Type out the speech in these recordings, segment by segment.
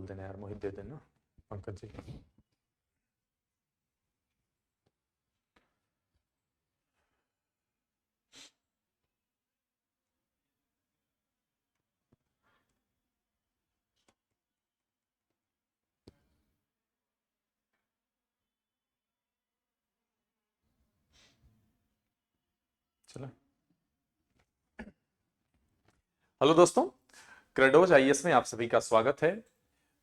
बोल देना यार, मोहित दे देना पंकज जी। चलो, हेलो दोस्तों, क्रेडोज आईएएस में आप सभी का स्वागत है।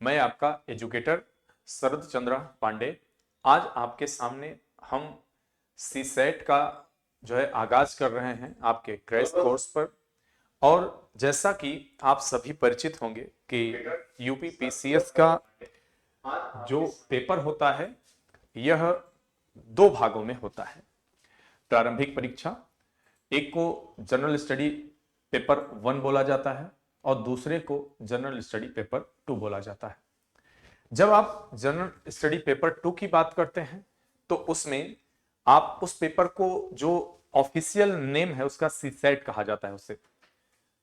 मैं आपका एजुकेटर शरद चंद्र पांडे। आज आपके सामने हम सीसेट का जो है आगाज कर रहे हैं आपके क्रैश कोर्स पर। और जैसा कि आप सभी परिचित होंगे कि यूपी पीसीएस का जो पेपर होता है यह दो भागों में होता है। प्रारंभिक परीक्षा, एक को जनरल स्टडी पेपर 1 बोला जाता है और दूसरे को जनरल स्टडी पेपर 2 बोला जाता है। जब आप जनरल स्टडी पेपर 2 की बात करते हैं तो उसमें आप उस पेपर को, जो ऑफिशियल नेम है उसका सीसेट कहा जाता है, उसे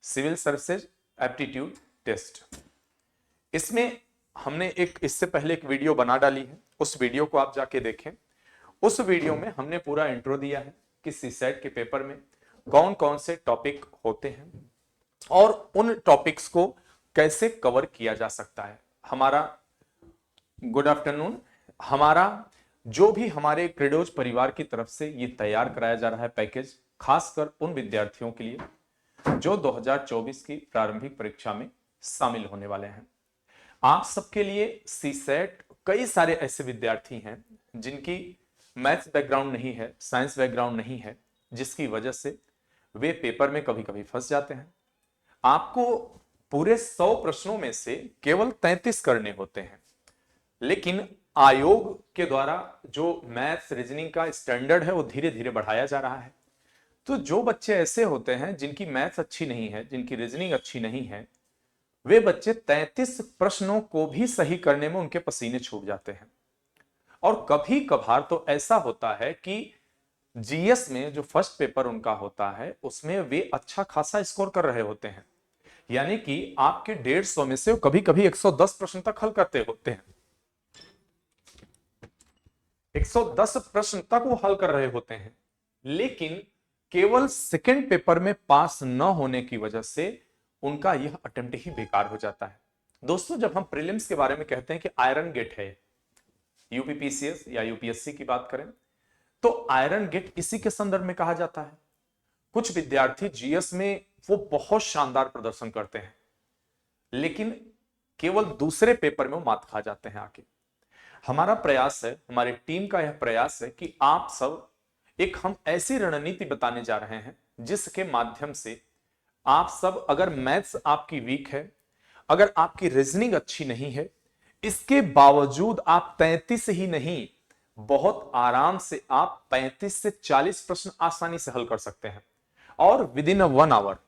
सिविल सर्विसेज एप्टीट्यूड टेस्ट। इसमें हमने इससे पहले एक वीडियो बना डाली है, उस वीडियो को आप जाके देखें। उस वीडियो में हमने पूरा इंट्रो दिया है कि सीसेट के पेपर में कौन कौन से टॉपिक होते हैं और उन टॉपिक्स को कैसे कवर किया जा सकता है। हमारा गुड आफ्टरनून। हमारा जो भी हमारे क्रेडोज परिवार की तरफ से ये तैयार कराया जा रहा है पैकेज, खासकर उन विद्यार्थियों के लिए जो 2024 की प्रारंभिक परीक्षा में शामिल होने वाले हैं। आप सबके लिए सीसेट, कई सारे ऐसे विद्यार्थी हैं जिनकी मैथ्स बैकग्राउंड नहीं है, साइंस बैकग्राउंड नहीं है, जिसकी वजह से वे पेपर में कभी कभी फंस जाते हैं। आपको पूरे 100 प्रश्नों में से केवल 33 करने होते हैं, लेकिन आयोग के द्वारा जो मैथ्स रीजनिंग का स्टैंडर्ड है वो धीरे धीरे बढ़ाया जा रहा है। तो जो बच्चे ऐसे होते हैं जिनकी मैथ्स अच्छी नहीं है, जिनकी रीजनिंग अच्छी नहीं है, वे बच्चे 33 प्रश्नों को भी सही करने में उनके पसीने छूट जाते हैं। और कभी कभार तो ऐसा होता है कि जीएस में जो फर्स्ट पेपर उनका होता है उसमें वे अच्छा खासा स्कोर कर रहे होते हैं, यानी कि आपके 150 में से कभी कभी 110 प्रश्न तक हल करते होते हैं। 110 प्रश्न तक वो हल कर रहे होते हैं, लेकिन केवल सेकंड पेपर में पास न होने की वजह से उनका यह अटेम्प्ट ही बेकार हो जाता है। दोस्तों, जब हम प्रीलिम्स के बारे में कहते हैं कि आयरन गेट है, यूपीपीसीएस या यूपीएससी की बात करें तो आयरन गेट इसी के संदर्भ में कहा जाता है। कुछ विद्यार्थी जीएस में वो बहुत शानदार प्रदर्शन करते हैं, लेकिन केवल दूसरे पेपर में वो मात खा जाते हैं आके। हमारा प्रयास है, हमारी टीम का यह प्रयास है कि आप सब हम ऐसी रणनीति बताने जा रहे हैं जिसके माध्यम से आप सब, अगर मैथ्स आपकी वीक है, अगर आपकी रीजनिंग अच्छी नहीं है, इसके बावजूद आप 33 ही नहीं, बहुत आराम से आप 35 से 40 प्रश्न आसानी से हल कर सकते हैं और विद इन 1 आवर।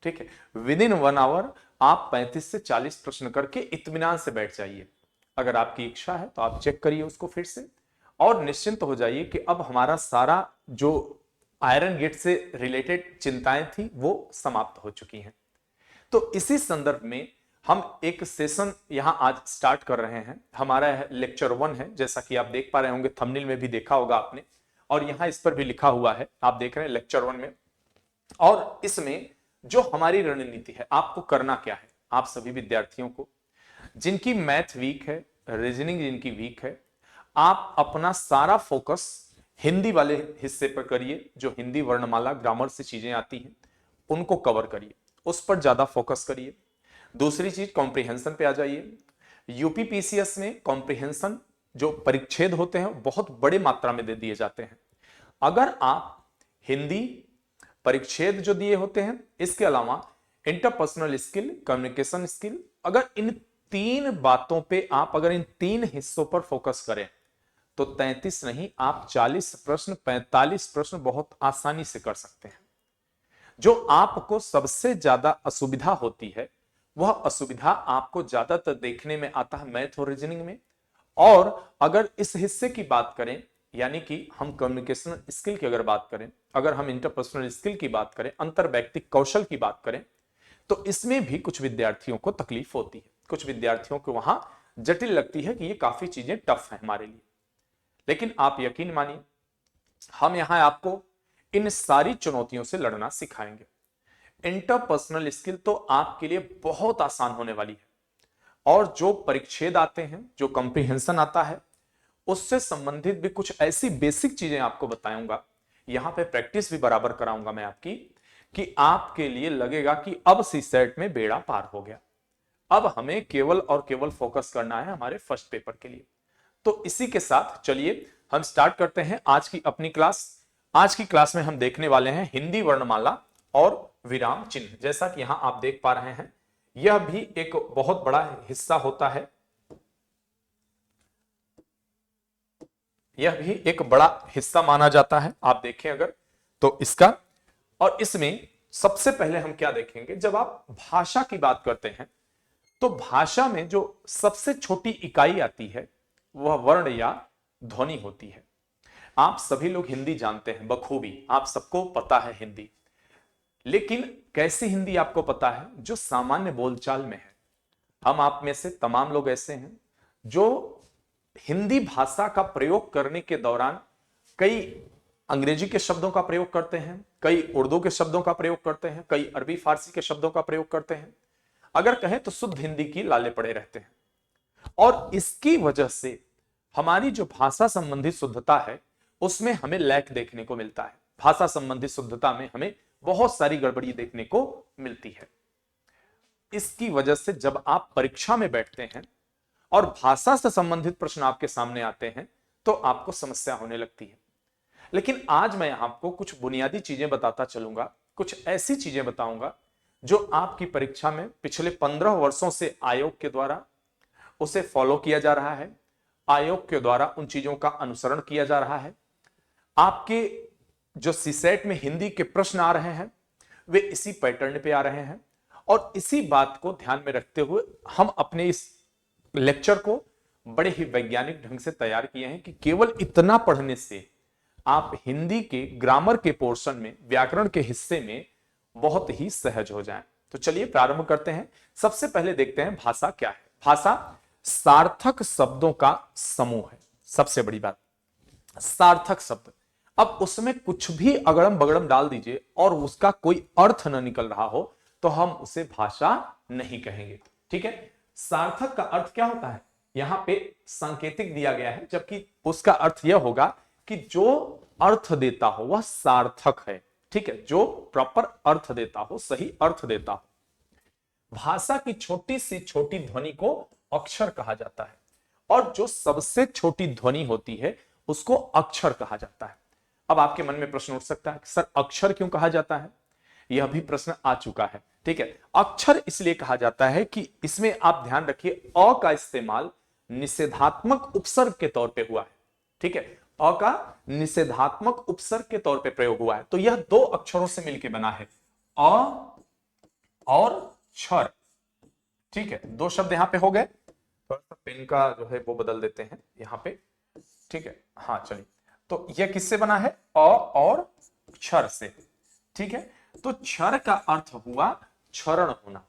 ठीक है, विद इन 1 आवर आप 35 से 40 प्रश्न करके इत्मीनान से बैठ जाइए। अगर आपकी इच्छा है तो आप चेक करिए उसको फिर से और निश्चिंत हो जाइए कि अब हमारा सारा जो आयरन गेट से रिलेटेड चिंताएं थी वो समाप्त हो चुकी हैं। तो इसी संदर्भ में हम एक सेशन यहां आज स्टार्ट कर रहे हैं। हमारा लेक्चर 1 है, जैसा कि आप देख पा रहे होंगे, थंबनेल में भी देखा होगा आपने, और यहां इस पर भी लिखा हुआ है, आप देख रहे हैं लेक्चर 1 में। और इसमें जो हमारी रणनीति है, आपको करना क्या है, आप सभी विद्यार्थियों को जिनकी मैथ वीक है, रीजनिंग जिनकी वीक है, आप अपना सारा फोकस हिंदी वाले हिस्से पर करिए। जो हिंदी वर्णमाला ग्रामर से चीजें आती हैं उनको कवर करिए, उस पर ज्यादा फोकस करिए। दूसरी चीज, कॉम्प्रिहेंशन पे आ जाइए। यूपी पीसीएस में कॉम्प्रिहेंशन जो परिच्छेद होते हैं बहुत बड़े मात्रा में दे दिए जाते हैं। अगर आप हिंदी परिच्छेद जो दिए होते हैं, इसके अलावा इंटरपर्सनल स्किल, कम्युनिकेशन स्किल, अगर इन 3 बातों पे आप, अगर इन 3 हिस्सों पर फोकस करें तो 33 नहीं, आप 40 प्रश्न, 45 प्रश्न बहुत आसानी से कर सकते हैं। जो आपको सबसे ज्यादा असुविधा होती है वह असुविधा आपको ज्यादातर देखने में आता है मैथ और रीजनिंग में। और अगर इस हिस्से की बात करें, यानी कि हम कम्युनिकेशन स्किल की अगर बात करें, अगर हम इंटरपर्सनल स्किल की बात करें, अंतर व्यक्तिक कौशल की बात करें, तो इसमें भी कुछ विद्यार्थियों को तकलीफ होती है। कुछ विद्यार्थियों को वहां जटिल लगती है कि ये काफी चीजें टफ है हमारे लिए। लेकिन आप यकीन मानिए, हम यहां आपको इन सारी चुनौतियों से लड़ना सिखाएंगे। इंटरपर्सनल स्किल तो आपके लिए बहुत आसान होने वाली है, और जो परिच्छेद आते हैं, जो कंप्रीहेंशन आता है, उससे संबंधित भी कुछ ऐसी बेसिक चीजें आपको बताऊंगा, यहां पे प्रैक्टिस भी बराबर कराऊंगा मैं आपकी, कि आपके लिए लगेगा कि अब सीसेट में बेड़ा पार हो गया, अब हमें केवल और केवल फोकस करना है हमारे फर्स्ट पेपर के लिए। तो इसी के साथ चलिए हम स्टार्ट करते हैं आज की अपनी क्लास। आज की क्लास में हम देखने वाले हैं हिंदी वर्णमाला और विराम चिन्ह। जैसा कि यहां आप देख पा रहे हैं, यह भी एक बहुत बड़ा हिस्सा होता है, यह भी एक बड़ा हिस्सा माना जाता है, आप देखें अगर तो इसका। और इसमें सबसे पहले हम क्या देखेंगे, जब आप भाषा की बात करते हैं तो भाषा में जो सबसे छोटी इकाई आती है वह वर्ण या ध्वनि होती है। आप सभी लोग हिंदी जानते हैं बखूबी, आप सबको पता है हिंदी, लेकिन कैसी हिंदी आपको पता है? जो सामान्य बोलचाल में है। हम आप में से तमाम लोग ऐसे हैं जो हिंदी भाषा का प्रयोग करने के दौरान कई अंग्रेजी के शब्दों का प्रयोग करते हैं, कई उर्दू के शब्दों का प्रयोग करते हैं, कई अरबी फारसी के शब्दों का प्रयोग करते हैं। अगर कहें तो शुद्ध हिंदी की लाले पड़े रहते हैं, और इसकी वजह से हमारी जो भाषा संबंधी शुद्धता है उसमें हमें लैक देखने को मिलता है। भाषा संबंधी शुद्धता में हमें बहुत सारी गड़बड़ी देखने को मिलती है। इसकी वजह से जब आप परीक्षा में बैठते हैं और भाषा से संबंधित प्रश्न आपके सामने आते हैं तो आपको समस्या होने लगती है। लेकिन आज मैं आपको कुछ बुनियादी चीजें बताता चलूंगा, कुछ ऐसी चीजें बताऊंगा जो आपकी परीक्षा में पिछले 15 वर्षों से आयोग के द्वारा उसे फॉलो किया जा रहा है, आयोग के द्वारा उन चीजों का अनुसरण किया जा रहा है। आपके जो सीसेट में हिंदी के प्रश्न आ रहे हैं वे इसी पैटर्न पे आ रहे हैं, और इसी बात को ध्यान में रखते हुए हम अपने इस लेक्चर को बड़े ही वैज्ञानिक ढंग से तैयार किए हैं कि केवल इतना पढ़ने से आप हिंदी के ग्रामर के पोर्शन में, व्याकरण के हिस्से में बहुत ही सहज हो जाएं। तो चलिए प्रारंभ करते हैं। सबसे पहले देखते हैं भाषा क्या है। भाषा सार्थक शब्दों का समूह है। सबसे बड़ी बात, सार्थक शब्द। अब उसमें कुछ भी अगड़म बगड़म डाल दीजिए और उसका कोई अर्थ न निकल रहा हो तो हम उसे भाषा नहीं कहेंगे। ठीक है, सार्थक का अर्थ क्या होता है? यहां पे सांकेतिक दिया गया है, जबकि उसका अर्थ यह होगा कि जो अर्थ देता हो वह सार्थक है। ठीक है, जो प्रॉपर अर्थ देता हो, सही अर्थ देता हो। भाषा की छोटी सी छोटी ध्वनि को अक्षर कहा जाता है, और जो सबसे छोटी ध्वनि होती है उसको अक्षर कहा जाता है। अब आपके मन में प्रश्न उठ सकता है, सर अक्षर क्यों कहा जाता है? यह भी प्रश्न आ चुका है। ठीक है, अक्षर इसलिए कहा जाता है कि इसमें आप ध्यान रखिए, अ का इस्तेमाल निषेधात्मक उपसर्ग के तौर पे हुआ है। ठीक है, अ का निषेधात्मक उपसर्ग के तौर पे प्रयोग हुआ है। तो यह दो अक्षरों से मिलकर बना है, अ और क्षर। ठीक है, दो शब्द यहां पे हो गए। थोड़ा सा पेन का जो है वो बदल देते हैं यहां पे। ठीक है, हाँ चलिए, तो यह किससे बना है? अ और क्षर से। ठीक है, तो क्षर का अर्थ हुआ क्षरण होना।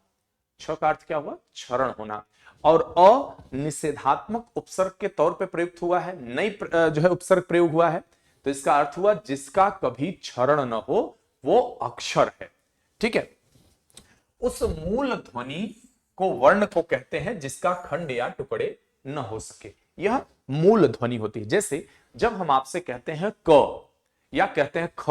क्ष का अर्थ क्या हुआ? क्षरण होना। और अ निषेधात्मक उपसर्ग के तौर पे प्रयुक्त हुआ है, नई जो है उपसर्ग प्रयोग हुआ है, तो इसका अर्थ हुआ जिसका कभी क्षरण न हो वो अक्षर है। ठीक है, उस मूल ध्वनि को, वर्ण को कहते हैं जिसका खंड या टुकड़े न हो सके, यह मूल ध्वनि होती है। जैसे जब हम आपसे कहते हैं क या कहते हैं ख,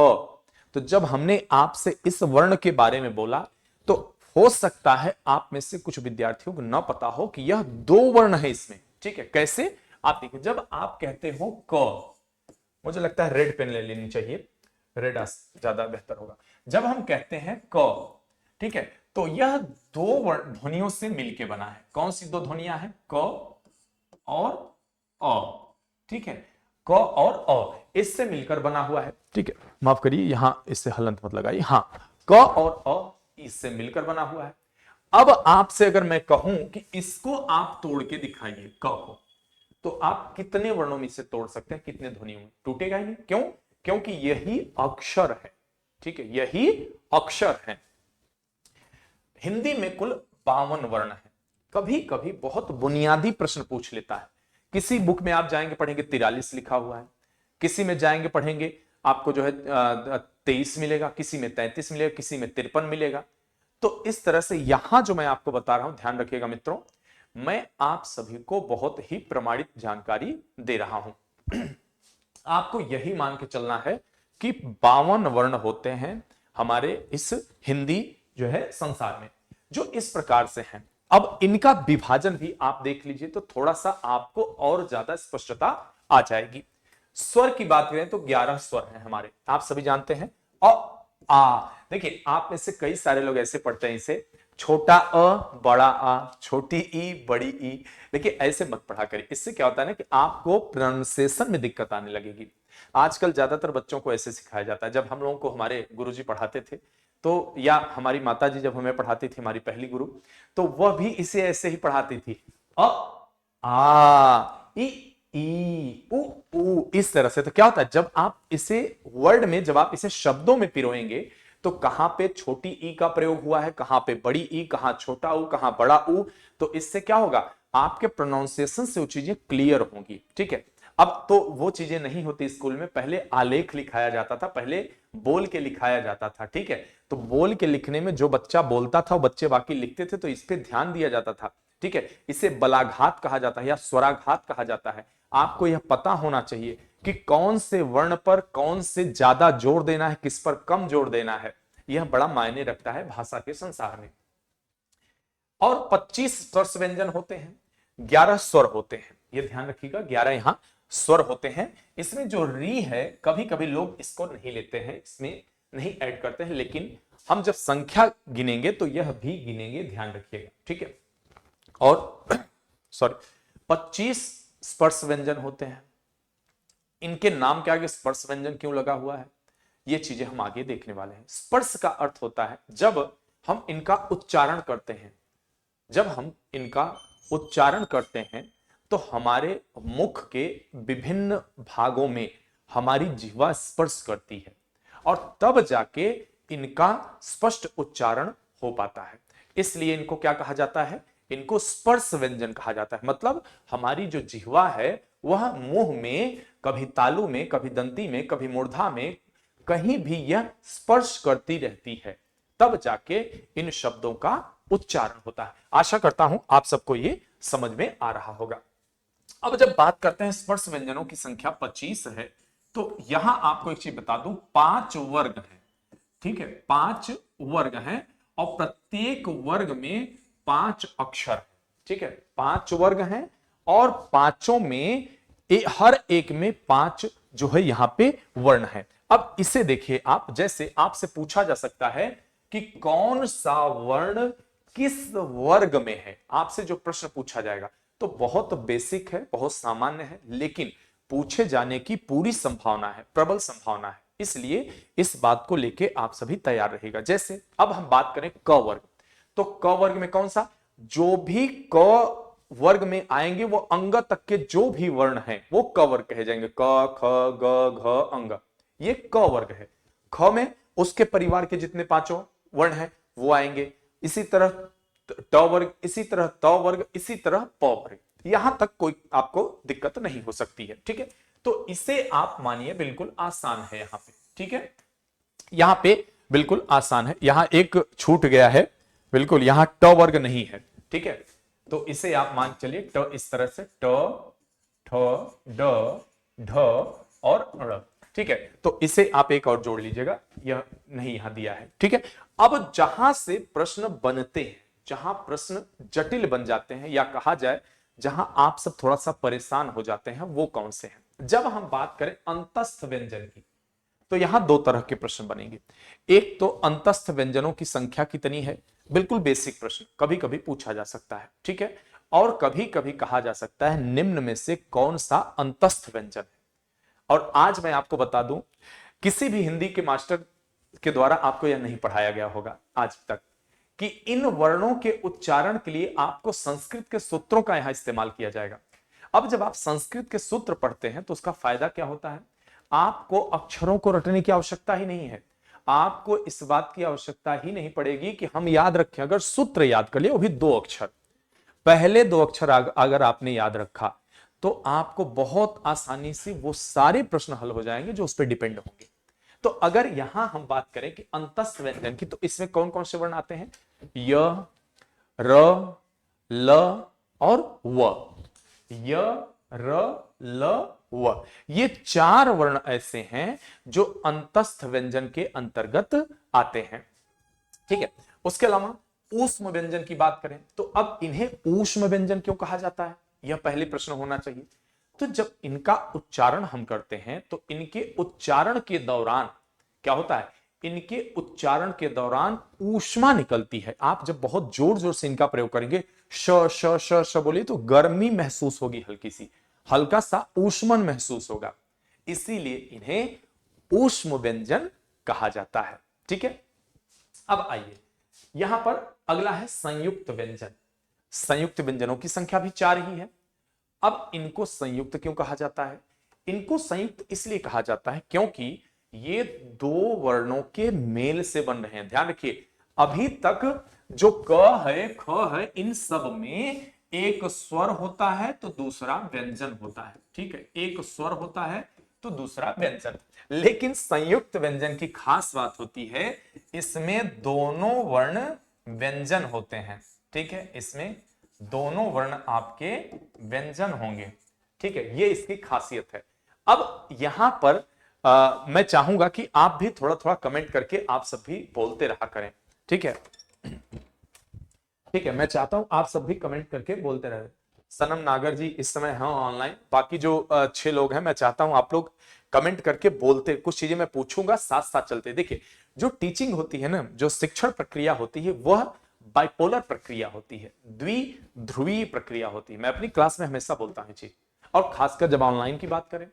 तो जब हमने आपसे इस वर्ण के बारे में बोला तो हो सकता है आप में से कुछ विद्यार्थियों को न पता हो कि यह दो वर्ण है इसमें। ठीक है, कैसे? आप देखिए, जब आप कहते हो क, मुझे लगता है रेड पेन ले लेनी चाहिए, रेड ज्यादा बेहतर होगा। जब हम कहते हैं क, ठीक है, तो यह दो ध्वनियों से मिलके बना है। कौन सी दो ध्वनियां हैं? क और अ। ठीक है, क और अ इससे मिलकर बना हुआ है। ठीक है, माफ करिए, यहां इससे हलंत मत लगाइए। हाँ, क और अ इससे मिलकर बना हुआ है। अब आपसे अगर मैं कहूं कि इसको आप तोड़ के दिखाइए क को, तो आप कितने वर्णों में इसे तोड़ सकते हैं? कितने ध्वनियों में? टूटेगा ही नहीं। क्यों? क्योंकि यही अक्षर है। ठीक है, यही अक्षर है। हिंदी में कुल 52 वर्ण है। कभी कभी बहुत बुनियादी प्रश्न पूछ लेता है। किसी बुक में आप जाएंगे पढ़ेंगे 43 लिखा हुआ है, किसी में जाएंगे पढ़ेंगे आपको जो है 23 मिलेगा, किसी में 33 मिलेगा, किसी में 53 मिलेगा। तो इस तरह से यहां जो मैं आपको बता रहा हूं, ध्यान रखिएगा मित्रों, मैं आप सभी को बहुत ही प्रमाणित जानकारी दे रहा हूं। आपको यही मान के चलना है कि 52 वर्ण होते हैं हमारे इस हिंदी जो है संसार में, जो इस प्रकार से हैं। अब इनका विभाजन भी आप देख लीजिए तो थोड़ा सा आपको और ज्यादा स्पष्टता आ जाएगी। स्वर की बात करें तो 11 स्वर हैं हमारे, आप सभी जानते हैं। अ आ, देखिए आप में से कई सारे लोग ऐसे पढ़ते हैं इसे छोटा अ बड़ा आ, छोटी ई बड़ी ई। देखिए ऐसे मत पढ़ा करिए, इससे क्या होता है ना कि आपको प्रोनाउंसिएशन में दिक्कत आने लगेगी। आजकल ज्यादातर बच्चों को ऐसे सिखाया जाता है। जब हम लोगों को हमारे गुरुजी पढ़ाते थे तो, या हमारी माता जी जब हमें पढ़ाती थी, हमारी पहली गुरु, तो वह भी इसे ऐसे ही पढ़ाती थी, अ आ ई ई उ ऊ, इस तरह से। तो क्या होता है जब आप इसे वर्ड में, जब आप इसे शब्दों में पिरोएंगे तो कहां पे छोटी ई का प्रयोग हुआ है, कहां पे बड़ी ई, कहां छोटा ऊ, कहां बड़ा ऊ, तो इससे क्या होगा आपके प्रोनाउंसिएशन से वो चीजें क्लियर होंगी। ठीक है, अब तो वो चीजें नहीं होती स्कूल में, पहले आलेख लिखाया जाता था, पहले बोल के लिखाया जाता था। ठीक है, तो बोल के लिखने में जो बच्चा बोलता था वो बच्चे बाकी लिखते थे, तो इस पे ध्यान दिया जाता था। ठीक है, इसे बलाघात कहा जाता है या स्वराघात कहा जाता है। आपको यह पता होना चाहिए कि कौन से वर्ण पर कौन से ज्यादा जोर देना है, किस पर कम जोर देना है, यह बड़ा मायने रखता है भाषा के संसार में। और 25 स्पर्श व्यंजन होते हैं, 11 स्वर होते हैं, यह ध्यान रखिएगा 11 यहां स्वर होते हैं। इसमें जो री है कभी कभी लोग इसको नहीं लेते हैं, इसमें नहीं ऐड करते हैं, लेकिन हम जब संख्या गिनेंगे तो यह भी गिनेंगे, ध्यान रखिएगा। ठीक है, और सॉरी 25 स्पर्श व्यंजन होते हैं। इनके नाम के आगे स्पर्श व्यंजन क्यों लगा हुआ है, ये चीजें हम आगे देखने वाले हैं। स्पर्श का अर्थ होता है जब हम इनका उच्चारण करते हैं, जब हम इनका उच्चारण करते हैं तो हमारे मुख के विभिन्न भागों में हमारी जिह्वा स्पर्श करती है और तब जाके इनका स्पष्ट उच्चारण हो पाता है। इसलिए इनको क्या कहा जाता है, इनको स्पर्श व्यंजन कहा जाता है। मतलब हमारी जो जिह्वा है वह मुंह में, कभी तालु में, कभी दंती में, कभी मूर्धा में, कहीं भी यह स्पर्श करती रहती है, तब जाके इन शब्दों का उच्चारण होता है। आशा करता हूं आप सबको ये समझ में आ रहा होगा। अब जब बात करते हैं स्पर्श व्यंजनों की संख्या 25 है, तो यहां आपको एक चीज बता दूं, 5 वर्ग है। ठीक है, 5 वर्ग हैं और प्रत्येक वर्ग में 5 अक्षर है। ठीक है, 5 वर्ग हैं और पांचों में हर एक में 5 जो है यहां पे वर्ण है। अब इसे देखिए आप, जैसे आपसे पूछा जा सकता है कि कौन सा वर्ण किस वर्ग में है, आपसे जो प्रश्न पूछा जाएगा तो बहुत बेसिक है, बहुत सामान्य है, लेकिन पूछे जाने की पूरी संभावना है, प्रबल संभावना है। इसलिए इस बात को लेके आप सभी तैयार रहेगा। जैसे अब हम बात करें क वर्ग, तो क वर्ग में कौन सा, जो भी क वर्ग में आएंगे वो अंग तक के जो भी वर्ण हैं वो क वर्ग कहे जाएंगे। क ख ग घ अंग, ये क वर्ग है। ख में उसके परिवार के जितने पांचों वर्ण हैं वो आएंगे। इसी तरह ट वर्ग, इसी तरह त वर्ग, इसी तरह प वर्ग, यहां तक कोई आपको दिक्कत नहीं हो सकती है। ठीक है, तो इसे आप मानिए बिल्कुल आसान है यहां पे। ठीक है, यहां पे बिल्कुल आसान है, यहां एक छूट गया है, बिल्कुल यहां ट वर्ग नहीं है। ठीक है, तो इसे आप मान चलिए ट, इस तरह से ट ठ ड ढ और ड़। ठीक है, तो इसे आप एक और जोड़ लीजिएगा, यह नहीं यहां दिया है। ठीक है, अब जहां से प्रश्न बनते हैं, जहां प्रश्न जटिल बन जाते हैं, या कहा जाए जहां आप सब थोड़ा सा परेशान हो जाते हैं, वो कौन से हैं। जब हम बात करें अंतस्थ व्यंजन की, तो यहां दो तरह के प्रश्न बनेंगे। एक तो अंतस्थ व्यंजनों की संख्या कितनी है, बिल्कुल बेसिक प्रश्न कभी कभी पूछा जा सकता है। ठीक है, और कभी कभी कहा जा सकता है निम्न में से कौन सा अंतस्थ व्यंजन है। और आज मैं आपको बता दूं, किसी भी हिंदी के मास्टर के द्वारा आपको यह नहीं पढ़ाया गया होगा आज तक कि इन वर्णों के उच्चारण के लिए आपको संस्कृत के सूत्रों का यहां इस्तेमाल किया जाएगा। अब जब आप संस्कृत के सूत्र पढ़ते हैं तो उसका फायदा क्या होता है, आपको अक्षरों को रटने की आवश्यकता ही नहीं है, आपको इस बात की आवश्यकता ही नहीं पड़ेगी कि हम याद रखें। अगर सूत्र याद कर लिए वो भी 2 अक्षर, पहले दो अक्षर अगर आपने याद रखा तो आपको बहुत आसानी से वो सारे प्रश्न हल हो जाएंगे जो उस पर डिपेंड होंगे। तो अगर यहां हम बात करें कि अंतस्थ व्यंजन की, तो इसमें कौन कौन से वर्ण आते हैं? य, र, ल और व। य, र, ल, व, ये चार वर्ण ऐसे हैं जो अंतस्थ व्यंजन के अंतर्गत आते हैं। ठीक है। उसके अलावा ऊष्म व्यंजन की बात करें तो अब इन्हें ऊष्म व्यंजन क्यों कहा जाता है, यह पहले प्रश्न होना चाहिए। तो जब इनका उच्चारण हम करते हैं तो इनके उच्चारण के दौरान क्या होता है? इनके उच्चारण के दौरान ऊष्मा निकलती है। आप जब बहुत जोर जोर से इनका प्रयोग करेंगे, श श श श बोलिए, तो गर्मी महसूस होगी, हल्की सी, हल्का सा ऊष्मन महसूस होगा, इसीलिए इन्हें ऊष्म व्यंजन कहा जाता है। ठीक है। अब आइए यहां पर अगला है संयुक्त व्यंजन। संयुक्त व्यंजनों की संख्या भी 4 ही है। अब इनको संयुक्त क्यों कहा जाता है? इनको संयुक्त इसलिए कहा जाता है क्योंकि ये दो वर्णों के मेल से बन रहे हैं। ध्यान रखिए, अभी तक जो क है, ख है, इन सब में एक स्वर होता है तो दूसरा व्यंजन होता है। ठीक है, एक स्वर होता है तो दूसरा व्यंजन। लेकिन संयुक्त व्यंजन की खास बात होती है, इसमें दोनों वर्ण व्यंजन होते हैं। ठीक है, इसमें दोनों वर्ण आपके व्यंजन होंगे। ठीक है, ये इसकी खासियत है। अब यहां पर मैं चाहूंगा कि आप भी थोड़ा थोड़ा कमेंट करके आप सब भी बोलते रहा करें। ठीक है, ठीक है, मैं चाहता हूं आप सब भी कमेंट करके बोलते रहे। सनम नागर जी इस समय हैं ऑनलाइन, बाकी जो 6 लोग हैं, मैं चाहता हूं आप लोग कमेंट करके बोलते, कुछ चीजें मैं पूछूंगा, साथ साथ चलते। देखिए, जो टीचिंग होती है ना, जो शिक्षण प्रक्रिया होती है, वह बाइपोलर प्रक्रिया होती है, द्विध्रुवीय प्रक्रिया होती है। मैं अपनी क्लास में हमेशा बोलता हूं जी, और खासकर जब ऑनलाइन की बात करें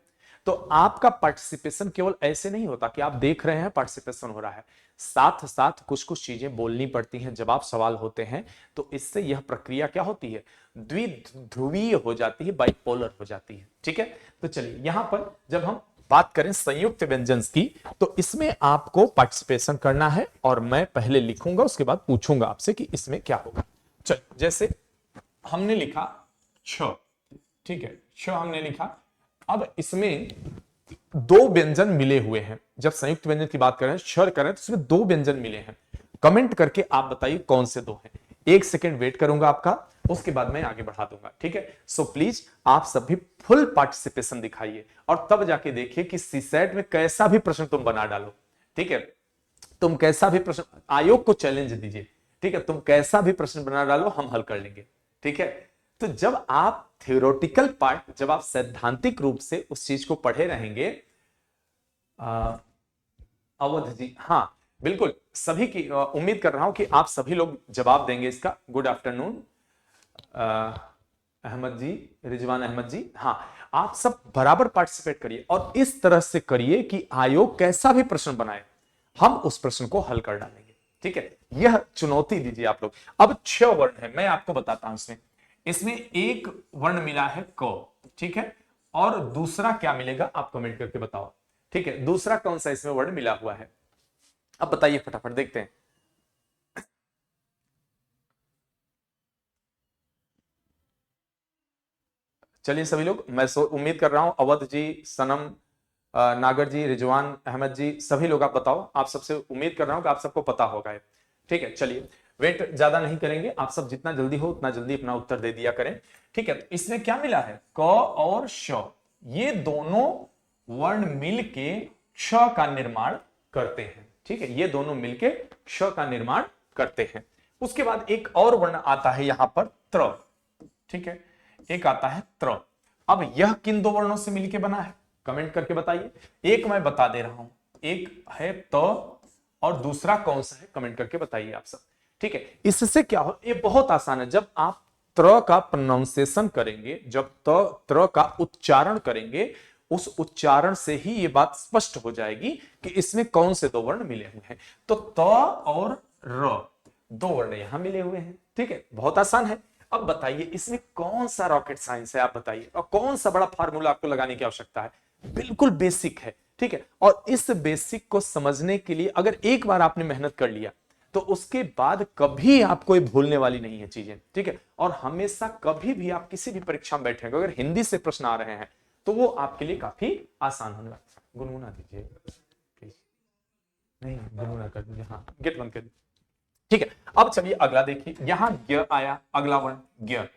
तो आपका पार्टिसिपेशन केवल ऐसे नहीं होता कि आप देख रहे हैं पार्टिसिपेशन हो रहा है, साथ साथ कुछ कुछ चीजें बोलनी पड़ती हैं, जवाब सवाल होते हैं, तो इससे यह प्रक्रिया क्या होती है? द्विध्रुवीय हो जाती है, बाइपोलर हो जाती है। ठीक है, तो चलिए यहां पर जब हम बात करें संयुक्त व्यंजन की, तो इसमें आपको पार्टिसिपेशन करना है और मैं पहले लिखूंगा, उसके बाद पूछूंगा आपसे कि इसमें क्या होगा। चल, जैसे हमने लिखा छ, ठीक है, छ हमने लिखा। अब इसमें दो व्यंजन मिले हुए हैं। जब संयुक्त व्यंजन की बात करें, स्वर करें, तो इसमें दो व्यंजन मिले हैं। कमेंट करके आप बताइए कौन से दो हैं। 1 सेकेंड वेट करूंगा आपका, उसके बाद मैं आगे बढ़ा दूंगा। ठीक है, सो प्लीज आप सभी फुल पार्टिसिपेशन दिखाइए और तब जाके देखिए कि सीसेट में कैसा भी प्रश्न तुम बना डालो। ठीक है, तुम कैसा भी प्रश्न, आयोग को चैलेंज दीजिए। ठीक है, तुम कैसा भी प्रश्न बना डालो, हम हल कर लेंगे। ठीक है, तो जब आप थ्योरेटिकल पार्ट, जब आप सैद्धांतिक रूप से उस चीज को पढ़े रहेंगे, अवध जी, हाँ बिल्कुल, सभी की उम्मीद कर रहा हूं कि आप सभी लोग जवाब देंगे इसका। गुड आफ्टरनून अहमद जी, रिजवान अहमद जी, हाँ, आप सब बराबर पार्टिसिपेट करिए और इस तरह से करिए कि आयोग कैसा भी प्रश्न बनाए, हम उस प्रश्न को हल कर डालेंगे। ठीक है, यह चुनौती दीजिए आप लोग। अब 6 वर्ण है, मैं आपको बताता हूं। इसमें एक वर्ण मिला है क, ठीक है, और दूसरा क्या मिलेगा आप कमेंट करके बताओ। ठीक है, दूसरा कौन सा इसमें वर्ण मिला हुआ है, अब बताइए, फटाफट देखते हैं। चलिए सभी लोग, मैं उम्मीद कर रहा हूं अवध जी, सनम नागर जी, रिजवान अहमद जी, सभी लोग आप बताओ। आप सबसे उम्मीद कर रहा हूं कि आप सबको पता होगा। ठीक है, चलिए वेट ज्यादा नहीं करेंगे, आप सब जितना जल्दी हो उतना जल्दी अपना उत्तर दे दिया करें। ठीक है, तो इसमें क्या मिला है? क और श, ये दोनों वर्ण मिलके श का निर्माण करते हैं। ठीक है, ये दोनों मिलके श का निर्माण करते हैं। उसके बाद एक और वर्ण आता है यहां पर त्र। ठीक है, एक आता है त्र। अब यह किन दो वर्णों से मिलके बना है, कमेंट करके बताइए। एक मैं बता दे रहा हूं, एक है त और दूसरा कौन सा है, कमेंट करके बताइए आप सब। ठीक है, इससे क्या हो, ये बहुत आसान है। जब आप त्र का प्रोनाउंसिएशन करेंगे, जब त्र का उच्चारण करेंगे, उस उच्चारण से ही ये बात स्पष्ट हो जाएगी कि इसमें कौन से दो वर्ण मिले हुए हैं। तो त और र, दो वर्ण यहां मिले हुए हैं। ठीक है, बहुत आसान है। अब बताइए इसमें कौन सा रॉकेट साइंस है, आप बताइए, और कौन सा बड़ा फार्मूला आपको लगाने की आवश्यकता है? बिल्कुल बेसिक है। ठीक है, और इस बेसिक को समझने के लिए अगर एक बार आपने मेहनत कर लिया तो उसके बाद कभी आपको ये भूलने वाली नहीं है चीजें, ठीक है। और हमेशा कभी भी आप किसी भी परीक्षा में बैठे अगर हिंदी से प्रश्न आ रहे हैं तो वो आपके लिए काफी आसान होगा। गुनगुना दीजिए प्लीज, नहीं गुनगुना कर दीजिए, हाँ गेट बंद कर दीजिए, ठीक है। अब चलिए अगला देखिए, यहां ग आया, अगला वर्ण ग,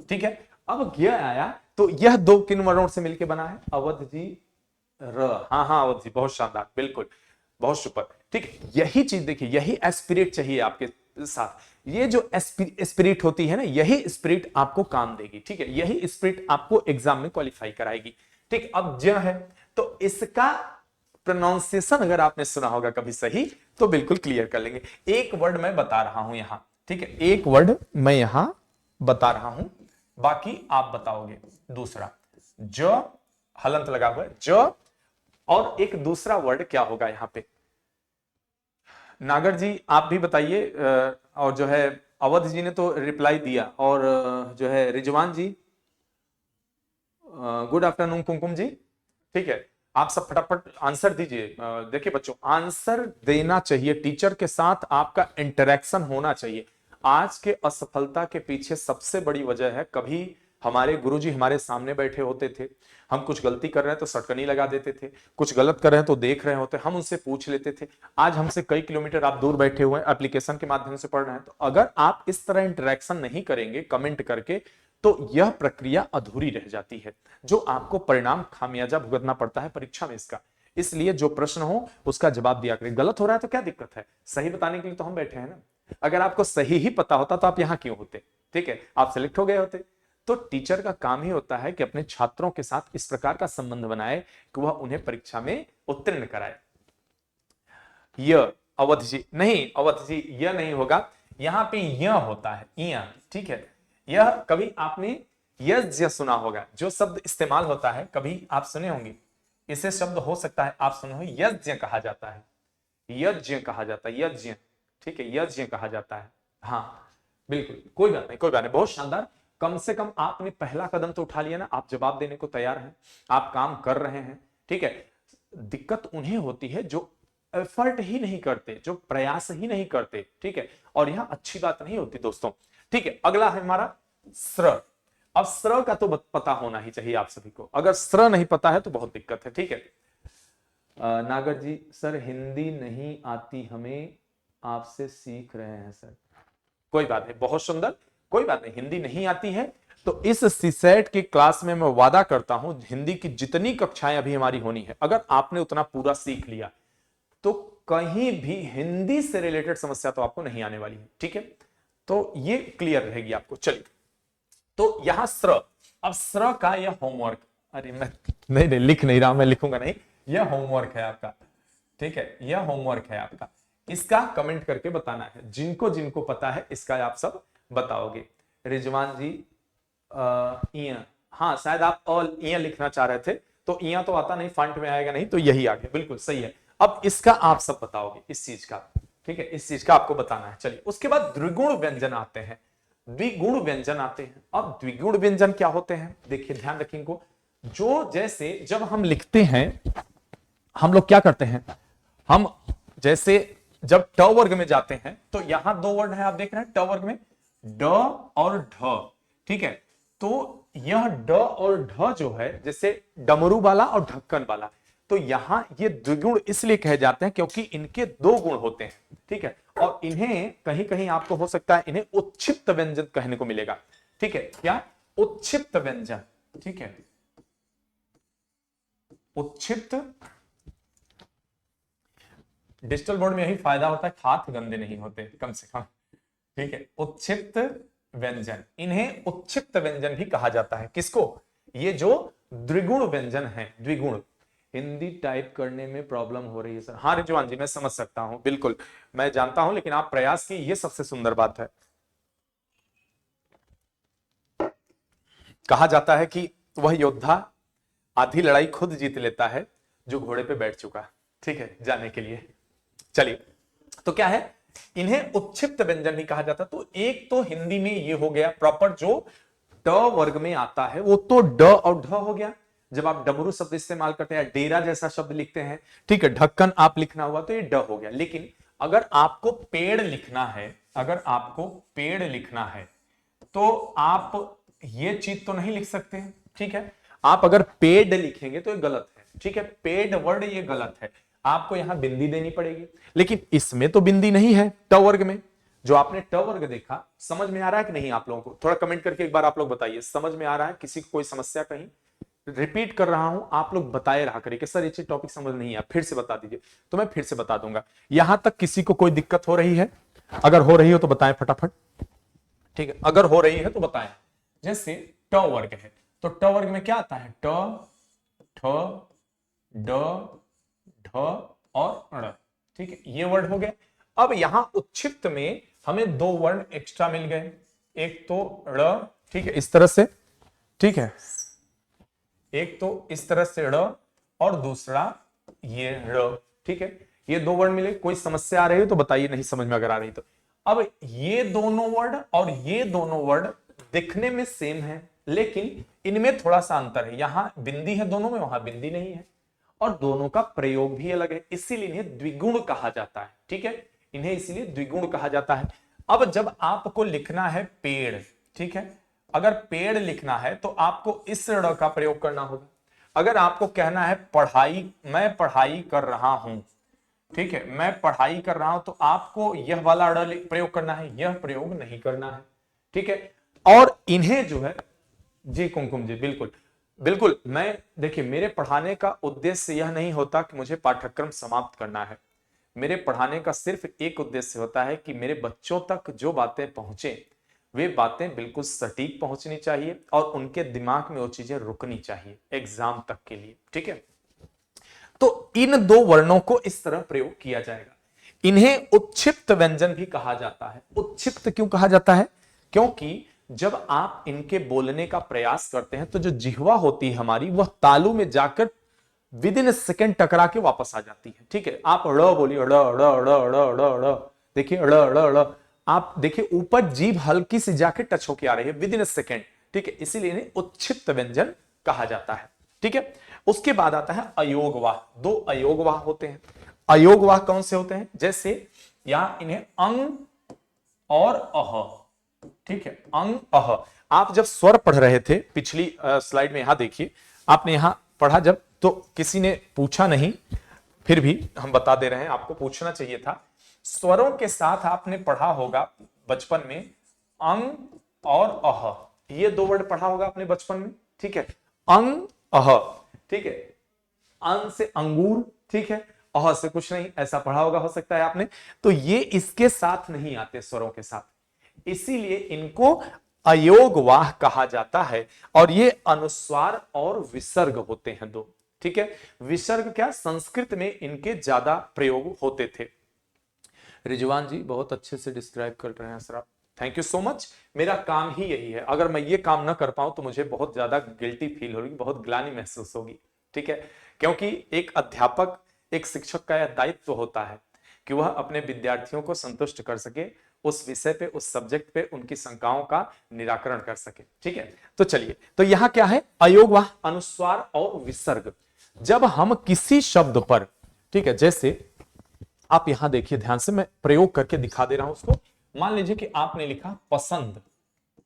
ठीक है। अब ग आया तो यह दो किन वर्णों से मिलकर बना है? अवध जी र, हाँ हाँ अवध जी, बहुत शानदार, बिल्कुल बहुत सुपर, ठीक है। यही चीज देखिए, यही एस्पिरिट चाहिए आपके साथ, ये जो स्पिरिट होती है ना, यही स्पिरिट आपको काम देगी, ठीक है। यही स्पिरिट आपको एग्जाम में क्वालिफाई कराएगी, ठीक। अब ज है तो इसका प्रोनाउंसिएशन अगर आपने सुना होगा कभी सही तो बिल्कुल क्लियर कर लेंगे। एक वर्ड मैं बता रहा हूं यहां, ठीक है, एक वर्ड मैं यहां बता रहा हूं, बाकी आप बताओगे। दूसरा ज हलंत लगा हुआ है ज, और एक दूसरा वर्ड क्या होगा यहां पे? नागर जी आप भी बताइए, और जो है अवध जी ने तो रिप्लाई दिया, और जो है रिजवान जी, गुड आफ्टरनून कुमकुम जी, ठीक है। आप सब फटाफट आंसर दीजिए। देखिए बच्चों, आंसर देना चाहिए, टीचर के साथ आपका इंटरेक्शन होना चाहिए। आज के असफलता के पीछे सबसे बड़ी वजह है, कभी हमारे गुरुजी हमारे सामने बैठे होते थे, हम कुछ गलती कर रहे हैं तो सटकनी लगा देते थे, कुछ गलत कर रहे हैं तो देख रहे होते, हम उनसे पूछ लेते थे। आज हमसे कई किलोमीटर आप दूर बैठे हुए हैं, एप्लीकेशन के माध्यम से पढ़ रहे हैं, तो अगर आप इस तरह इंटरेक्शन नहीं करेंगे कमेंट करके तो यह प्रक्रिया अधूरी रह जाती है, जो आपको परिणाम खामियाजा भुगतना पड़ता है परीक्षा में इसका। इसलिए जो प्रश्न हो उसका जवाब दिया करें। गलत हो रहा है तो क्या दिक्कत है, सही बताने के लिए तो हम बैठे हैं ना। अगर आपको सही ही पता होता तो आप यहां क्यों होते, ठीक है, आप सिलेक्ट हो गए होते। तो टीचर का काम ही होता है कि अपने छात्रों के साथ इस प्रकार का संबंध बनाए कि वह उन्हें परीक्षा में उत्तीर्ण कराए। यह अवध जी नहीं, अवध जी यह नहीं होगा, यहां पे यह होता है इया, ठीक है। यह कभी आपने यज्ञ सुना होगा, जो शब्द इस्तेमाल होता है कभी आप सुने होंगे, इसे शब्द हो सकता है आप सुने हो, यज्ञ कहा जाता है, यज्ञ कहा जाता है, यज्ञ, ठीक है, यज्ञ कहा जाता है। हाँ बिल्कुल, कोई बात नहीं, कोई बात नहीं, बहुत शानदार। कम से कम आपने पहला कदम तो उठा लिया ना, आप जवाब देने को तैयार हैं, आप काम कर रहे हैं, ठीक है। दिक्कत उन्हें होती है जो एफर्ट ही नहीं करते, जो प्रयास ही नहीं करते, ठीक है, और यह अच्छी बात नहीं होती दोस्तों, ठीक है। अगला है हमारा स्र। अब स्र का तो पता होना ही चाहिए आप सभी को, अगर स्र नहीं पता है तो बहुत दिक्कत है, ठीक है। नागर जी सर हिंदी नहीं आती हमें, आपसे सीख रहे हैं सर। कोई बात नहीं, बहुत सुंदर, कोई बात नहीं, हिंदी नहीं आती है तो इस सीसेट की क्लास में मैं वादा करता हूं हिंदी की जितनी कक्षाएं अभी हमारी होनी है, अगर आपने उतना पूरा सीख लिया तो कहीं भी हिंदी से रिलेटेड समस्या तो आपको नहीं आने वाली है, ठीक है। तो ये क्लियर रहेगी आपको। चलिए, तो यहां स्र, अब स्र का यह होमवर्क, अरे मैं नहीं लिख नहीं रहा, मैं लिखूंगा नहीं, यह होमवर्क है आपका, ठीक है, यह होमवर्क है आपका। इसका कमेंट करके बताना है, जिनको जिनको पता है इसका आप सब बताओगे। रिजवान जी इया, हाँ शायद आप ऑल इया लिखना चाह रहे थे, तो इया तो आता नहीं, फंट में आएगा नहीं, तो यही आ गया, बिल्कुल सही है। अब इसका आप सब बताओगे, इस चीज का, ठीक है, इस चीज का आपको बताना है। चलिए, उसके बाद द्विगुण व्यंजन आते हैं, द्विगुण व्यंजन आते हैं। अब द्विगुण व्यंजन क्या होते हैं, देखिए ध्यान रखेंगे, जो जैसे जब हम लिखते हैं, हम लोग क्या करते हैं, हम जैसे जब ट वर्ग में जाते हैं तो यहां दो वर्ड है, आप देख रहे हैं ट वर्ग में, ड और ढ, ठीक है। तो यह ड और ढ जो है, जैसे डमरू वाला और ढक्कन वाला, तो यहां ये द्विगुण इसलिए कहे जाते हैं क्योंकि इनके दो गुण होते हैं, ठीक है। और इन्हें कहीं कहीं आपको हो सकता है इन्हें उत्क्षिप्त व्यंजन कहने को मिलेगा, ठीक है। क्या उत्क्षिप्त व्यंजन, ठीक है, उत्क्षिप्त। डिजिटल बोर्ड में यही फायदा होता है, हाथ गंदे नहीं होते कम से कम, ठीक है। उत्क्षिप्त व्यंजन, इन्हें उत्क्षिप्त व्यंजन भी कहा जाता है, किसको, ये जो द्विगुण व्यंजन है, द्विगुण। हिंदी टाइप करने में प्रॉब्लम हो रही है सर, हाँ रिजवान जी मैं समझ सकता हूं, बिल्कुल मैं जानता हूं, लेकिन आप प्रयास की, ये सबसे सुंदर बात है। कहा जाता है कि वह योद्धा आधी लड़ाई खुद जीत लेता है जो घोड़े पे बैठ चुका, ठीक है, जाने के लिए। चलिए, तो क्या है, इन्हें उत्क्षिप्त व्यंजन भी कहा जाता है। तो एक तो हिंदी में ये हो गया प्रॉपर, जो ट वर्ग में आता है वो तो ड और ढ हो गया, जब आप डमरू शब्द इस्तेमाल करते हैं, डेरा जैसा शब्द लिखते हैं, ठीक है, ढक्कन आप लिखना हुआ तो ये ड हो गया। लेकिन अगर आपको पेड़ लिखना है, अगर आपको पेड़ लिखना है तो आप ये चीज तो नहीं लिख सकते हैं, ठीक है। आप अगर पेड लिखेंगे तो ये गलत है, ठीक है, पेड वर्ड ये गलत है, आपको यहां बिंदी देनी पड़ेगी। लेकिन इसमें तो बिंदी नहीं है, ट वर्ग में। जो आपने ट वर्ग देखा, समझ में आ रहा है कि नहीं आप लोगों को? थोड़ा कमेंट करके एक बार आप लोग बताइए, समझ में आ रहा है? किसी को कोई समस्या? कहीं रिपीट कर रहा हूं, आप लोग बताए रहा करिए कि सर ये चीज टॉपिक समझ नहीं है, फिर से बता दीजिए, तो मैं फिर से बता दूंगा। यहां तक किसी को कोई दिक्कत हो रही है? अगर हो रही हो तो बताएं फटाफट, ठीक है, अगर हो रही है तो बताएं। जैसे ट वर्ग है, तो ट वर्ग में क्या आता है? ट, ठ, ड, ढ और ण, ठीक है, ये वर्ड हो गए। अब यहां उच्छिप्त में हमें दो वर्ण एक्स्ट्रा मिल गए, एक तो ड़, ठीक है, इस तरह से, ठीक है, एक तो इस तरह से ड़ और दूसरा ये ड़, ठीक है, ये दो वर्ड मिले। कोई समस्या आ रही है तो बताइए, नहीं समझ में अगर आ रही तो। अब ये दोनों वर्ड और ये दोनों वर्ड दिखने में सेम है, लेकिन इनमें थोड़ा सा अंतर है। यहां बिंदी है दोनों में, वहां बिंदी नहीं है, और दोनों का प्रयोग भी अलग है, इसीलिए इन्हें द्विगुण कहा जाता है, ठीक है, इन्हें इसीलिए द्विगुण कहा जाता है। अब जब आपको लिखना है पेड़, ठीक है, अगर पेड़ लिखना है तो आपको इस ड़ का प्रयोग करना होगा। अगर आपको कहना है पढ़ाई, मैं पढ़ाई कर रहा हूं, ठीक है, मैं पढ़ाई कर रहा हूं, तो आपको यह वाला ड़ प्रयोग करना है, यह प्रयोग नहीं करना है, ठीक है। और इन्हें जो है, जी कुमकुम जी, बिल्कुल बिल्कुल, मैं देखिए, मेरे पढ़ाने का उद्देश्य यह नहीं होता कि मुझे पाठ्यक्रम समाप्त करना है। मेरे पढ़ाने का सिर्फ एक उद्देश्य होता है कि मेरे बच्चों तक जो बातें पहुंचे वे बातें बिल्कुल सटीक पहुंचनी चाहिए और उनके दिमाग में वो चीजें रुकनी चाहिए एग्जाम तक के लिए, ठीक है। तो इन दो वर्णों को इस तरह प्रयोग किया जाएगा। इन्हें उच्छिप्त व्यंजन भी कहा जाता है। उच्छिप्त क्यों कहा जाता है? क्योंकि जब आप इनके बोलने का प्रयास करते हैं तो जो जिह्वा होती है हमारी, वह तालु में जाकर विद इन सेकेंड टकरा के वापस आ जाती है, ठीक है। आप ड़ बोलिए, ड़ ड़ ड़ ड़ ड़ ड़, देखिए ड़ ड़ ड़, आप देखिए ऊपर जीभ हल्की सी जाके टच होके आ रही है विद इन सेकेंड, ठीक है, इसीलिए इन्हें उच्छिप्त व्यंजन कहा जाता है, ठीक है। उसके बाद आता है अयोगवाह। दो अयोगवाह होते हैं। अयोगवाह कौन से होते हैं? जैसे यहां इन्हें अंग और अह, ठीक है, अंग अह। आप जब स्वर पढ़ रहे थे पिछली स्लाइड में, यहां देखिए, आपने यहां पढ़ा जब, तो किसी ने पूछा नहीं, फिर भी हम बता दे रहे हैं, आपको पूछना चाहिए था। स्वरों के साथ आपने पढ़ा होगा बचपन में अंग और अह, ये दो वर्ड पढ़ा होगा आपने बचपन में, ठीक है, अंग अह, ठीक है, अंग से अंगूर, ठीक है, अह से कुछ नहीं, ऐसा पढ़ा होगा, हो सकता है आपने। तो ये इसके साथ नहीं आते स्वरों के साथ, इसीलिए इनको अयोगवाह कहा जाता है। और ये अनुस्वार और विसर्ग होते हैं दो, ठीक है। विसर्ग क्या, संस्कृत में इनके ज्यादा प्रयोग होते थे। रिजवान जी बहुत अच्छे से डिस्क्राइब कर रहे हैं sir, thank you so much. मेरा काम ही यही है, अगर मैं ये काम ना कर पाऊं तो मुझे बहुत ज्यादा गिल्टी फील होगी, बहुत ग्लानि महसूस होगी, ठीक है। क्योंकि एक अध्यापक, एक शिक्षक का यह दायित्व होता है कि वह अपने विद्यार्थियों को संतुष्ट कर सके, उस विषय पे, उस सब्जेक्ट पे उनकी शंकाओं का निराकरण कर सके, ठीक है। तो चलिए, तो यहां क्या है? अयोगवाह, अनुस्वार और विसर्ग। जब हम किसी शब्द पर, ठीक है, जैसे आप यहां देखिए ध्यान से, मैं प्रयोग करके दिखा दे रहा हूं उसको। मान लीजिए कि आपने लिखा पसंद,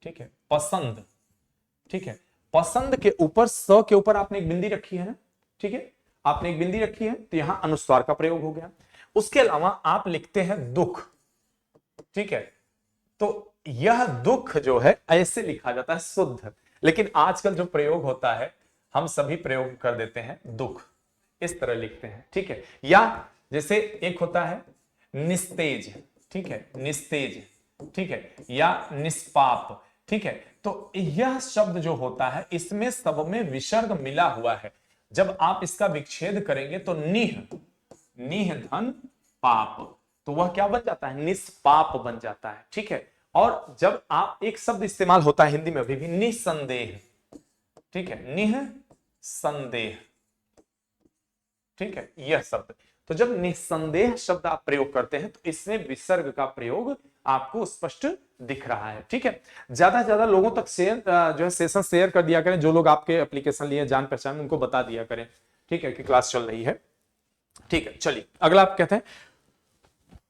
ठीक है, पसंद, ठीक है, पसंद के ऊपर स के ऊपर आपने एक बिंदी रखी है ना, ठीक है, आपने एक बिंदी रखी है, तो यहां अनुस्वार का प्रयोग हो गया। उसके अलावा आप लिखते हैं दुख, ठीक है, तो यह दुख जो है ऐसे लिखा जाता है शुद्ध, लेकिन आजकल जो प्रयोग होता है, हम सभी प्रयोग कर देते हैं दुख, इस तरह लिखते हैं, ठीक है। या जैसे एक होता है निस्तेज, ठीक है, निस्तेज, ठीक है, या निष्पाप, ठीक है। तो यह शब्द जो होता है, इसमें सब में विसर्ग मिला हुआ है। जब आप इसका विच्छेद करेंगे तो निह, निह धन पाप, तो वह क्या बन जाता है? निष्पाप बन जाता है, ठीक है। और जब आप, एक शब्द इस्तेमाल होता है हिंदी में अभी भी, निसंदेह, ठीक है, निह संदेह, ठीक है, यह शब्द। तो जब निसंदेह शब्द आप प्रयोग करते हैं तो इसमें विसर्ग का प्रयोग आपको स्पष्ट दिख रहा है, ठीक है। ज्यादा से ज्यादा लोगों तक शेयर जो है सेशन शेयर कर दिया करें, जो लोग आपके एप्लीकेशन लिए जान पहचान, उनको बता दिया करें, ठीक है, कि क्लास चल रही है, ठीक है। चलिए अगला आप कहते हैं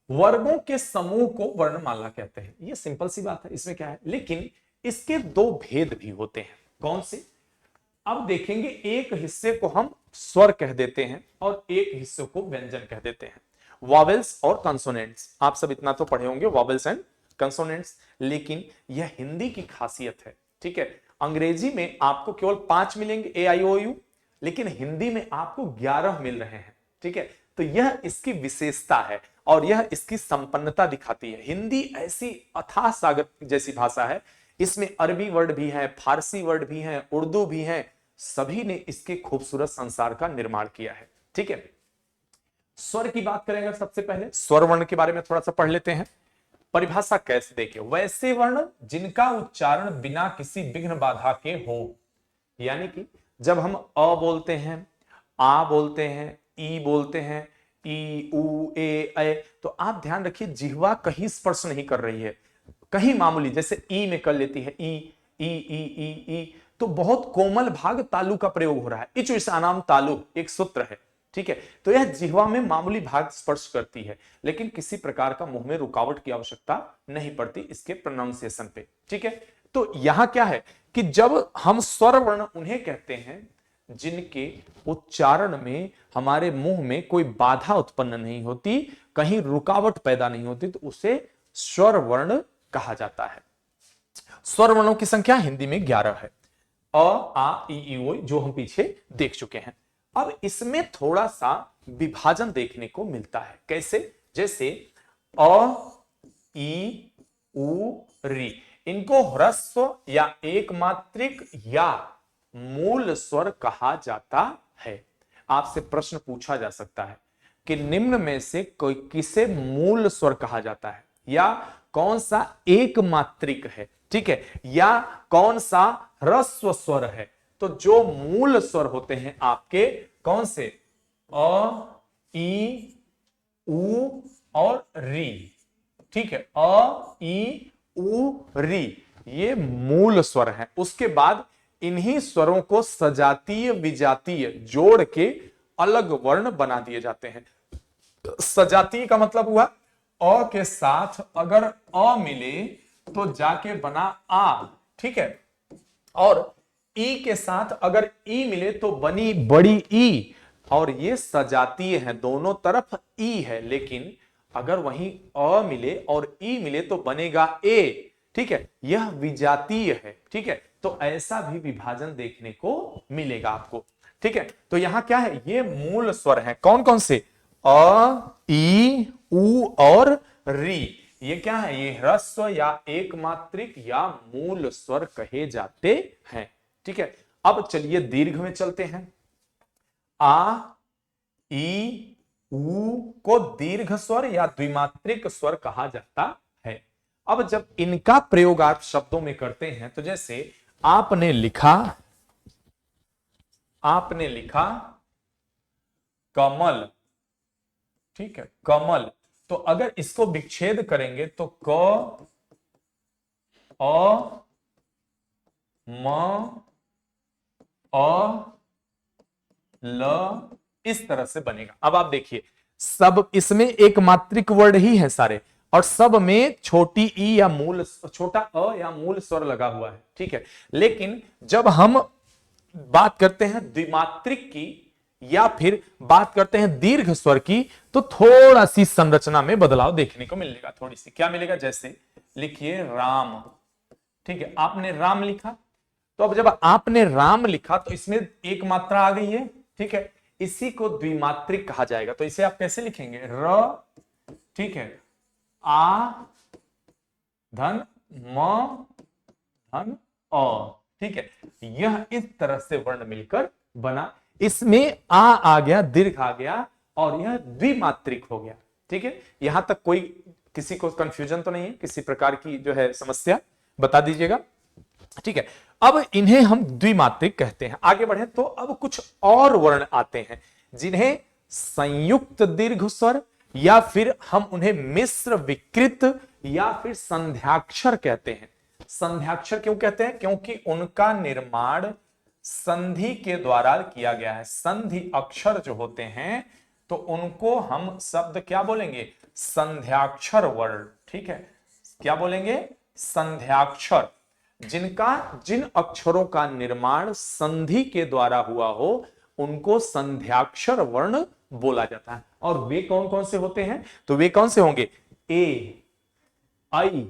वर्गों के समूह को वर्णमाला कहते हैं। ये सिंपल सी बात है, इसमें क्या है, लेकिन इसके दो भेद भी होते हैं। कौन से? अब देखेंगे, एक हिस्से को हम स्वर कह देते हैं और एक हिस्से को व्यंजन कह देते हैं। वॉवेल्स और कंसोनेंट्स, आप सब इतना तो पढ़े होंगे, वॉवेल्स एंड कंसोनेंट्स, लेकिन यह हिंदी की खासियत है। ठीक है, अंग्रेजी में आपको केवल 5 मिलेंगे, ए आई ओ यू, लेकिन हिंदी में आपको 11 मिल रहे हैं। ठीक है, तो यह इसकी विशेषता है और यह इसकी संपन्नता दिखाती है। हिंदी ऐसी अथाह सागर जैसी भाषा है, इसमें अरबी वर्ड भी है, फारसी वर्ड भी है, उर्दू भी है, सभी ने इसके खूबसूरत संसार का निर्माण किया है। ठीक है, स्वर की बात करेंगे, सबसे पहले स्वर वर्ण के बारे में थोड़ा सा पढ़ लेते हैं। परिभाषा कैसे देखिए, वैसे वर्ण जिनका उच्चारण बिना किसी विघ्न बाधा के हो, यानी कि जब हम अ बोलते हैं, आ बोलते हैं, ई बोलते हैं, ई उ ए, तो आप ध्यान रखिए जिह्वा कहीं स्पर्श नहीं कर रही है, कहीं मामूली, जैसे ई में कर लेती है, ई ई ई ई ई, तो बहुत कोमल भाग तालु का प्रयोग हो रहा है। इच विषानाम तालु एक सूत्र है। ठीक है, तो यह जिह्वा में मामूली भाग स्पर्श करती है, लेकिन किसी प्रकार का मुंह में रुकावट की आवश्यकता नहीं पड़ती इसके प्रोनाउंसिएशन पे। ठीक है, तो यहां क्या है कि जब हम स्वर वर्ण उन्हें कहते हैं जिनके उच्चारण में हमारे मुंह में कोई बाधा उत्पन्न नहीं होती, कहीं रुकावट पैदा नहीं होती, तो उसे स्वर वर्ण कहा जाता है। स्वर वर्णों की संख्या हिंदी में 11 है, अ आ ई ई ओ, जो हम पीछे देख चुके हैं। अब इसमें थोड़ा सा विभाजन देखने को मिलता है। कैसे? जैसे अ ई उ री, इनको ह्रस्व या एक मात्रिक या मूल स्वर कहा जाता है। आपसे प्रश्न पूछा जा सकता है कि निम्न में से कोई किसे मूल स्वर कहा जाता है, या कौन सा एक मात्रिक है, ठीक है, या कौन सा ह्रस्व स्वर है। तो जो मूल स्वर होते हैं आपके कौन से, अ ई उ और री। ठीक है, अ ई उ री, ये मूल स्वर है। उसके बाद इन्हीं स्वरों को सजातीय विजातीय जोड़ के अलग वर्ण बना दिए जाते हैं। सजातीय का मतलब हुआ अ के साथ अगर अ मिले तो जाके बना आ। ठीक है, और ई के साथ अगर ई मिले तो बनी बड़ी ई, और ये सजातीय है, दोनों तरफ ई है, लेकिन अगर वहीं अ मिले और ई मिले तो बनेगा ए। ठीक है, यह विजातीय है। ठीक है, तो ऐसा भी विभाजन देखने को मिलेगा आपको। ठीक है, तो यहां क्या है, ये मूल स्वर है। कौन कौन से, अ ई उ और री, ये क्या है, ये ह्रस्व या एक मात्रिक या मूल स्वर कहे जाते हैं। ठीक है, अब चलिए दीर्घ में चलते हैं। आ ई उ को दीर्घ स्वर या द्विमात्रिक स्वर कहा जाता है। अब जब इनका प्रयोग आप शब्दों में करते हैं, तो जैसे आपने लिखा कमल। ठीक है, कमल, तो अगर इसको विच्छेद करेंगे तो क अ म अ ल इस तरह से बनेगा। अब आप देखिए, सब इसमें एक मात्रिक वर्ड ही है सारे, और सब में छोटी ई या मूल, छोटा अ या मूल स्वर लगा हुआ है। ठीक है, लेकिन जब हम बात करते हैं द्विमात्रिक की या फिर बात करते हैं दीर्घ स्वर की, तो थोड़ा सी संरचना में बदलाव देखने को मिलेगा। थोड़ी सी क्या मिलेगा, जैसे लिखिए राम। ठीक है, आपने राम लिखा, तो अब जब आपने राम लिखा तो इसमें एक मात्रा आ गई है। ठीक है, इसी को द्विमात्रिक कहा जाएगा। तो इसे आप कैसे लिखेंगे, र, ठीक है, आ धन म धन अ। ठीक है, यह इस तरह से वर्ण मिलकर बना। इसमें आ गया, दीर्घ आ गया, और यह द्विमात्रिक हो गया। ठीक है, यहां तक कोई किसी को कंफ्यूजन तो नहीं है, किसी प्रकार की जो है समस्या बता दीजिएगा। ठीक है, अब इन्हें हम द्विमात्रिक कहते हैं। आगे बढ़े तो अब कुछ और वर्ण आते हैं जिन्हें संयुक्त दीर्घ स्वर, या फिर हम उन्हें मिश्र विकृत या फिर संध्याक्षर कहते हैं। संध्याक्षर क्यों कहते हैं, क्योंकि उनका निर्माण संधि के द्वारा किया गया है। संधि अक्षर जो होते हैं तो उनको हम शब्द क्या बोलेंगे? संध्याक्षर वर्ण। ठीक है, क्या बोलेंगे? संध्याक्षर। जिन अक्षरों का निर्माण संधि के द्वारा हुआ हो उनको संध्याक्षर वर्ण बोला जाता है। और वे कौन कौन से होते हैं? तो वे कौन से होंगे? ए, आई,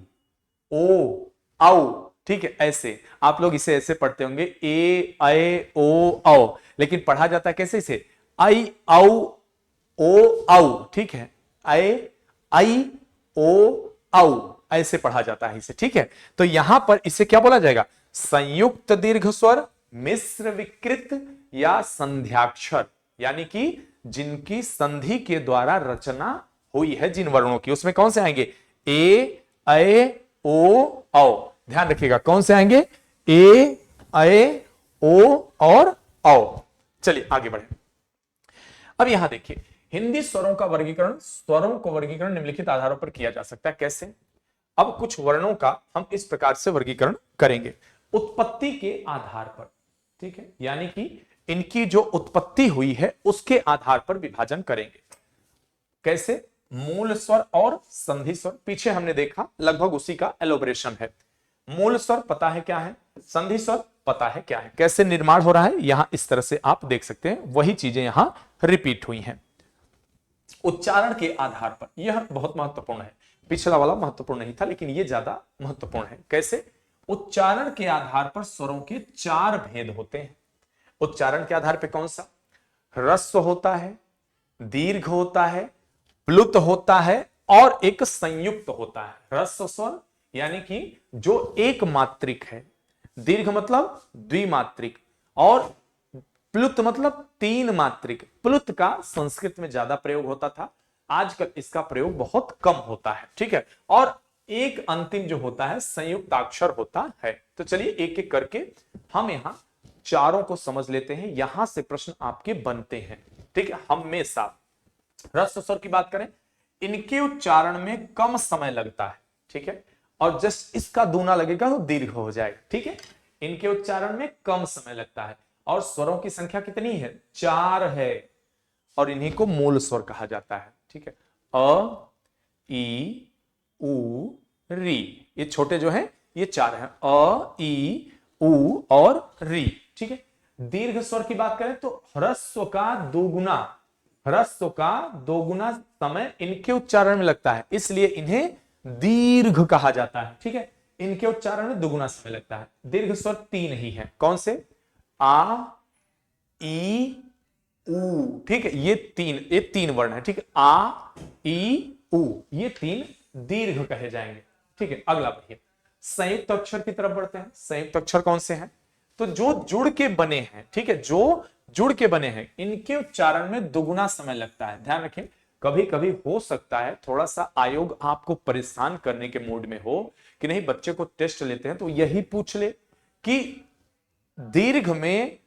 ओ, औ। ठीक है, ऐसे आप लोग इसे ऐसे पढ़ते होंगे, ए, ऐ, ओ, औ। लेकिन पढ़ा जाता है कैसे इसे? आई, औ, ओ, औ। ठीक है, ऐ, आई, ओ, औ, ऐसे पढ़ा जाता है इसे। ठीक है, तो यहां पर इसे क्या बोला जाएगा? संयुक्त दीर्घ स्वर, मिश्र विकृत या संध्याक्षर, यानी कि जिनकी संधि के द्वारा रचना हुई है जिन वर्णों की, उसमें कौन से आएंगे? ए, ऐ, ओ, औ। ध्यान रखिएगा कौन से आएंगे? ए, ऐ, ओ और औ। चलिए आगे बढ़े। अब यहां देखिए, हिंदी स्वरों का वर्गीकरण, स्वरों को वर्गीकरण निम्नलिखित आधारों पर किया जा सकता है। कैसे? अब कुछ वर्णों का हम इस प्रकार से वर्गीकरण करेंगे, उत्पत्ति के आधार पर। ठीक है, यानी कि इनकी जो उत्पत्ति हुई है उसके आधार पर विभाजन करेंगे। कैसे? मूल स्वर और संधि स्वर, पीछे हमने देखा, लगभग उसी का एलोबरेशन है। मूल स्वर पता है क्या है, संधि स्वर पता है क्या है। कैसे निर्माण हो रहा है यहां इस तरह से आप देख सकते हैं, वही चीजें यहां रिपीट हुई हैं। उच्चारण के आधार पर, यह बहुत महत्वपूर्ण है। पिछला वाला महत्वपूर्ण नहीं था, लेकिन यह ज्यादा महत्वपूर्ण है। कैसे? उच्चारण के आधार पर स्वरों के 4 भेद होते हैं। उच्चारण के आधार पर कौन सा? ह्रस्व होता है, दीर्घ होता है, प्लुत होता है और एक संयुक्त होता है। ह्रस्व स्वर यानी कि जो एक मात्रिक है, दीर्घ मतलब द्विमात्रिक, और प्लुत मतलब 3 मात्रिक। प्लुत का संस्कृत में ज्यादा प्रयोग होता था, आजकल इसका प्रयोग बहुत कम होता है। ठीक है, और एक अंतिम जो होता है संयुक्ताक्षर होता है। तो चलिए एक एक करके हम यहां चारों को समझ लेते हैं, यहां से प्रश्न आपके बनते हैं। ठीक है, हमेशा ह्रस्व स्वर की बात करें, इनके उच्चारण में कम समय लगता है। ठीक है, और जस्ट इसका दूना लगेगा तो दीर्घ हो जाएगा। ठीक है, इनके उच्चारण में कम समय लगता है, और स्वरों की संख्या कितनी है? 4 है, और इन्हीं को मूल स्वर कहा जाता है। ठीक है, अ, ई, उ, री, ये छोटे जो हैं ये 4 हैं, अ, ई, उ और री। ठीक है, दीर्घ स्वर की बात करें तो ह्रस्व का दोगुना समय इनके उच्चारण में लगता है, इसलिए इन्हें दीर्घ कहा जाता है। ठीक है, इनके उच्चारण में दुगुना समय लगता है। दीर्घ स्वर 3 ही है, कौन से? आ, ई, उ। ठीक है, ये तीन वर्ण है। ठीक है, आ, ई, उ, ये 3 दीर्घ कहे जाएंगे। ठीक है, अगला बढ़िए, संयुक्त अक्षर की तरफ बढ़ते हैं। संयुक्त अक्षर कौन से हैं? तो जो जुड़ के बने हैं, ठीक है, जो जुड़ के बने हैं, इनके उच्चारण में दुगुना समय लगता है। ध्यान रखें, कभी कभी हो सकता है थोड़ा सा आयोग आपको परेशान करने के मूड में हो कि नहीं, बच्चे को टेस्ट लेते हैं तो यही पूछ ले कि दीर्घ में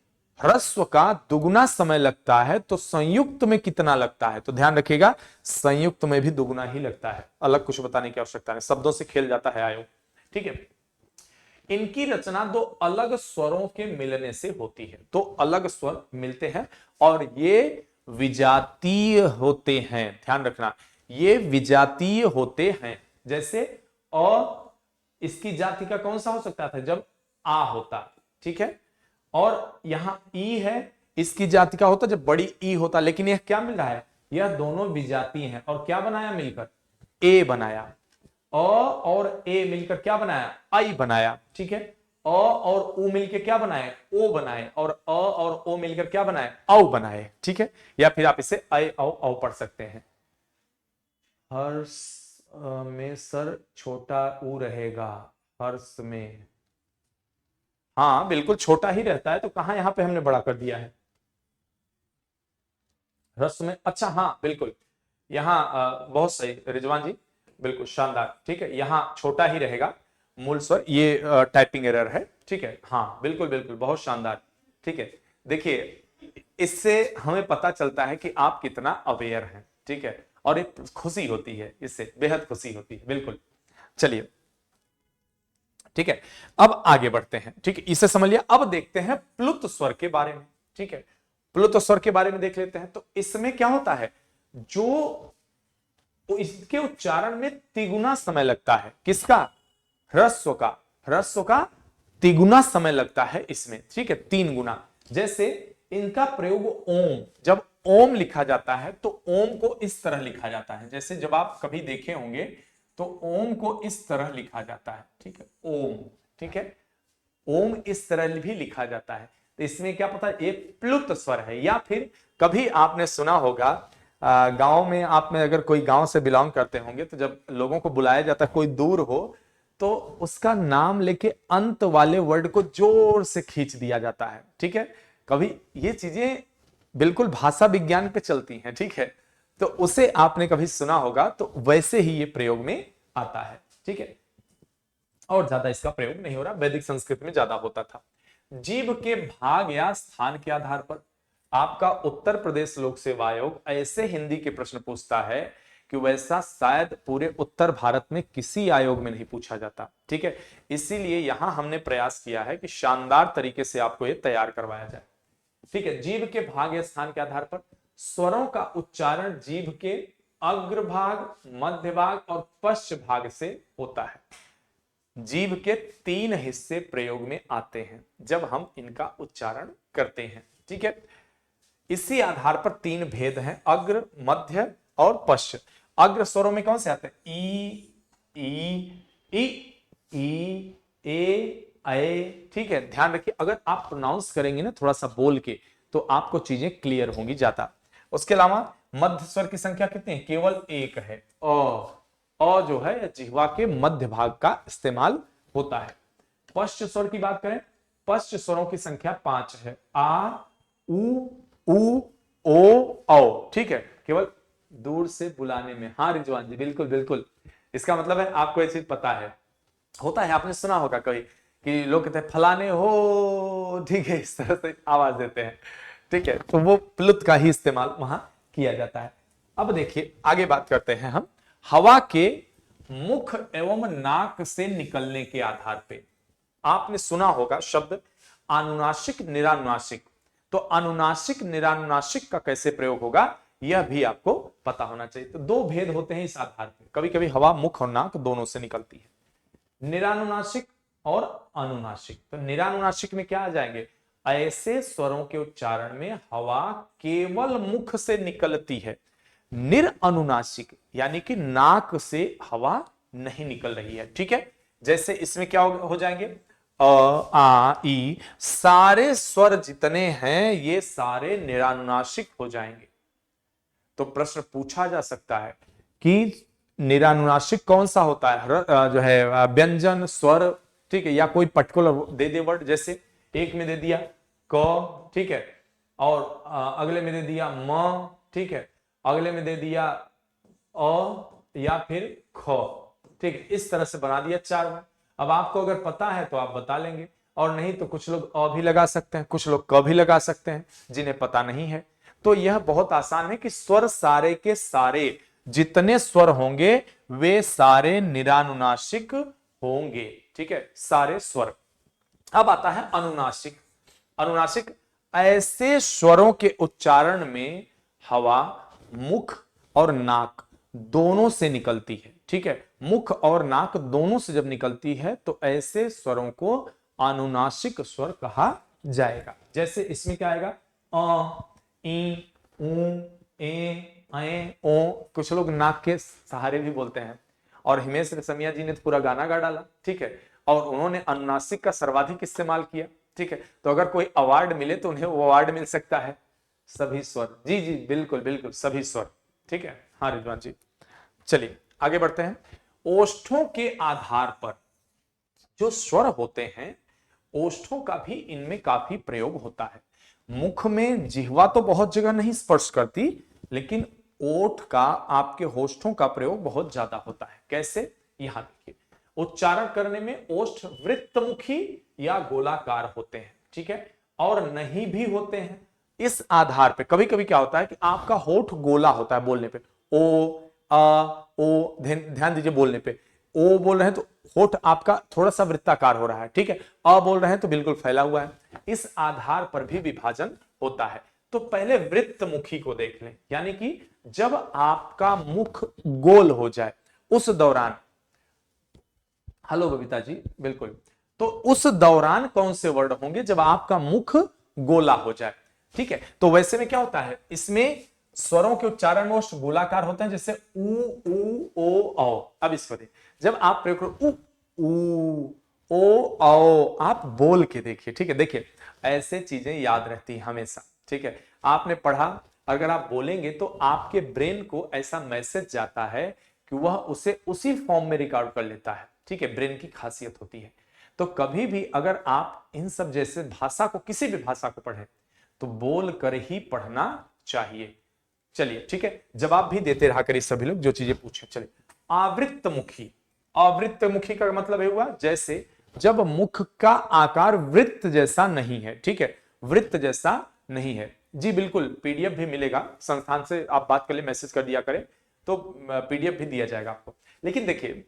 ह्रस्व का दुगुना समय लगता है तो संयुक्त में कितना लगता है? तो ध्यान रखिएगा, संयुक्त में भी दुगुना ही लगता है, अलग कुछ बताने की आवश्यकता नहीं, शब्दों से खेल जाता है आयोग। ठीक है, इनकी रचना 2 अलग स्वरों के मिलने से होती है। 2 अलग स्वर मिलते हैं और ये विजातीय होते हैं। ध्यान रखना, ये विजातीय होते हैं। जैसे अ, इसकी जाति का कौन सा हो सकता था? जब आ होता। ठीक है, और यहां ई है, इसकी जाति का होता जब बड़ी ई होता। लेकिन यह क्या मिल रहा है? यह दोनों विजातीय हैं, और क्या बनाया मिलकर? ए बनाया। अ और ए मिलकर क्या बनाया? आई बनाया। ठीक है, अ और उ मिलकर क्या बनाए? ओ बनाए, और अ और ओ मिलकर क्या बनाए? औ बनाए। ठीक है, या फिर आप इसे ऐ औ औ पढ़ सकते हैं। हर्ष में सर छोटा ऊ रहेगा, हर्ष में, हाँ बिल्कुल छोटा ही रहता है, तो कहां यहां पे हमने बड़ा कर दिया है? ह्रस्व में, अच्छा हाँ बिल्कुल, यहां बहुत सही रिजवान जी, बिल्कुल शानदार। ठीक है, यहां छोटा ही रहेगा मूल स्वर, ये टाइपिंग एरर है। ठीक है, हाँ बिल्कुल बिल्कुल, बहुत शानदार। ठीक है, देखिए इससे हमें पता चलता है कि आप कितना अवेयर हैं। ठीक है, और एक खुशी होती है, इससे बेहद खुशी होती है। बिल्कुल, चलिए ठीक है, अब आगे बढ़ते हैं। ठीक है, इसे समझ लिया, अब देखते हैं प्लुत स्वर के बारे में। ठीक है, प्लुत स्वर के बारे में देख लेते हैं। तो इसमें क्या होता है? जो इसके उच्चारण में तिगुना समय लगता है। किसका? ह्रस्व का। ह्रस्व का तिगुना समय लगता है इसमें, ठीक है, 3 गुना। जैसे इनका प्रयोग ओम, जब ओम लिखा जाता है तो ओम को इस तरह लिखा जाता है, जैसे जब आप कभी देखे होंगे तो ओम को इस तरह लिखा जाता है, ठीक है, ओम, ठीक है, ओम इस तरह भी लिखा जाता है। तो इसमें क्या पता है, एक प्लुत स्वर है। या फिर कभी आपने सुना होगा गांव में, आप में अगर कोई गांव से बिलोंग करते होंगे तो जब लोगों को बुलाया जाता है, कोई दूर हो तो उसका नाम लेके अंत वाले वर्ड को जोर से खींच दिया जाता है, ठीक है। कभी ये चीजें बिल्कुल भाषा विज्ञान पे चलती हैं, ठीक है, तो उसे आपने कभी सुना होगा, तो वैसे ही ये प्रयोग में आता है, ठीक है। और ज्यादा इसका प्रयोग नहीं हो रहा, वैदिक संस्कृत में ज्यादा होता था। जीभ के भाग या स्थान के आधार पर आपका उत्तर प्रदेश लोक सेवा आयोग ऐसे हिंदी के प्रश्न पूछता है कि वैसा शायद पूरे उत्तर भारत में किसी आयोग में नहीं पूछा जाता, ठीक है। इसीलिए यहां हमने प्रयास किया है कि शानदार तरीके से आपको ये तैयार करवाया जाए, ठीक है। जीभ के भाग या स्थान के आधार पर स्वरों का उच्चारण जीभ के अग्रभाग, मध्य भाग और पश्च भाग से होता है। जीभ के 3 हिस्से प्रयोग में आते हैं जब हम इनका उच्चारण करते हैं, ठीक है। इसी आधार पर 3 भेद हैं, अग्र, मध्य और पश्च। अग्र स्वरों में कौन से आते हैं? ई, ई, ए, ठीक है। ध्यान रखिए, अगर आप प्रोनाउंस करेंगे ना थोड़ा सा बोल के, तो आपको चीजें क्लियर होंगी ज्यादा। उसके अलावा मध्य स्वर की संख्या कितनी है? केवल 1 है। अ जो है जिह्वा के मध्य भाग का इस्तेमाल होता है। पश्च स्वर की बात करें, पश्च स्वरों की संख्या 5 है। आ, उ, ओ, औ, ठीक है। केवल दूर से बुलाने में। हाँ रिजवान जी, बिल्कुल बिल्कुल, इसका मतलब है आपको ये चीज पता है। होता है, आपने सुना होगा कभी कि लोग कहते हैं फलाने हो, ठीक है, इस तरह से आवाज देते हैं, ठीक है। तो वो प्लुत का ही इस्तेमाल वहां किया जाता है। अब देखिए आगे बात करते हैं हम हवा के मुख एवं नाक से निकलने के आधार पे। आपने सुना होगा शब्द अनुनासिक, निरानुनासिक। तो अनुनासिक निरानुनासिक का कैसे प्रयोग होगा यह भी आपको पता होना चाहिए। तो 2 भेद होते हैं इस आधार पे। कभी कभी हवा मुख और नाक दोनों से निकलती है, निरानुनासिक और अनुनासिक। तो निरानुनासिक में क्या आ जाएंगे? ऐसे स्वरों के उच्चारण में हवा केवल मुख से निकलती है। निरअनुनासिक यानी कि नाक से हवा नहीं निकल रही है, ठीक है। जैसे इसमें क्या हो जाएंगे? अ, आ, ई, सारे स्वर जितने हैं ये सारे निरानुनासिक हो जाएंगे। तो प्रश्न पूछा जा सकता है कि निरानुनासिक कौन सा होता है? जो है व्यंजन, स्वर, ठीक है, या कोई पर्टिकुलर दे दे वर्ड। जैसे एक में दे दिया क, ठीक है, और अगले में दे दिया म, ठीक है, अगले में दे दिया अ या फिर ख, ठीक है। इस तरह से बना दिया 4 वर्ड। अब आपको अगर पता है तो आप बता लेंगे, और नहीं तो कुछ लोग अ भी लगा सकते हैं, कुछ लोग क भी लगा सकते हैं जिन्हें पता नहीं है। तो यह बहुत आसान है कि स्वर सारे के सारे जितने स्वर होंगे वे सारे निरानुनासिक होंगे, ठीक है, सारे स्वर। अब आता है अनुनासिक। अनुनासिक ऐसे स्वरों के उच्चारण में हवा मुख और नाक दोनों से निकलती है, ठीक है। मुख और नाक दोनों से जब निकलती है तो ऐसे स्वरों को अनुनासिक स्वर कहा जाएगा। जैसे इसमें क्या आएगा? अ, ई, ऊ, ए, ओ। कुछ लोग नाक के सहारे भी बोलते हैं, और हिमेश रेशमिया जी ने तो पूरा गाना गा डाला, ठीक है, और उन्होंने अनुनासिक का सर्वाधिक इस्तेमाल किया, ठीक है। तो अगर कोई अवार्ड मिले तो उन्हें वो अवार्ड मिल सकता है। सभी स्वर, जी जी बिल्कुल बिल्कुल, सभी स्वर, ठीक है। हाँ रिजवान जी, चलिए आगे बढ़ते हैं। ओष्ठों के आधार पर जो स्वर होते हैं, ओष्ठों का भी इनमें काफी प्रयोग होता है। मुख में जिह्वा तो बहुत जगह नहीं स्पर्श करती, लेकिन ओठ का, आपके होष्ठों का प्रयोग बहुत ज्यादा होता है। कैसे? यहां देखिए, उच्चारण करने में ओष्ठ वृत्तमुखी या गोलाकार होते हैं, ठीक है, और नहीं भी होते हैं। इस आधार पे कभी कभी क्या होता है कि आपका होठ गोला होता है बोलने पे, ओ, आ, ओ, ध्यान दीजिए, बोलने पे ओ बोल रहे हैं तो होठ आपका थोड़ा सा वृत्ताकार हो रहा है, ठीक है। अ बोल रहे हैं तो बिल्कुल फैला हुआ है। इस आधार पर भी विभाजन होता है। तो पहले वृत्त मुखी को देख लें, यानी कि जब आपका मुख गोल हो जाए उस दौरान, हेलो बबीता जी, बिल्कुल, तो उस दौरान कौन से वर्ड होंगे जब आपका मुख गोला हो जाए। ठीक है, तो वैसे में क्या होता है, इसमें स्वरों के उच्चारण मोस्ट गोलाकार होते हैं, जैसे उ ओ औ। अब इसको देख, जब आप प्रयोग करो उ ओ औ, आप बोल के देखिए। ठीक है, देखिए ऐसे चीजें याद रहती है हमेशा। ठीक है, आपने पढ़ा, अगर आप बोलेंगे तो आपके ब्रेन को ऐसा मैसेज जाता है कि वह उसे उसी फॉर्म में रिकॉर्ड कर लेता है। ठीक है, ब्रेन की खासियत होती है। तो कभी भी अगर आप इन सब जैसे भाषा को, किसी भी भाषा को पढ़ें तो बोल कर ही पढ़ना चाहिए। चलिए ठीक है, जवाब भी देते रहा करिए सभी लोग जो चीजें पूछे। चलिए, आवृत्तमुखी। आवृत्तमुखी का मतलब है हुआ जैसे जब मुख का आकार वृत्त जैसा नहीं है। ठीक है, वृत्त जैसा नहीं है। जी बिल्कुल, पीडीएफ भी मिलेगा संस्थान से, आप बात कर ले, मैसेज कर दिया करें तो पीडीएफ भी दिया जाएगा आपको। लेकिन देखिए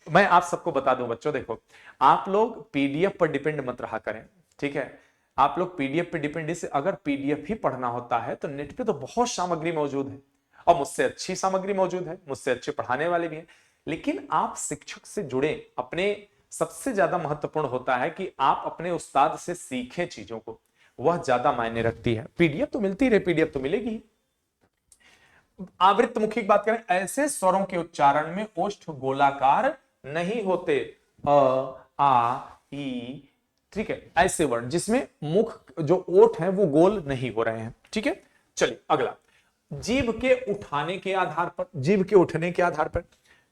मैं आप सबको बता दूं बच्चों, देखो आप लोग पीडीएफ पर डिपेंड मत रहा करें। ठीक है, आप लोग पीडीएफ पे डिपेंड, इसे अगर पीडीएफ ही पढ़ना होता है तो नेट पे तो बहुत सामग्री मौजूद है, और मुझसे अच्छी सामग्री मौजूद है, मुझसे अच्छे पढ़ाने वाले भी हैं। लेकिन आप शिक्षक से जुड़े, अपने सबसे ज्यादा महत्वपूर्ण होता है कि आप अपने उस्ताद से सीखें चीजों को, वह ज्यादा मायने रखती है। पीडीएफ तो मिलती रहे, पीडीएफ तो मिलेगी। आवृत्तमुखी की बात करें, ऐसे स्वरों के उच्चारण में ओष्ठ गोलाकार नहीं होते, अ आ ई। ठीक है, ऐसे वर्ड जिसमें मुख जो ओठ है वो गोल नहीं हो रहे हैं। ठीक है, चलिए अगला, जीभ के उठाने के आधार पर, जीभ के उठने के आधार पर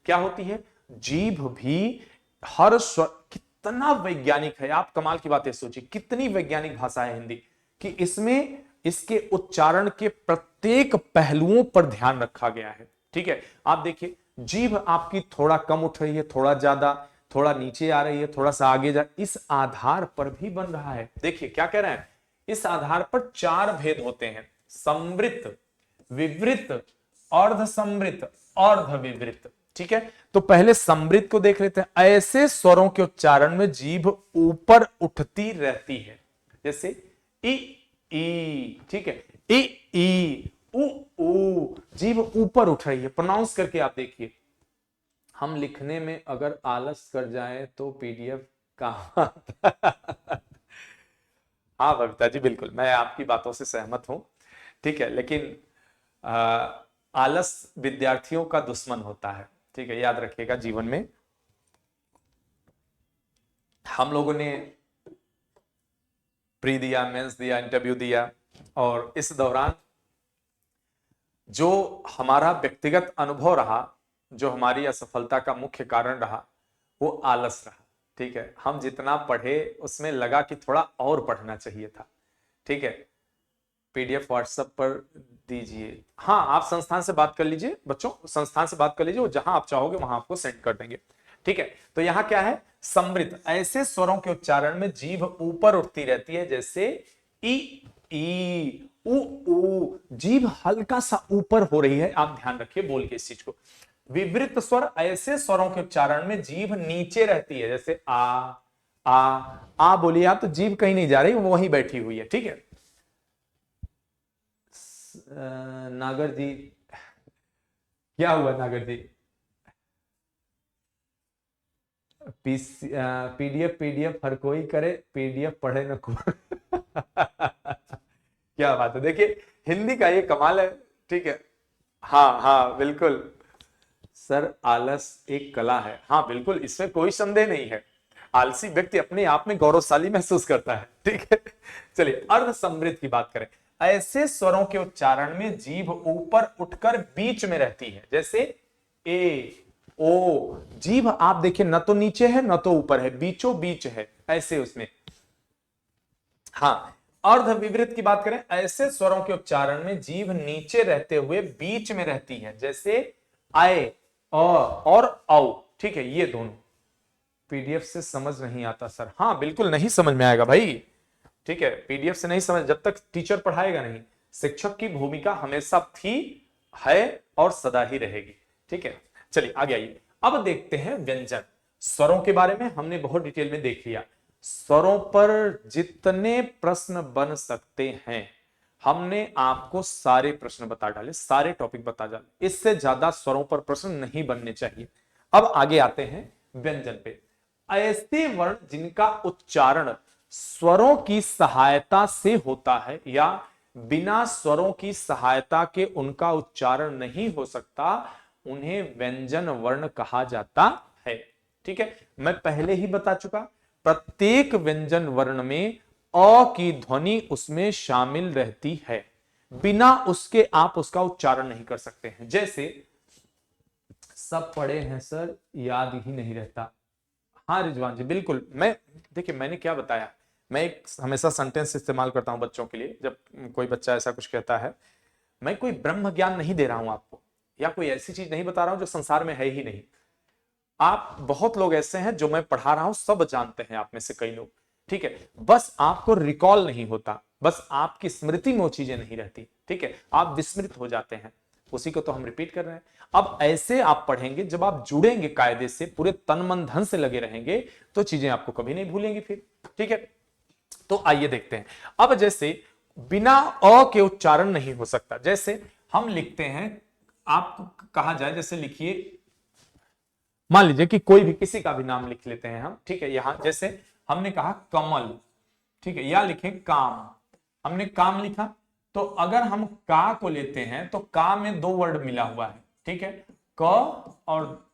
क्या होती है, जीभ भी हर स्वर, कितना वैज्ञानिक है, आप कमाल की बातें सोचिए, कितनी वैज्ञानिक भाषा है हिंदी कि इसमें इसके उच्चारण के प्रत्येक पहलुओं पर ध्यान रखा गया है। ठीक है, आप देखिए जीभ आपकी थोड़ा कम उठ रही है, थोड़ा ज्यादा, थोड़ा नीचे आ रही है, थोड़ा सा आगे जा, इस आधार पर भी बन रहा है। देखिए क्या कह रहे हैं, इस आधार पर 4 भेद होते हैं, समृत, विवृत, अर्ध समृत, अर्ध विवृत। ठीक है, तो पहले समृत को देख लेते हैं। ऐसे स्वरों के उच्चारण में जीभ ऊपर उठती रहती है, जैसे ई ई। ठीक है, ई ई, उ ऊ, जीभ ऊपर उठ रही है। प्रोनाउंस करके आप देखिए, हम लिखने में अगर आलस कर जाए तो पीडीएफ कहां हाँ बबीता जी, बिल्कुल मैं आपकी बातों से सहमत हूं। ठीक है, लेकिन आलस विद्यार्थियों का दुश्मन होता है। ठीक है, याद रखिएगा जीवन में। हम लोगों ने प्री दिया, मेंस दिया, इंटरव्यू दिया, और इस दौरान जो हमारा व्यक्तिगत अनुभव रहा, जो हमारी असफलता का मुख्य कारण रहा, वो आलस रहा। ठीक है, हम जितना पढ़े उसमें लगा कि थोड़ा और पढ़ना चाहिए था। ठीक है, पीडीएफ व्हाट्सएप पर दीजिए। हाँ, आप संस्थान से बात कर लीजिए बच्चों, संस्थान से बात कर लीजिए, जहां आप चाहोगे वहां आपको सेंड कर देंगे। ठीक है, तो यहां क्या है, समृद्ध, ऐसे स्वरों के उच्चारण में जीभ ऊपर उठती रहती है, जैसे ई ई, उ ऊ, जीभ हल्का सा ऊपर हो रही है, आप ध्यान रखिए बोल के इस चीज को। विवृत स्वर, ऐसे स्वरों के उच्चारण में जीभ नीचे रहती है, जैसे आ बोलिए आप, तो जीभ कहीं नहीं जा रही, वो वहीं बैठी हुई है। ठीक है, नागर जी, क्या हुआ नागर जी, पीडीएफ पीडीएफ हर कोई करे, पीडीएफ पढ़े न को क्या बात है, देखिए हिंदी का ये कमाल है। ठीक है, हाँ हाँ बिल्कुल सर, आलस एक कला है, हाँ बिल्कुल, इसमें कोई संदेह नहीं है। आलसी व्यक्ति अपने आप में गौरवशाली महसूस करता है। ठीक है, चलिए अर्ध समृद्ध की बात करें, ऐसे स्वरों के उच्चारण में जीभ ऊपर उठकर बीच में रहती है, जैसे ए ओ, जीभ आप देखिए न तो नीचे है न तो ऊपर है, बीचों बीच है, ऐसे उसमें। हाँ, अर्ध विवृत की बात करें, ऐसे स्वरों के उच्चारण में जीभ नीचे रहते हुए बीच में रहती है, जैसे आए, और औ। ठीक है, ये दोनों पीडीएफ से समझ नहीं आता सर, हाँ बिल्कुल नहीं समझ में आएगा भाई। ठीक है, पीडीएफ से नहीं समझ, जब तक टीचर पढ़ाएगा नहीं। शिक्षक की भूमिका हमेशा थी, है और सदा ही रहेगी। ठीक है, चलिए आगे आइए, अब देखते हैं व्यंजन। स्वरों के बारे में हमने बहुत डिटेल में देख लिया। स्वरों पर जितने प्रश्न बन सकते हैं हमने आपको सारे प्रश्न बता डाले, सारे टॉपिक बता डाले, इससे ज्यादा स्वरों पर प्रश्न नहीं बनने चाहिए। अब आगे आते हैं व्यंजन पे। ऐसे वर्ण जिनका उच्चारण स्वरों की सहायता से होता है या बिना स्वरों की सहायता के उनका उच्चारण नहीं हो सकता, उन्हें व्यंजन वर्ण कहा जाता है। ठीक है, मैं पहले ही बता चुका, प्रत्येक व्यंजन वर्ण में अ की ध्वनि उसमें शामिल रहती है, बिना उसके आप उसका उच्चारण नहीं कर सकते हैं। जैसे सब पढ़े हैं सर, याद ही नहीं रहता। हाँ रिजवान जी बिल्कुल, मैं देखिए मैंने क्या बताया, मैं एक हमेशा सेंटेंस इस्तेमाल करता हूं बच्चों के लिए, जब कोई बच्चा ऐसा कुछ कहता है, मैं कोई ब्रह्म ज्ञान नहीं दे रहा हूं आपको, या कोई ऐसी चीज नहीं बता रहा हूं जो संसार में है ही नहीं। आप बहुत लोग ऐसे हैं जो मैं पढ़ा रहा हूं सब जानते हैं, आप में से कई लोग, ठीक है, बस आपको रिकॉल नहीं होता, बस आपकी स्मृति में वो चीजें नहीं रहती, ठीक है, आप विस्मृत हो जाते हैं, उसी को तो हम रिपीट कर रहे हैं। अब ऐसे आप पढ़ेंगे, जब आप जुड़ेंगे कायदे से, पूरे तन मन धन से लगे रहेंगे, तो चीजें आपको कभी नहीं भूलेंगी फिर। ठीक है, तो आइए देखते हैं। अब जैसे बिना अ के उच्चारण नहीं हो सकता, जैसे हम लिखते हैं, आपको कहा जाए जैसे लिखिए, मान लीजिए कि कोई भी किसी का भी नाम लिख लेते हैं हम, ठीक है, यहां जैसे हमने कहा कमल, ठीक है, या लिखे काम, हमने काम लिखा, तो अगर हम का को लेते हैं तो का में दो वर्ड मिला हुआ है, ठीक है, क और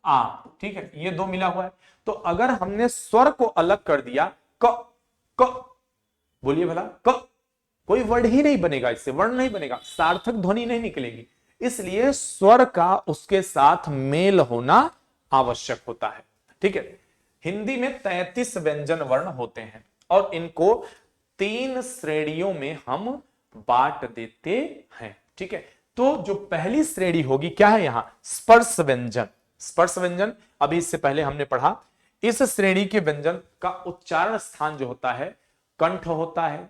आ, ठीक है, ये दो मिला हुआ है, तो अगर हमने स्वर को अलग कर दिया, क क, बोलिए भला क, कोई वर्ड ही नहीं बनेगा, इससे वर्ण नहीं बनेगा, सार्थक ध्वनि नहीं निकलेगी। इसलिए स्वर का उसके साथ मेल होना आवश्यक होता है। ठीक है, हिंदी में 33 व्यंजन वर्ण होते हैं और इनको 3 श्रेणियों में हम बांट देते हैं। ठीक है, तो जो पहली श्रेणी होगी क्या है यहां, स्पर्श व्यंजन। स्पर्श व्यंजन अभी इससे पहले हमने पढ़ा, इस श्रेणी के व्यंजन का उच्चारण स्थान जो होता है, कंठ होता है,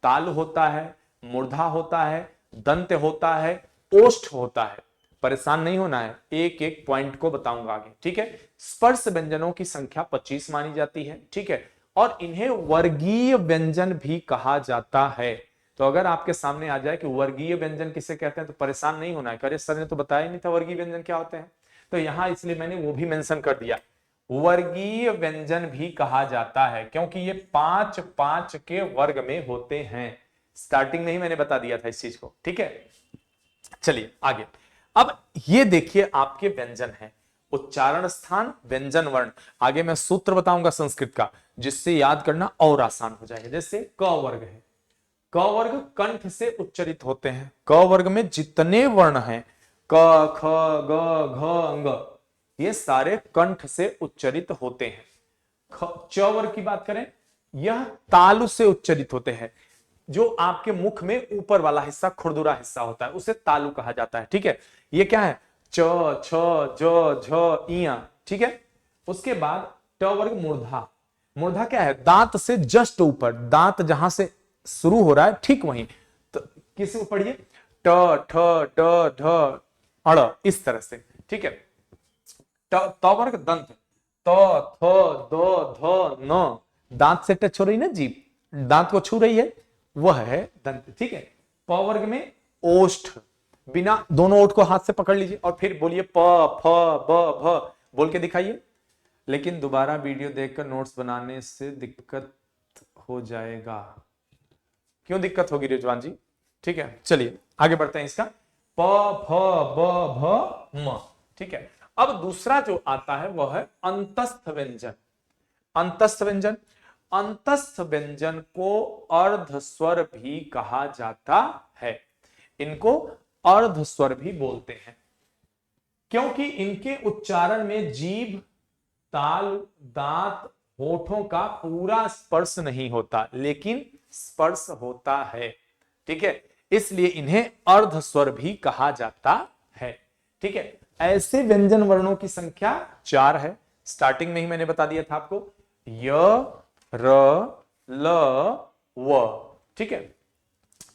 ताल होता है, मूर्धा होता है, दंत होता है, ओष्ठ होता है। परेशान नहीं होना है, एक एक पॉइंट को बताऊंगा आगे। ठीक है, स्पर्श व्यंजनों की संख्या 25 मानी जाती है। ठीक है, और इन्हें वर्गीय व्यंजन भी कहा जाता है। तो अगर आपके सामने आ जाए कि वर्गीय व्यंजन किसे कहते हैं, तो परेशान नहीं होना है, अरे सर ने तो बताया नहीं था वर्गीय व्यंजन क्या होते हैं, तो यहां इसलिए मैंने वो भी मेंशन कर दिया, वर्गीय व्यंजन भी कहा जाता है, क्योंकि ये 5-5 के वर्ग में होते हैं। स्टार्टिंग में ही मैंने बता दिया था इस चीज को। ठीक है, चलिए आगे। अब ये देखिए आपके व्यंजन है, उच्चारण स्थान, व्यंजन वर्ण। आगे मैं सूत्र बताऊंगा संस्कृत का, जिससे याद करना और आसान हो जाएगा। जैसे क वर्ग है, क वर्ग कंठ से उच्चरित होते हैं। क वर्ग में जितने वर्ण हैं, क ख ग घ अंग, ये सारे कंठ से उच्चरित होते हैं। च वर्ग की बात करें, यह तालु से उच्चरित होते हैं। जो आपके मुख में ऊपर वाला हिस्सा, खुरदुरा हिस्सा होता है, उसे तालु कहा जाता है। ठीक है, ये क्या है, च छ ज झ इया। ठीक है, उसके बाद ट वर्ग मूर्धा। मूर्धा क्या है, दांत से जस्ट ऊपर, दांत जहां से शुरू हो रहा है ठीक वहीं, तो किसी पढ़िए, ट ठ ड ढ अड़, इस तरह से। ठीक है, त वर्ग दंत, त थ द ध न, दांत से टच हो रही ना जीभ, दांत को छू रही है, वह है दंत। ठीक है, प वर्ग में ओष्ठ, बिना, दोनों ओठ को हाथ से पकड़ लीजिए और फिर बोलिए प फ ब भ, बोल के दिखाइए। लेकिन दोबारा वीडियो देखकर नोट्स बनाने से दिक्कत हो जाएगा। क्यों दिक्कत होगी रिजवान जी? ठीक है, चलिए आगे बढ़ते हैं इसका, प फ ब भ म। ठीक है, अब दूसरा जो आता है वह है अंतस्थ व्यंजन। अंतस्थ व्यंजन, अंतस्थ व्यंजन को अर्ध स्वर भी कहा जाता है। इनको अर्ध स्वर भी बोलते हैं, क्योंकि इनके उच्चारण में जीभ, ताल, दांत, होठों का पूरा स्पर्श नहीं होता, लेकिन स्पर्श होता है। ठीक है, इसलिए इन्हें अर्ध स्वर भी कहा जाता है। ठीक है, ऐसे व्यंजन वर्णों की संख्या 4 है। स्टार्टिंग में ही मैंने बता दिया था आपको, य, र, ल, व। ठीक है,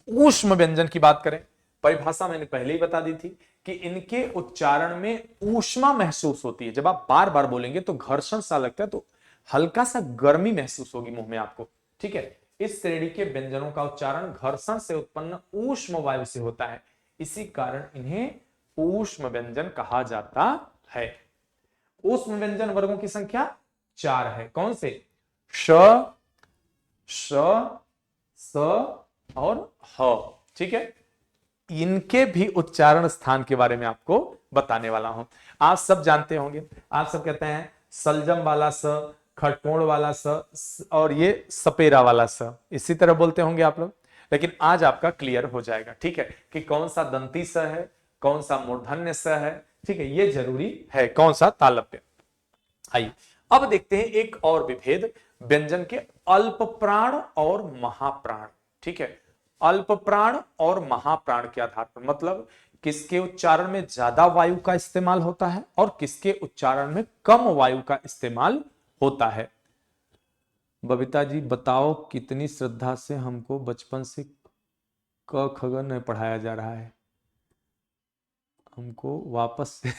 ऊष्म व्यंजन की बात करें, परिभाषा मैंने पहले ही बता दी थी कि इनके उच्चारण में ऊष्मा महसूस होती है। जब आप बार बार बोलेंगे तो घर्षण सा लगता है, तो हल्का सा गर्मी महसूस होगी मुंह में आपको। ठीक है, इस श्रेणी के व्यंजनों का उच्चारण घर्षण से उत्पन्न ऊष्म वायु से होता है, इसी कारण इन्हें ऊष्म व्यंजन कहा जाता है। ऊष्म व्यंजन वर्गों की संख्या 4 है। कौन से? श, श, स और ह। ठीक है, इनके भी उच्चारण स्थान के बारे में आपको बताने वाला हूं। आप सब जानते होंगे, आप सब कहते हैं सलजम वाला स, खटकोण वाला स और ये सपेरा वाला स, इसी तरह बोलते होंगे आप लोग। लेकिन आज आपका क्लियर हो जाएगा, ठीक है, कि कौन सा दंती स है, कौन सा मूर्धन्य स है। ठीक है, ये जरूरी है, कौन सा तालव्य। आइए अब देखते हैं एक और विभेद व्यंजन के अल्प प्राण और महाप्राण। ठीक है, अल्प प्राण और महाप्राण के आधार पर, मतलब किसके उच्चारण में ज्यादा वायु का इस्तेमाल होता है और किसके उच्चारण में कम वायु का इस्तेमाल होता है। बबीता जी बताओ, कितनी श्रद्धा से हमको बचपन से क ख ग नहीं पढ़ाया जा रहा है, हमको वापस से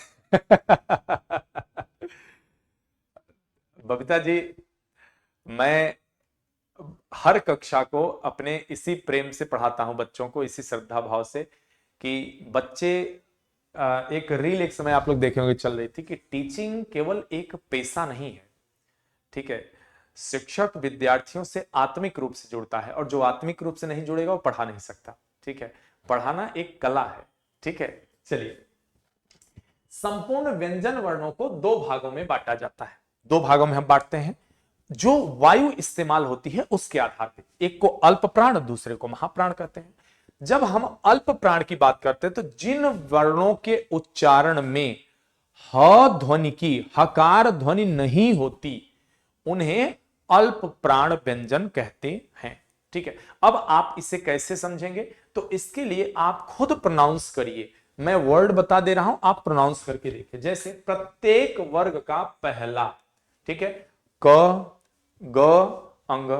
बबीता जी, मैं हर कक्षा को अपने इसी प्रेम से पढ़ाता हूं बच्चों को, इसी श्रद्धा भाव से कि बच्चे एक रील एक समय आप लोग देखे होंगे चल रही थी कि टीचिंग केवल एक पेशा नहीं है। ठीक है, शिक्षक विद्यार्थियों से आत्मिक रूप से जुड़ता है और जो आत्मिक रूप से नहीं जुड़ेगा वो पढ़ा नहीं सकता। ठीक है, पढ़ाना एक कला है। ठीक है, चलिए, संपूर्ण व्यंजन वर्णों को दो भागों में बांटा जाता है। दो भागों में हम बांटते हैं जो वायु इस्तेमाल होती है उसके आधार पर, एक को अल्प प्राण, दूसरे को महाप्राण कहते हैं। जब हम अल्प प्राण की बात करते हैं तो जिन वर्णों के उच्चारण में ह ध्वनि की, हकार ध्वनि नहीं होती, उन्हें अल्प प्राण व्यंजन कहते हैं। ठीक है, अब आप इसे कैसे समझेंगे, तो इसके लिए आप खुद प्रोनाउंस करिए। मैं वर्ड बता दे रहा हूं, आप प्रोनाउंस करके देखिए। जैसे प्रत्येक वर्ग का पहला, ठीक है, क, ग, अंग।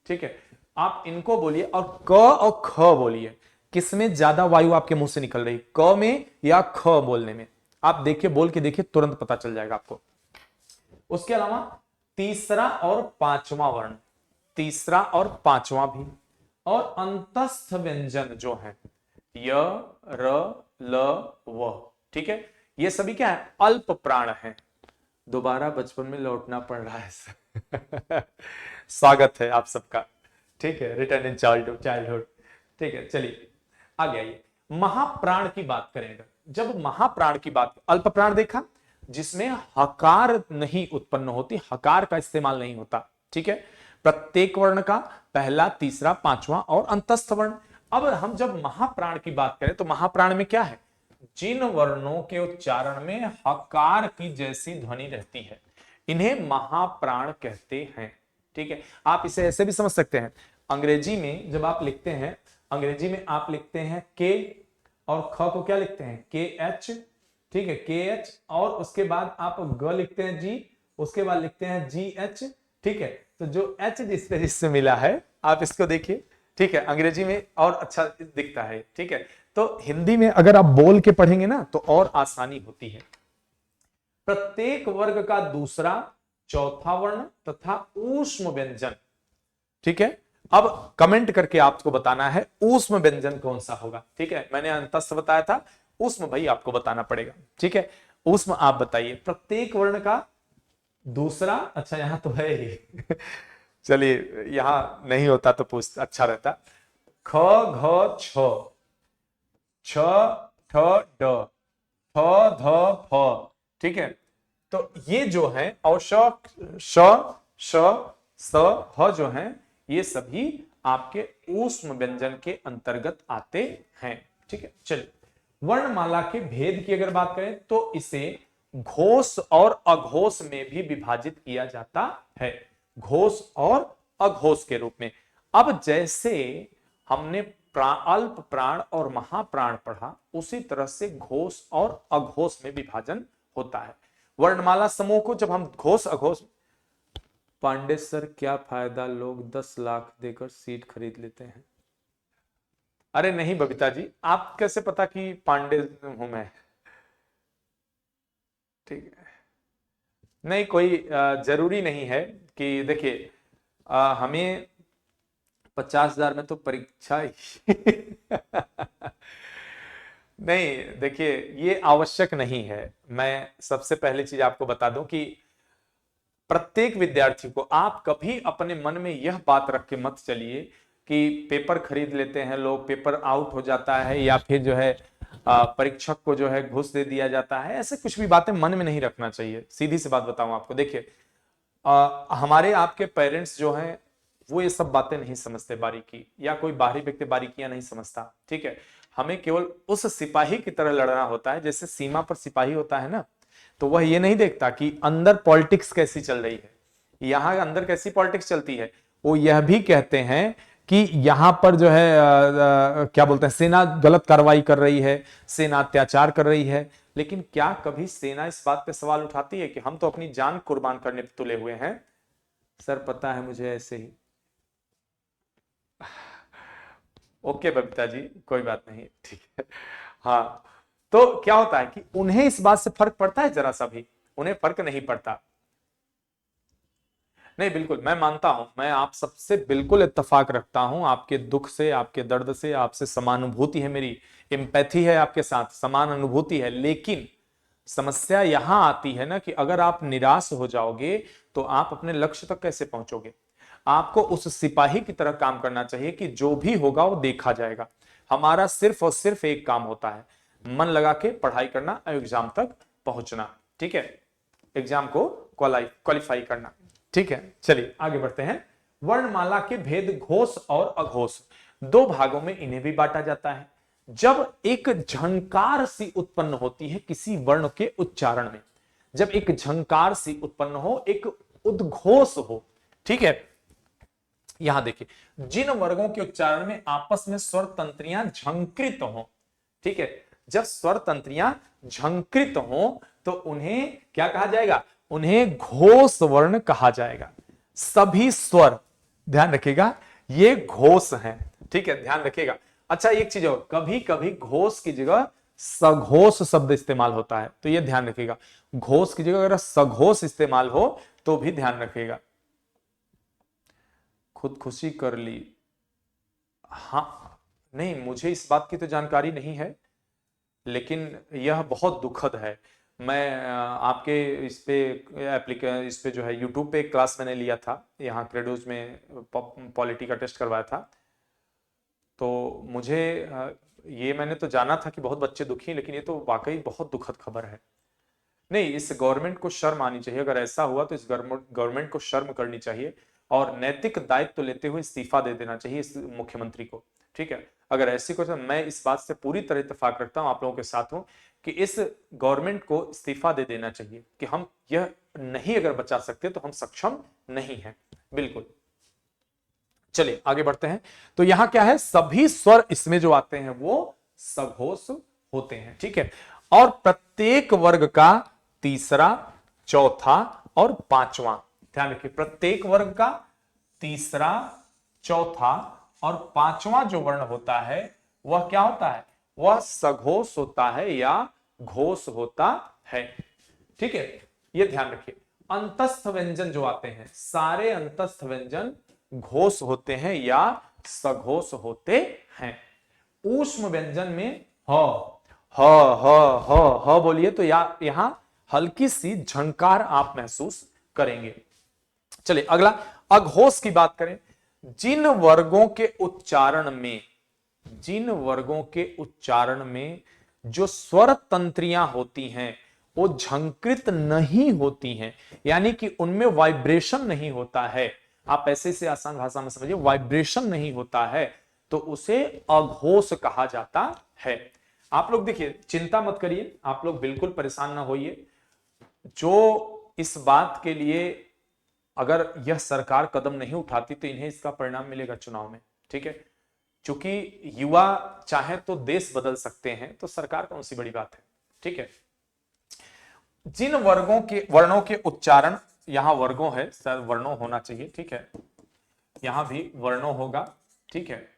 ठीक है, आप इनको बोलिए और क और ख बोलिए। किसमें ज्यादा वायु आपके मुंह से निकल रही, क में या ख बोलने में? आप देखिए, बोल के देखिए, तुरंत पता चल जाएगा आपको। उसके अलावा तीसरा और पांचवा वर्ण, तीसरा और पांचवा भी, और अंतस्थ व्यंजन जो है य, र, ल, व। ठीक है, ये सभी क्या है, अल्प प्राण है। दोबारा बचपन में लौटना पड़ रहा है स्वागत है आप सबका। ठीक है, रिटर्न इन चाइल्डहुड। ठीक है, चलिए आगे आइए। महाप्राण की बात करेंगे। जब महाप्राण की बात, अल्प प्राण देखा जिसमें हकार नहीं उत्पन्न होती, हकार का इस्तेमाल नहीं होता। ठीक है, प्रत्येक वर्ण का पहला, तीसरा, पांचवा और अंतस्थ वर्ण। अब हम जब महाप्राण की बात करें तो महाप्राण में क्या है, जिन वर्णों के उच्चारण में हकार की जैसी ध्वनि रहती है, इन्हें महाप्राण कहते हैं। ठीक है, आप इसे ऐसे भी समझ सकते हैं, अंग्रेजी में जब आप लिखते हैं, अंग्रेजी में आप लिखते हैं के और ख को क्या लिखते हैं, के एच। ठीक है, के एच, और उसके बाद आप ग लिखते हैं जी, उसके बाद लिखते हैं जी एच। ठीक है, तो जो एच जिससे मिला है आप इसको देखिए। ठीक है, अंग्रेजी में और अच्छा दिखता है। ठीक है, तो हिंदी में अगर आप बोल के पढ़ेंगे ना तो और आसानी होती है। प्रत्येक वर्ग का दूसरा, चौथा वर्ण तथा ऊष्म व्यंजन। ठीक है, अब कमेंट करके आपको बताना है ऊष्म व्यंजन कौन सा होगा। ठीक है, मैंने अंतस्थ बताया था, ऊष्म भाई आपको बताना पड़ेगा। ठीक है, ऊष्म आप बताइए, प्रत्येक वर्ण का दूसरा, अच्छा यहां तो है ही चलिए, यहां नहीं होता तो पूछ अच्छा रहता। ख, घ, छ, छ, ठ, ड, फ, ध, फ। ठीक है, तो ये जो है, और श, श, स, ह जो है, ये सभी आपके ऊष्म व्यंजन के अंतर्गत आते हैं। ठीक है, चलिए, वर्णमाला के भेद की अगर बात करें तो इसे घोष और अघोष में भी विभाजित किया जाता है, घोष और अघोष के रूप में। अब जैसे हमने अल्प प्राण और महाप्राण पढ़ा, उसी तरह से घोष और अघोष में विभाजन होता है। वर्णमाला समूह को जब हम घोष अघोष, पांडे सर क्या फायदा, लोग 10 लाख देकर सीट खरीद लेते हैं। अरे नहीं बबीता जी, आप कैसे पता कि पांडे हूं मैं? ठीक है, नहीं कोई जरूरी नहीं है कि देखिए, हमें 50,000 में तो परीक्षा ही नहीं, देखिए ये आवश्यक नहीं है। मैं सबसे पहली चीज आपको बता दूं कि प्रत्येक विद्यार्थी को आप कभी अपने मन में यह बात रख के मत चलिए कि पेपर खरीद लेते हैं लोग, पेपर आउट हो जाता है, या फिर जो है परीक्षक को जो है घूस दे दिया जाता है। ऐसे कुछ भी बातें मन में नहीं रखना चाहिए। सीधी सी बात बताऊं आपको, देखिए हमारे आपके पेरेंट्स जो हैं वो ये सब बातें नहीं समझते बारीकी, या कोई बाहरी व्यक्ति बारीकियां नहीं समझता, ठीक है। हमें केवल उस सिपाही की तरह लड़ना होता है, जैसे सीमा पर सिपाही होता है ना, तो वह ये नहीं देखता कि अंदर पॉलिटिक्स कैसी चल रही है, यहां अंदर कैसी पॉलिटिक्स चलती है। वो यह भी कहते हैं कि यहां पर जो है क्या बोलते हैं, सेना गलत कार्रवाई कर रही है, सेना अत्याचार कर रही है। लेकिन क्या कभी सेना इस बात पे सवाल उठाती है कि हम तो अपनी जान कुर्बान करने पे तुले हुए हैं? सर पता है मुझे, ऐसे ही। ओके बबीता जी, कोई बात नहीं, ठीक है। हाँ, तो क्या होता है कि उन्हें इस बात से फर्क पड़ता है? जरा सा भी उन्हें फर्क नहीं पड़ता। नहीं, बिल्कुल मैं मानता हूं, मैं आप सबसे बिल्कुल इत्तेफाक रखता हूं, आपके दुख से, आपके दर्द से, आपसे समानुभूति है मेरी, एम्पैथी है आपके साथ, समान अनुभूति है। लेकिन समस्या यहां आती है ना कि अगर आप निराश हो जाओगे तो आप अपने लक्ष्य तक कैसे पहुंचोगे? आपको उस सिपाही की तरह काम करना चाहिए कि जो भी होगा वो देखा जाएगा। हमारा सिर्फ और सिर्फ एक काम होता है, मन लगा के पढ़ाई करना और एग्जाम तक पहुंचना, ठीक है, एग्जाम को क्वालिफाई करना, ठीक है। चलिए आगे बढ़ते हैं। वर्णमाला के भेद घोष और अघोष, दो भागों में इन्हें भी बांटा जाता है। जब एक झंकार सी उत्पन्न होती है किसी वर्ण के उच्चारण में, जब एक झंकार सी उत्पन्न हो, एक उद्घोष हो, ठीक है। यहां देखिए, जिन वर्गों के उच्चारण में आपस में स्वर तंत्रियां झंकृत हो, ठीक है, जब स्वर तंत्रियां झंकृत हो तो उन्हें क्या कहा जाएगा? उन्हें घोष वर्ण कहा जाएगा। सभी स्वर, ध्यान रखिएगा, ये घोष हैं, ठीक है, ध्यान रखिएगा। अच्छा एक चीज और, कभी कभी घोष की जगह सघोष शब्द इस्तेमाल होता है, तो ये ध्यान रखिएगा। घोष की जगह अगर सघोष इस्तेमाल हो तो भी ध्यान रखिएगा। खुदकुशी कर ली, हाँ, नहीं मुझे इस बात की तो जानकारी नहीं है, लेकिन यह बहुत दुखद है। मैं आपके इस पे जो है यूट्यूब पे एक क्लास मैंने लिया था, यहाँ क्रेडोज में पॉलिटी का टेस्ट करवाया था। तो मुझे ये मैंने तो जाना था कि बहुत बच्चे दुखी हैं, लेकिन ये तो वाकई बहुत दुखद खबर है। नहीं, इस गवर्नमेंट को शर्म आनी चाहिए। अगर ऐसा हुआ तो इस गवर्नमेंट को शर्म करनी चाहिए और नैतिक दायित्व लेते हुए इस्तीफा दे देना चाहिए इस मुख्यमंत्री को, ठीक है। अगर ऐसी कुछ, मैं इस बात से पूरी तरह इत्तेफाक रखता हूं, आप लोगों के साथ हूं कि इस गवर्नमेंट को इस्तीफा दे देना चाहिए कि हम यह नहीं अगर बचा सकते तो हम सक्षम नहीं है, बिल्कुल। चलिए आगे बढ़ते हैं। तो यहां क्या है, सभी स्वर इसमें जो आते हैं वो सघोष होते हैं, ठीक है। और प्रत्येक वर्ग का तीसरा, चौथा और पांचवा, ध्यान रखिए, प्रत्येक वर्ग का तीसरा, चौथा और पांचवा जो वर्ण होता है वह क्या होता है? वह सघोष होता है या घोष होता है, ठीक है। यह ध्यान रखिए। अंतस्थ व्यंजन जो आते हैं, सारे अंतस्थ व्यंजन घोष होते हैं या सघोष होते हैं। ऊष्म व्यंजन में ह ह बोलिए तो यहां हल्की सी झंकार आप महसूस करेंगे। चलिए अगला, अघोष की बात करें। जिन वर्गों के उच्चारण में, जिन वर्गों के उच्चारण में जो स्वर तंत्रियां होती हैं वो झंकृत नहीं होती हैं, यानी कि उनमें वाइब्रेशन नहीं होता है, आप ऐसे से आसान भाषा में समझिए, वाइब्रेशन नहीं होता है, तो उसे अघोष कहा जाता है। आप लोग देखिए, चिंता मत करिए, आप लोग बिल्कुल परेशान ना होइए। जो इस बात के लिए अगर यह सरकार कदम नहीं उठाती तो इन्हें इसका परिणाम मिलेगा चुनाव में, ठीक है। क्योंकि युवा चाहे तो देश बदल सकते हैं, तो सरकार कौन सी बड़ी बात है, ठीक है। जिन वर्गों के, वर्णों के उच्चारण, यहां वर्गों है सर, वर्णों होना चाहिए, ठीक है, यहां भी वर्णों होगा, ठीक है,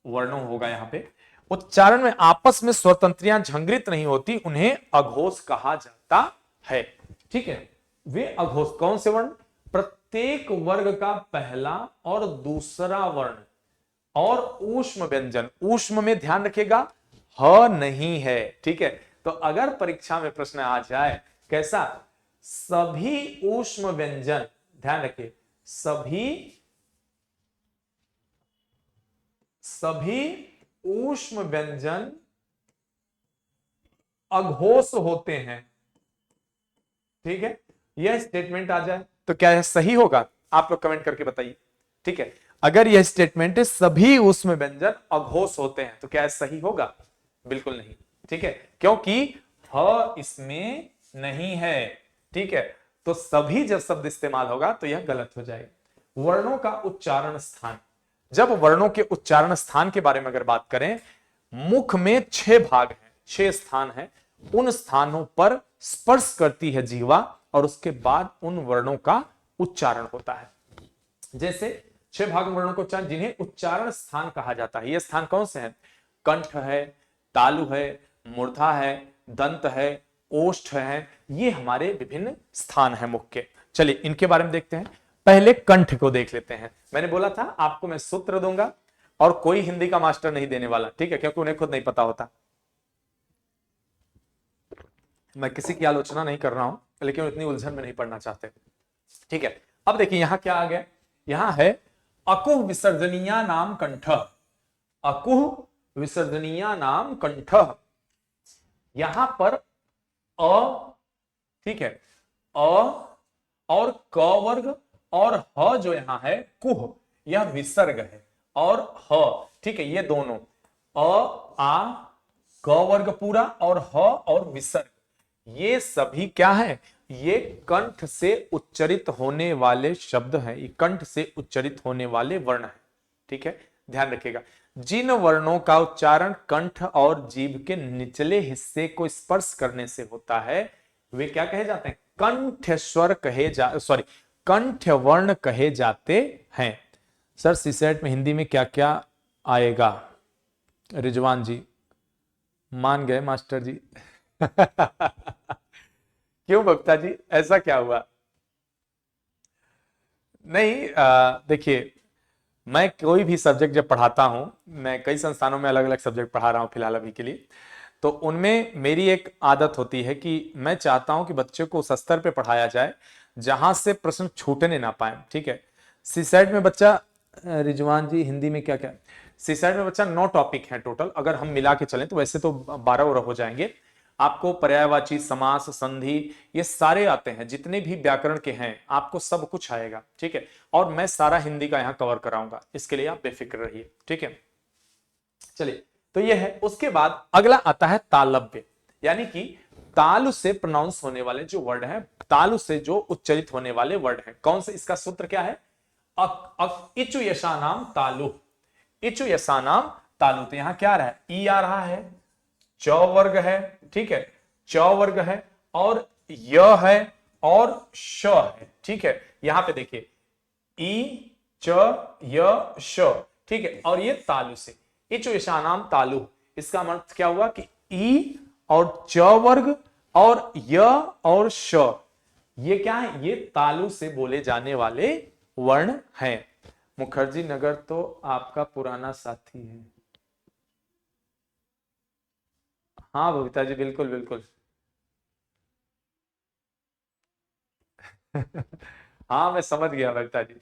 वर्णों होगा। यहां पे उच्चारण में आपस में स्वतंत्रियां झंकृत नहीं होती, उन्हें अघोष कहा जाता है, ठीक है। वे अघोष कौन से वर्ण? प्रत्येक वर्ग का पहला और दूसरा वर्ण, और ऊष्म व्यंजन, ऊष्म में ध्यान रखिएगा ह नहीं है, ठीक है। तो अगर परीक्षा में प्रश्न आ जाए कैसा, सभी ऊष्म व्यंजन, ध्यान रखिए, सभी ऊष्म व्यंजन अघोष होते हैं, ठीक है। यह स्टेटमेंट आ जाए तो क्या यह सही होगा, आप लोग कमेंट करके बताइए, ठीक है। अगर यह स्टेटमेंट है सभी ऊष्म व्यंजन अघोष होते हैं तो क्या यह सही होगा, बिल्कुल नहीं, ठीक है, क्योंकि ह इसमें नहीं है, ठीक है। तो सभी जब शब्द इस्तेमाल होगा तो यह गलत हो जाएगा। वर्णों का उच्चारण स्थान, जब वर्णों के उच्चारण स्थान के बारे में अगर बात करें, मुख में 6 भाग हैं, 6 स्थान हैं, उन स्थानों पर स्पर्श करती है जीवा और उसके बाद उन वर्णों का उच्चारण होता है। जैसे 6 भाग वर्णों को उच्चारण, जिन्हें उच्चारण स्थान कहा जाता है। ये स्थान कौन से हैं, कंठ है, तालु है, मूर्धा है, दंत है, ओष्ठ है, ये हमारे विभिन्न स्थान हैं मुख के। चलिए इनके बारे में देखते हैं। पहले कंठ को देख लेते हैं। मैंने बोला था आपको मैं सूत्र दूंगा और कोई हिंदी का मास्टर नहीं देने वाला, ठीक है, क्योंकि उन्हें खुद नहीं पता होता। मैं किसी की आलोचना नहीं कर रहा हूं, लेकिन इतनी उलझन में नहीं पड़ना चाहते, ठीक है। अब देखिए यहां क्या आ गया, यहां है अकुह विसर्जनीया नाम कंठ, अकुह विसर्जनीया नाम कंठ। यहां पर अ, ठीक है, अ और क वर्ग और ह जो यहां है कुह, यह विसर्ग है, और ह, ठीक है, ये दोनों अ आ क वर्ग पूरा और ह और विसर्ग, ये सभी क्या है, ये कंठ से उच्चरित होने वाले शब्द हैं, ये कंठ से उच्चरित होने वाले वर्ण हैं, ठीक है। ध्यान रखिएगा, जिन वर्णों का उच्चारण कंठ और जीभ के निचले हिस्से को स्पर्श करने से होता है वे क्या कहे जाते हैं, कंठ स्वर कहे कंठ वर्ण कहे जाते हैं। सर सीसेट में हिंदी में क्या क्या आएगा, रिजवान जी मान गए मास्टर जी क्यों बक्ता जी, ऐसा क्या हुआ? नहीं, देखिए मैं कोई भी सब्जेक्ट जब पढ़ाता हूं, मैं कई संस्थानों में अलग अलग सब्जेक्ट पढ़ा रहा हूं फिलहाल अभी के लिए, तो उनमें मेरी एक आदत होती है कि मैं चाहता हूं कि बच्चों को उस स्तर पे पढ़ाया जाए जहां से प्रश्न छूटने ना पाए, ठीक है। सीसैट में बच्चा, रिजवान जी हिंदी में क्या क्या, सीसैट में बच्चा 9 टॉपिक है टोटल, अगर हम मिला के चलें तो वैसे तो 12 हो जाएंगे। आपको पर्यायवाची, समास, संधि, ये सारे आते हैं, जितने भी व्याकरण के हैं आपको सब कुछ आएगा, ठीक है। और मैं सारा हिंदी का यहां कवर कराऊंगा, इसके लिए आप बेफिक्र रहिए, ठीक है। चलिए तो ये है। उसके बाद अगला आता है तालव्य, यानी कि तालु से प्रोनाउंस होने वाले जो वर्ड हैं, तालु से जो उच्चरित होने वाले वर्ड हैं, कौन से, इसका सूत्र क्या है, इचु यशा नाम तालु, इचु यशा नाम तालु। तो यहां क्या रहा है, ई आ रहा है, च वर्ग है, ठीक है, च वर्ग है, और य है और श है, ठीक है। यहां पे देखिए ई च य श, ठीक है, और ये तालु से, इचु यशा नाम तालु, इसका अर्थ क्या हुआ कि ई और च वर्ग और य और श, ये क्या है, ये तालु से बोले जाने वाले वर्ण हैं। मुखर्जी नगर तो आपका पुराना साथी है, हाँ बबीता जी बिल्कुल बिल्कुल हाँ मैं समझ गया बबीता जी,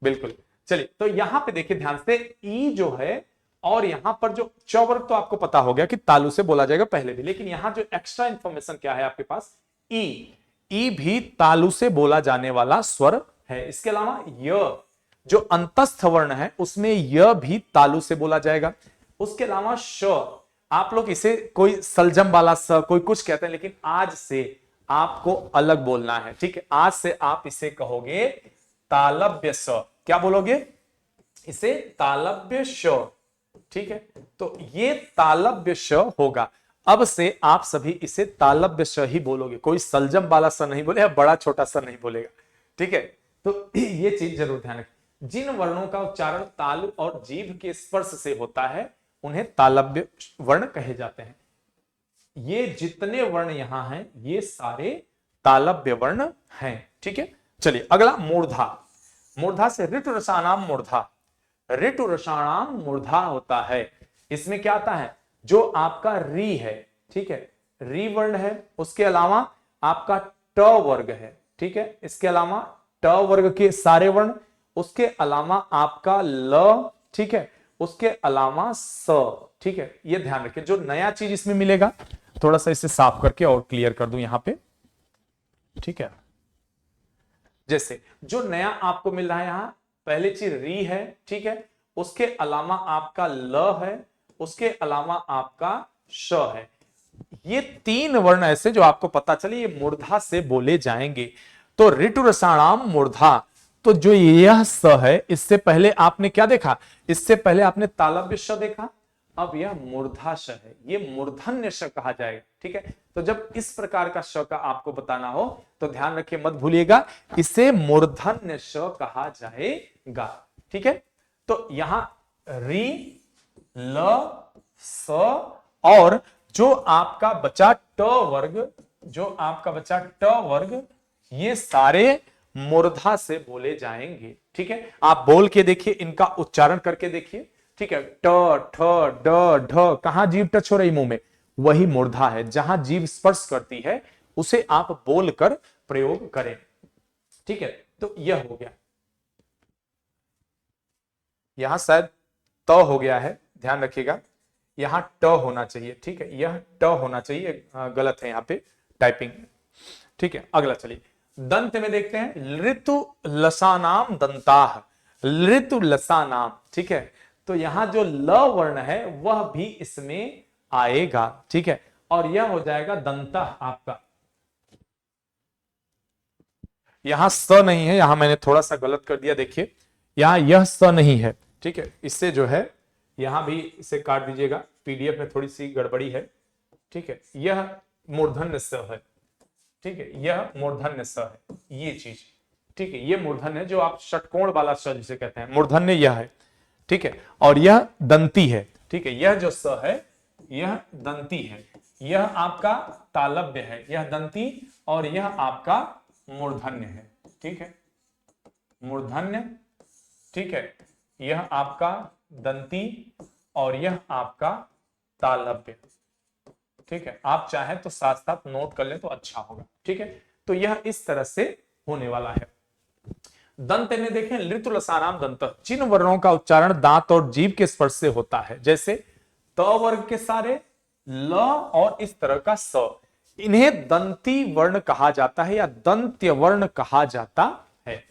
बिल्कुल। चलिए तो यहां पे देखिए ध्यान से, ई जो है और यहां पर जो चौवर्ग, तो आपको पता हो गया कि तालु से बोला जाएगा पहले भी, लेकिन यहां जो एक्स्ट्रा इंफॉर्मेशन क्या है आपके पास, ई, ई भी तालु से बोला जाने वाला स्वर है। इसके अलावा य जो अंतस्थ वर्ण है उसमें य भी तालु से बोला जाएगा। उसके अलावा श, आप लोग इसे कोई सलजम वाला स, कोई कुछ कहते हैं, लेकिन आज से आपको अलग बोलना है, ठीक है। आज से आप इसे कहोगे तालव्य स, क्या बोलोगे इसे, तालव्य श, ठीक है। तो ये तालव्य श होगा, अब से आप सभी इसे तालव्य श ही बोलोगे, कोई सलजम वाला स नहीं बोले, बड़ा छोटा स नहीं बोलेगा, ठीक है। तो ये चीज जरूर ध्यान रखें, जिन वर्णों का उच्चारण तालु और जीभ के स्पर्श से होता है उन्हें तालव्य वर्ण कहे जाते हैं। ये जितने वर्ण यहां हैं ये सारे तालव्य वर्ण हैं, ठीक है। चलिए अगला मूर्धा, मूर्धा से ऋतु रसानाम मूर्धा, ऋतु रसाणाम मूर्धा होता है। इसमें क्या आता है, जो आपका री है, ठीक है, री वर्ण है, उसके अलावा आपका ट वर्ग है, ठीक है, इसके अलावा ट वर्ग के सारे वर्ण, उसके अलावा आपका ल, ठीक है, उसके अलावा स, ठीक है। ये ध्यान रखें, जो नया चीज इसमें मिलेगा, थोड़ा सा इसे साफ करके और क्लियर कर दूं यहां पे, ठीक है। जैसे जो नया आपको मिल रहा है यहां, पहली चीज री है, ठीक है, उसके अलावा आपका ल है, उसके अलावा आपका श है। ये तीन वर्ण ऐसे जो आपको पता चले ये मूर्धा से बोले जाएंगे। तो ऋतु रसाणाम मूर्धा, तो जो यह स है, इससे पहले आपने क्या देखा, इससे पहले आपने तालव्य श देखा, अब यह मूर्धा श है, ये मूर्धन्य श कहा जाएगा, ठीक है। तो जब इस प्रकार का श का आपको बताना हो तो ध्यान रखिए, मत भूलिएगा, इसे मूर्धन्य श कहा जाएगा, ठीक है। तो यहां री, ल, स और जो आपका बचा ट वर्ग, जो आपका बचा ट वर्ग, ये सारे मूर्धा से बोले जाएंगे, ठीक है। आप बोल के देखिए, इनका उच्चारण करके देखिए, ठीक है। ट, ठ, ड, ढ, कहां जीभ टच हो रही मुंह में, वही मूर्धा है। जहां जीभ स्पर्श करती है उसे आप बोलकर प्रयोग करें, ठीक है। तो यह हो गया, यहां शायद त हो गया है, ध्यान रखिएगा, यहां ट होना चाहिए, ठीक है, यह ट होना चाहिए, गलत है यहां पे टाइपिंग, ठीक है। अगला चलिए, दंत में देखते हैं, ऋतु लसानाम दंताह, ऋतु लसानाम, ठीक है। तो यहां जो ल वर्ण है वह भी इसमें आएगा, ठीक है, और यह हो जाएगा दंता आपका। यहां स नहीं है, यहां मैंने थोड़ा सा गलत कर दिया, देखिए यहां यह स नहीं है, ठीक है। इससे जो है यहां भी इसे काट दीजिएगा, पीडीएफ में थोड़ी सी गड़बड़ी है, ठीक है। यह मूर्धन्य स है, ठीक है, यह मूर्धन्य स है, ये चीज, ठीक है, ये मूर्धन्य जो आप षटकोण वाला स जिसे कहते हैं, मूर्धन्य यह है, ठीक है। और यह दंती है, ठीक है, यह जो स है यह दंती है, यह आपका तालव्य है, यह दंती, और यह आपका मूर्धन्य है, ठीक है, मूर्धन्य, ठीक है, यह आपका दंती और यह आपका तालव्य, ठीक है। आप चाहें तो साथ साथ नोट कर लें तो अच्छा होगा, ठीक है। तो यह इस तरह से होने वाला है। दंत में देखें, ऋतु लसानाम दंत, जिन वर्णों का उच्चारण दांत और जीभ के स्पर्श से होता है, जैसे त वर्ग के सारे, ल और इस तरह का स, इन्हें दंती वर्ण कहा जाता है या दंत्य वर्ण कहा जाता है।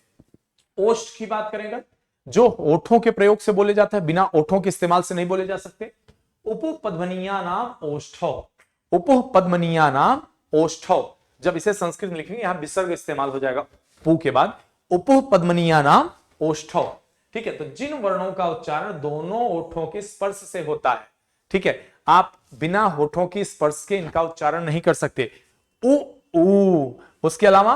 ओष्ठ की बात करेंगे, जो ओठों के प्रयोग से बोले जाता है, बिना ओठों के इस्तेमाल से नहीं बोले जा सकते। उपपद्मनीया नाम ओष्ठौ, उपपद्मनीया नाम ओष्ठौ, जब इसे संस्कृत में लिखेंगे यहां विसर्ग इस्तेमाल हो जाएगा पू के बाद, उपपद्मनीया नाम ओष्ठौ, ठीक है। तो जिन वर्णों का उच्चारण दोनों ओठों के स्पर्श से होता है, ठीक है, आप बिना होठों की स्पर्श के इनका उच्चारण नहीं कर सकते। उ, ऊ, उसके अलावा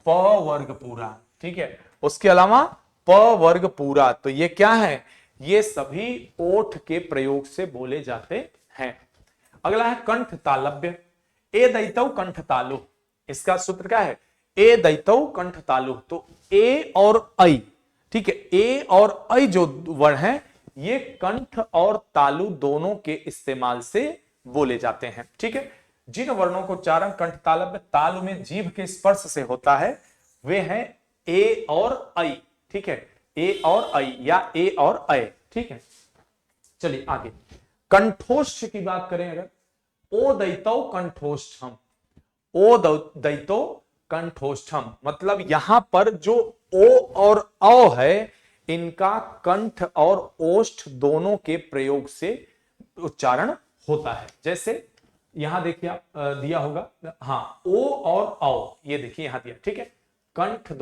प वर्ग पूरा, ठीक है, उसके अलावा प वर्ग पूरा, तो ये क्या है, ये सभी ओठ के प्रयोग से बोले जाते हैं। अगला है कंठ तालव्य, ए दैतौ कंठ तालु, इसका सूत्र क्या है, ए दैतौ कंठ तालु, तो ए और ऐ, ठीक है, ए और ऐ जो वर्ण है ये कंठ और तालु दोनों के इस्तेमाल से बोले जाते हैं, ठीक है। जिन वर्णों को उच्चारण कंठ तालव्य तालु में जीभ के स्पर्श से होता है वे हैं ए और ऐ, ठीक है, ए और ऐ या ए और ऐ, ठीक है। चलिए आगे, कंठोष्ठ की बात करें अगर, ओ दैतौ कंठोष्ठम, ओ दैतो कंठोष्ठम, मतलब यहां पर जो ओ और औ है इनका कंठ और ओष्ठ दोनों के प्रयोग से उच्चारण होता है। जैसे यहां देखिए आप दिया होगा, हाँ, ओ और औ, ये देखिए यहां दिया, ठीक है, कंठ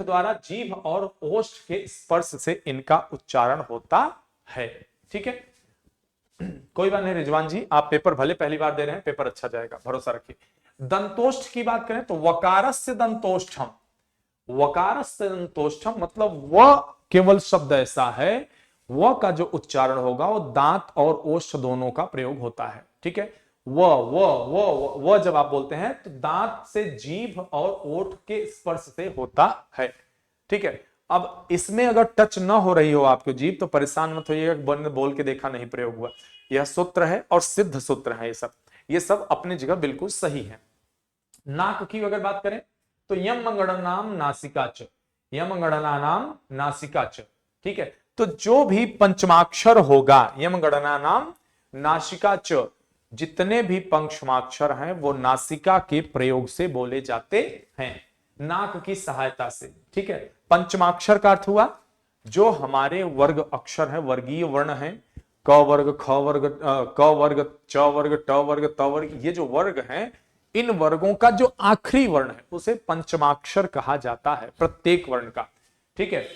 द्वारा जीभ और ओष्ठ के स्पर्श से इनका उच्चारण होता है, ठीक है। कोई बात नहीं रिजवान जी, आप पेपर भले पहली बार दे रहे हैं, पेपर अच्छा जाएगा, भरोसा रखिए। दंतोष्ठ की बात करें तो वकारस्य दंतोष्ठम, वकारस्य दंतोष्ठम मतलब वह केवल शब्द ऐसा है, वह का जो उच्चारण होगा वो दांत और ओष्ठ दोनों का प्रयोग होता है, ठीक है। वह जब आप बोलते हैं तो दांत से जीभ और ओठ के स्पर्श से होता है, ठीक है। अब इसमें अगर टच ना हो रही हो आपकी जीभ तो परेशान मत होइएगा, बोल के देखा नहीं प्रयोग हुआ। यह सूत्र है और सिद्ध सूत्र है, ये सब अपनी जगह बिल्कुल सही है। नाक की अगर बात करें तो यम गणनाम नासिकाच, यम गणनानाम नासिकाच, ठीक है। तो जो भी पंचमाक्षर होगा यम गणना नाम नासिकाच, जितने भी पंचमाक्षर हैं वो नासिका के प्रयोग से बोले जाते हैं, नाक की सहायता से, ठीक है। पंचमाक्षर का अर्थ हुआ जो हमारे वर्ग अक्षर है, वर्गीय वर्ण है, क वर्ग, ख वर्ग, क वर्ग, च वर्ग, ट वर्ग, त वर्ग, ये जो वर्ग हैं, इन वर्गों का जो आखिरी वर्ण है उसे पंचमाक्षर कहा जाता है, प्रत्येक वर्ण का, ठीक है।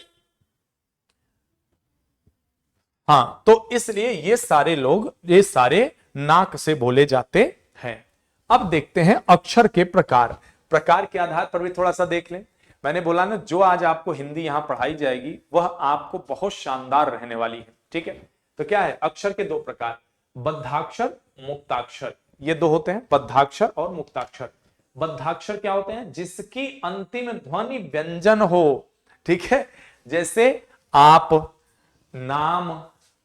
हाँ, तो इसलिए ये सारे लोग, ये सारे नाक से बोले जाते हैं। अब देखते हैं अक्षर के प्रकार, प्रकार के आधार पर भी थोड़ा सा देख लें। मैंने बोला ना, जो आज आपको हिंदी यहां पढ़ाई जाएगी वह आपको बहुत शानदार रहने वाली है, ठीक है। तो क्या है, अक्षर के दो प्रकार, बद्धाक्षर, मुक्ताक्षर, ये दो होते हैं, बद्धाक्षर और मुक्ताक्षर। बद्धाक्षर क्या होते हैं, जिसकी अंतिम ध्वनि व्यंजन हो, ठीक है, जैसे आप, नाम,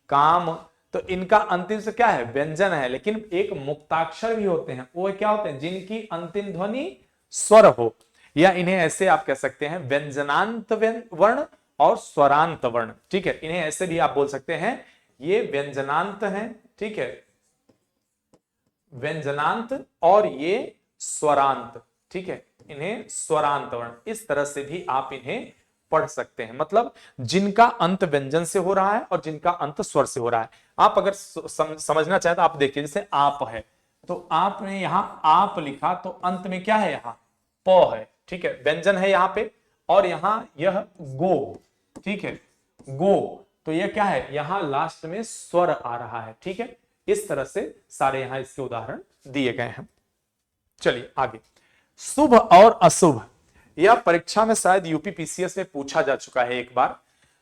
काम, तो इनका अंतिम से क्या है, व्यंजन है। लेकिन एक मुक्ताक्षर भी होते हैं, वो क्या होते हैं, जिनकी अंतिम ध्वनि स्वर हो, या इन्हें ऐसे आप कह सकते हैं व्यंजनांत वर्ण और स्वरांत वर्ण, ठीक है। इन्हें ऐसे भी आप बोल सकते हैं, ये व्यंजनांत हैं, ठीक है, व्यंजनांत, और ये स्वरांत, ठीक है, इन्हें स्वरांत वर्ण, इस तरह से भी आप इन्हें पढ़ सकते हैं। मतलब जिनका अंत व्यंजन से हो रहा है और जिनका अंत स्वर से हो रहा है। आप अगर समझना चाहें तो आप देखिए, जैसे आप है, तो आपने यहां आप लिखा तो अंत में क्या है, यहां प है, ठीक है, व्यंजन है यहां पे, और यहां यह गो, ठीक है, गो, तो यह क्या है, यहां लास्ट में स्वर आ रहा है, ठीक है। इस तरह से सारे यहां इसके उदाहरण दिए गए हैं। चलिए आगे, शुभ और अशुभ, यह परीक्षा में शायद यूपीपीसीएस में पूछा जा चुका है एक बार,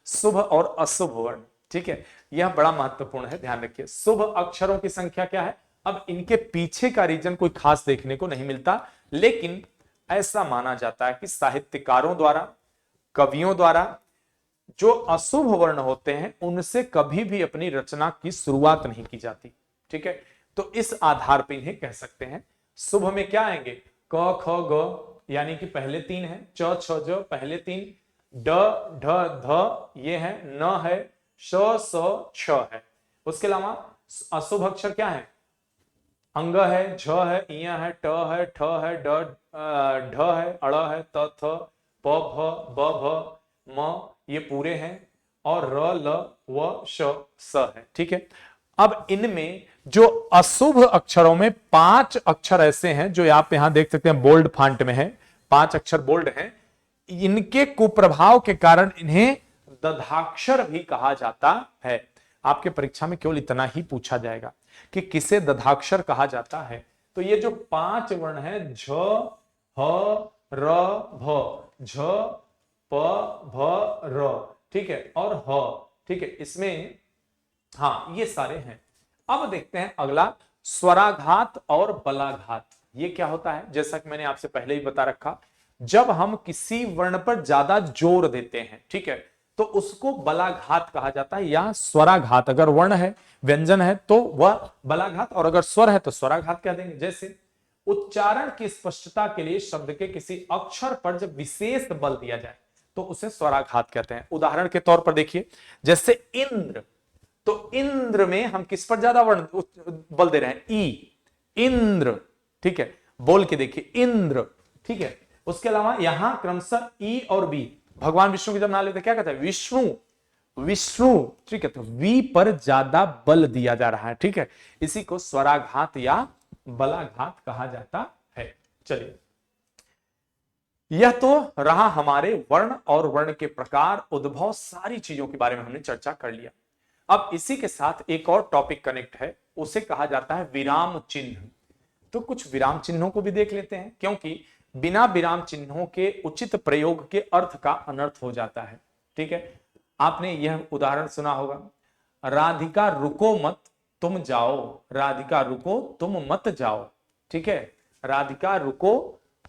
शुभ और अशुभ वर्ण, ठीक है, यह बड़ा महत्वपूर्ण है, ध्यान रखिए। शुभ अक्षरों की संख्या क्या है, अब इनके पीछे का रीजन कोई खास देखने को नहीं मिलता, लेकिन ऐसा माना जाता है कि साहित्यकारों द्वारा, कवियों द्वारा जो अशुभ वर्ण होते हैं उनसे कभी भी अपनी रचना की शुरुआत नहीं की जाती, ठीक है। तो इस आधार पर इन्हें कह सकते हैं। शुभ में क्या आएंगे, क ख ग यानी कि पहले तीन है, च छ ज पहले तीन, ड ढ ध ये है, न है, श स छ है। उसके अलावा अशुभ अक्षर क्या है, अंग है, झ है, इया है, ट है, ठ है, ढ है, अड़ है, त थ, प भ, ब भ, म, ये पूरे हैं, और र ल व श स है, ठीक है। अब इनमें जो अशुभ अक्षरों में 5 अक्षर ऐसे हैं जो आप यहां देख सकते हैं बोल्ड फॉन्ट में है, 5 अक्षर बोल्ड हैं, इनके कुप्रभाव के कारण इन्हें दधाक्षर भी कहा जाता है। आपके परीक्षा में केवल इतना ही पूछा जाएगा कि किसे दधाक्षर कहा जाता है। तो ये जो 5 वर्ण है, झ, ह, र, भ, झ, प, भ, र, ठीक है, और ह, ठीक है, इसमें हाँ ये सारे हैं। अब देखते हैं अगला, स्वराघात और बलाघात, ये क्या होता है। जैसा कि मैंने आपसे पहले ही बता रखा, जब हम किसी वर्ण पर ज्यादा जोर देते हैं, ठीक है, तो उसको बलाघात कहा जाता है, या स्वराघात। अगर वर्ण है, व्यंजन है, तो वह बलाघात, और अगर स्वर है तो स्वराघात कह देंगे। जैसे उच्चारण की स्पष्टता के लिए शब्द के किसी अक्षर पर जब विशेष बल दिया जाए तो उसे स्वराघात कहते हैं। उदाहरण के तौर पर देखिए, जैसे इंद्र, तो इंद्र में हम किस पर ज्यादा वर्ण बल दे रहे हैं, ई, इंद्र, ठीक है, बोल के देखिए इंद्र, ठीक है। उसके अलावा यहां क्रमशः ई और बी, भगवान विष्णु की जब नाम लेते क्या कहते हैं, विष्णु, विष्णु, ठीक है, तो वी पर ज्यादा बल दिया जा रहा है, ठीक है, इसी को स्वराघात या बलाघात कहा जाता है। चलिए, यह तो रहा हमारे वर्ण और वर्ण के प्रकार, उद्भव, सारी चीजों के बारे में हमने चर्चा कर लिया। अब इसी के साथ एक और टॉपिक कनेक्ट है, उसे कहा जाता है विराम चिन्ह। तो कुछ विराम चिन्हों को भी देख लेते हैं, क्योंकि बिना विराम चिन्हों के उचित प्रयोग के अर्थ का अनर्थ हो जाता है, ठीक है। आपने यह उदाहरण सुना होगा, राधिका रुको मत तुम जाओ, राधिका रुको तुम मत जाओ, ठीक है, राधिका रुको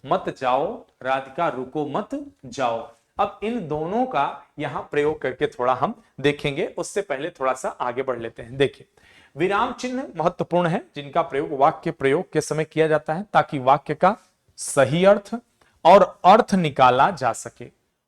मत जाओ, राधिका रुको मत जाओ। अब इन दोनों का यहां प्रयोग करके थोड़ा हम देखेंगे, उससे पहले थोड़ा सा आगे बढ़ लेते हैं। देखिए, विराम चिन्ह महत्वपूर्ण है जिनका प्रयोग वाक्य प्रयोग के समय किया जाता है ताकि वाक्य का सही अर्थ और अर्थ निकाला जा सके।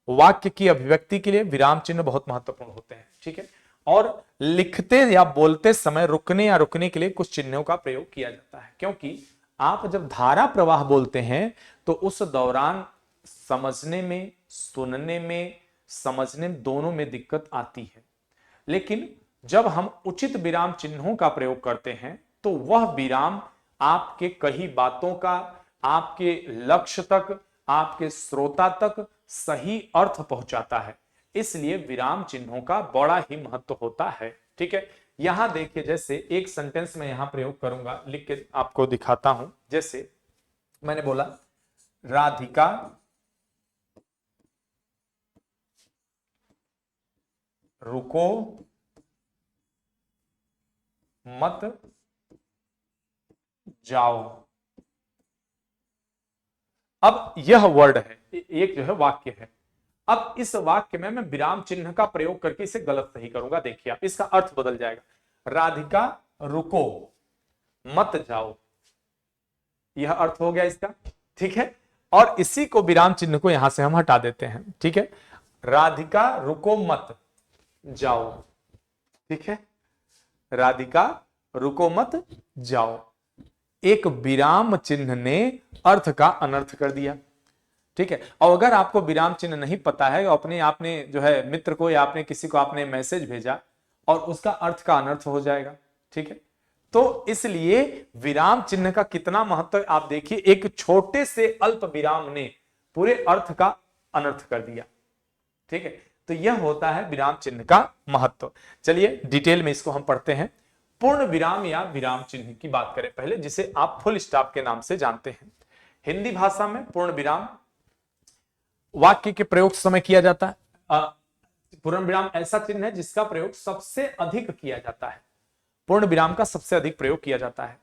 वाक्य की अभिव्यक्ति के लिए विराम चिन्ह बहुत महत्वपूर्ण होते हैं, ठीक है। और लिखते या बोलते समय रुकने या रुकने के लिए कुछ चिन्हों का प्रयोग किया जाता है, क्योंकि आप जब धारा प्रवाह बोलते हैं तो उस दौरान समझने में, सुनने में, समझने में दोनों में दिक्कत आती है। लेकिन जब हम उचित विराम चिन्हों का प्रयोग करते हैं तो वह विराम आपके कही बातों का, आपके लक्ष्य तक, आपके श्रोता तक सही अर्थ पहुंचाता है। इसलिए विराम चिन्हों का बड़ा ही महत्व होता है, ठीक है। यहां देखिए, जैसे एक सेंटेंस में यहां प्रयोग करूंगा, लिख के आपको दिखाता हूं। जैसे मैंने बोला, राधिका रुको मत जाओ। अब यह वर्ड है, एक जो है वाक्य है। अब इस वाक्य में मैं विराम चिन्ह का प्रयोग करके इसे गलत सही करूंगा। देखिए, आप इसका अर्थ बदल जाएगा। राधिका रुको मत जाओ, यह अर्थ हो गया इसका, ठीक है। और इसी को विराम चिन्ह को यहां से हम हटा देते हैं, ठीक है। राधिका रुको मत जाओ, ठीक है। राधिका रुको मत जाओ। एक विराम चिन्ह ने अर्थ का अनर्थ कर दिया, ठीक है। और अगर आपको विराम चिन्ह नहीं पता है, अपने आपने जो है मित्र को या आपने किसी को आपने मैसेज भेजा और उसका अर्थ का अनर्थ हो जाएगा, ठीक है। तो इसलिए विराम चिन्ह का कितना महत्व आप देखिए, एक छोटे से अल्प विराम ने पूरे अर्थ का अनर्थ कर दिया, ठीक है। तो यह होता है विराम चिन्ह का महत्व। चलिए डिटेल में इसको हम पढ़ते हैं। पूर्ण विराम या विराम चिन्ह की बात करें पहले, जिसे आप फुल स्टॉप के नाम से जानते हैं। हिंदी भाषा में पूर्ण विराम वाक्य के प्रयोग समय किया जाता है। पूर्ण विराम ऐसा चिन्ह है जिसका प्रयोग सबसे अधिक किया जाता है। पूर्ण विराम का सबसे अधिक प्रयोग किया जाता है।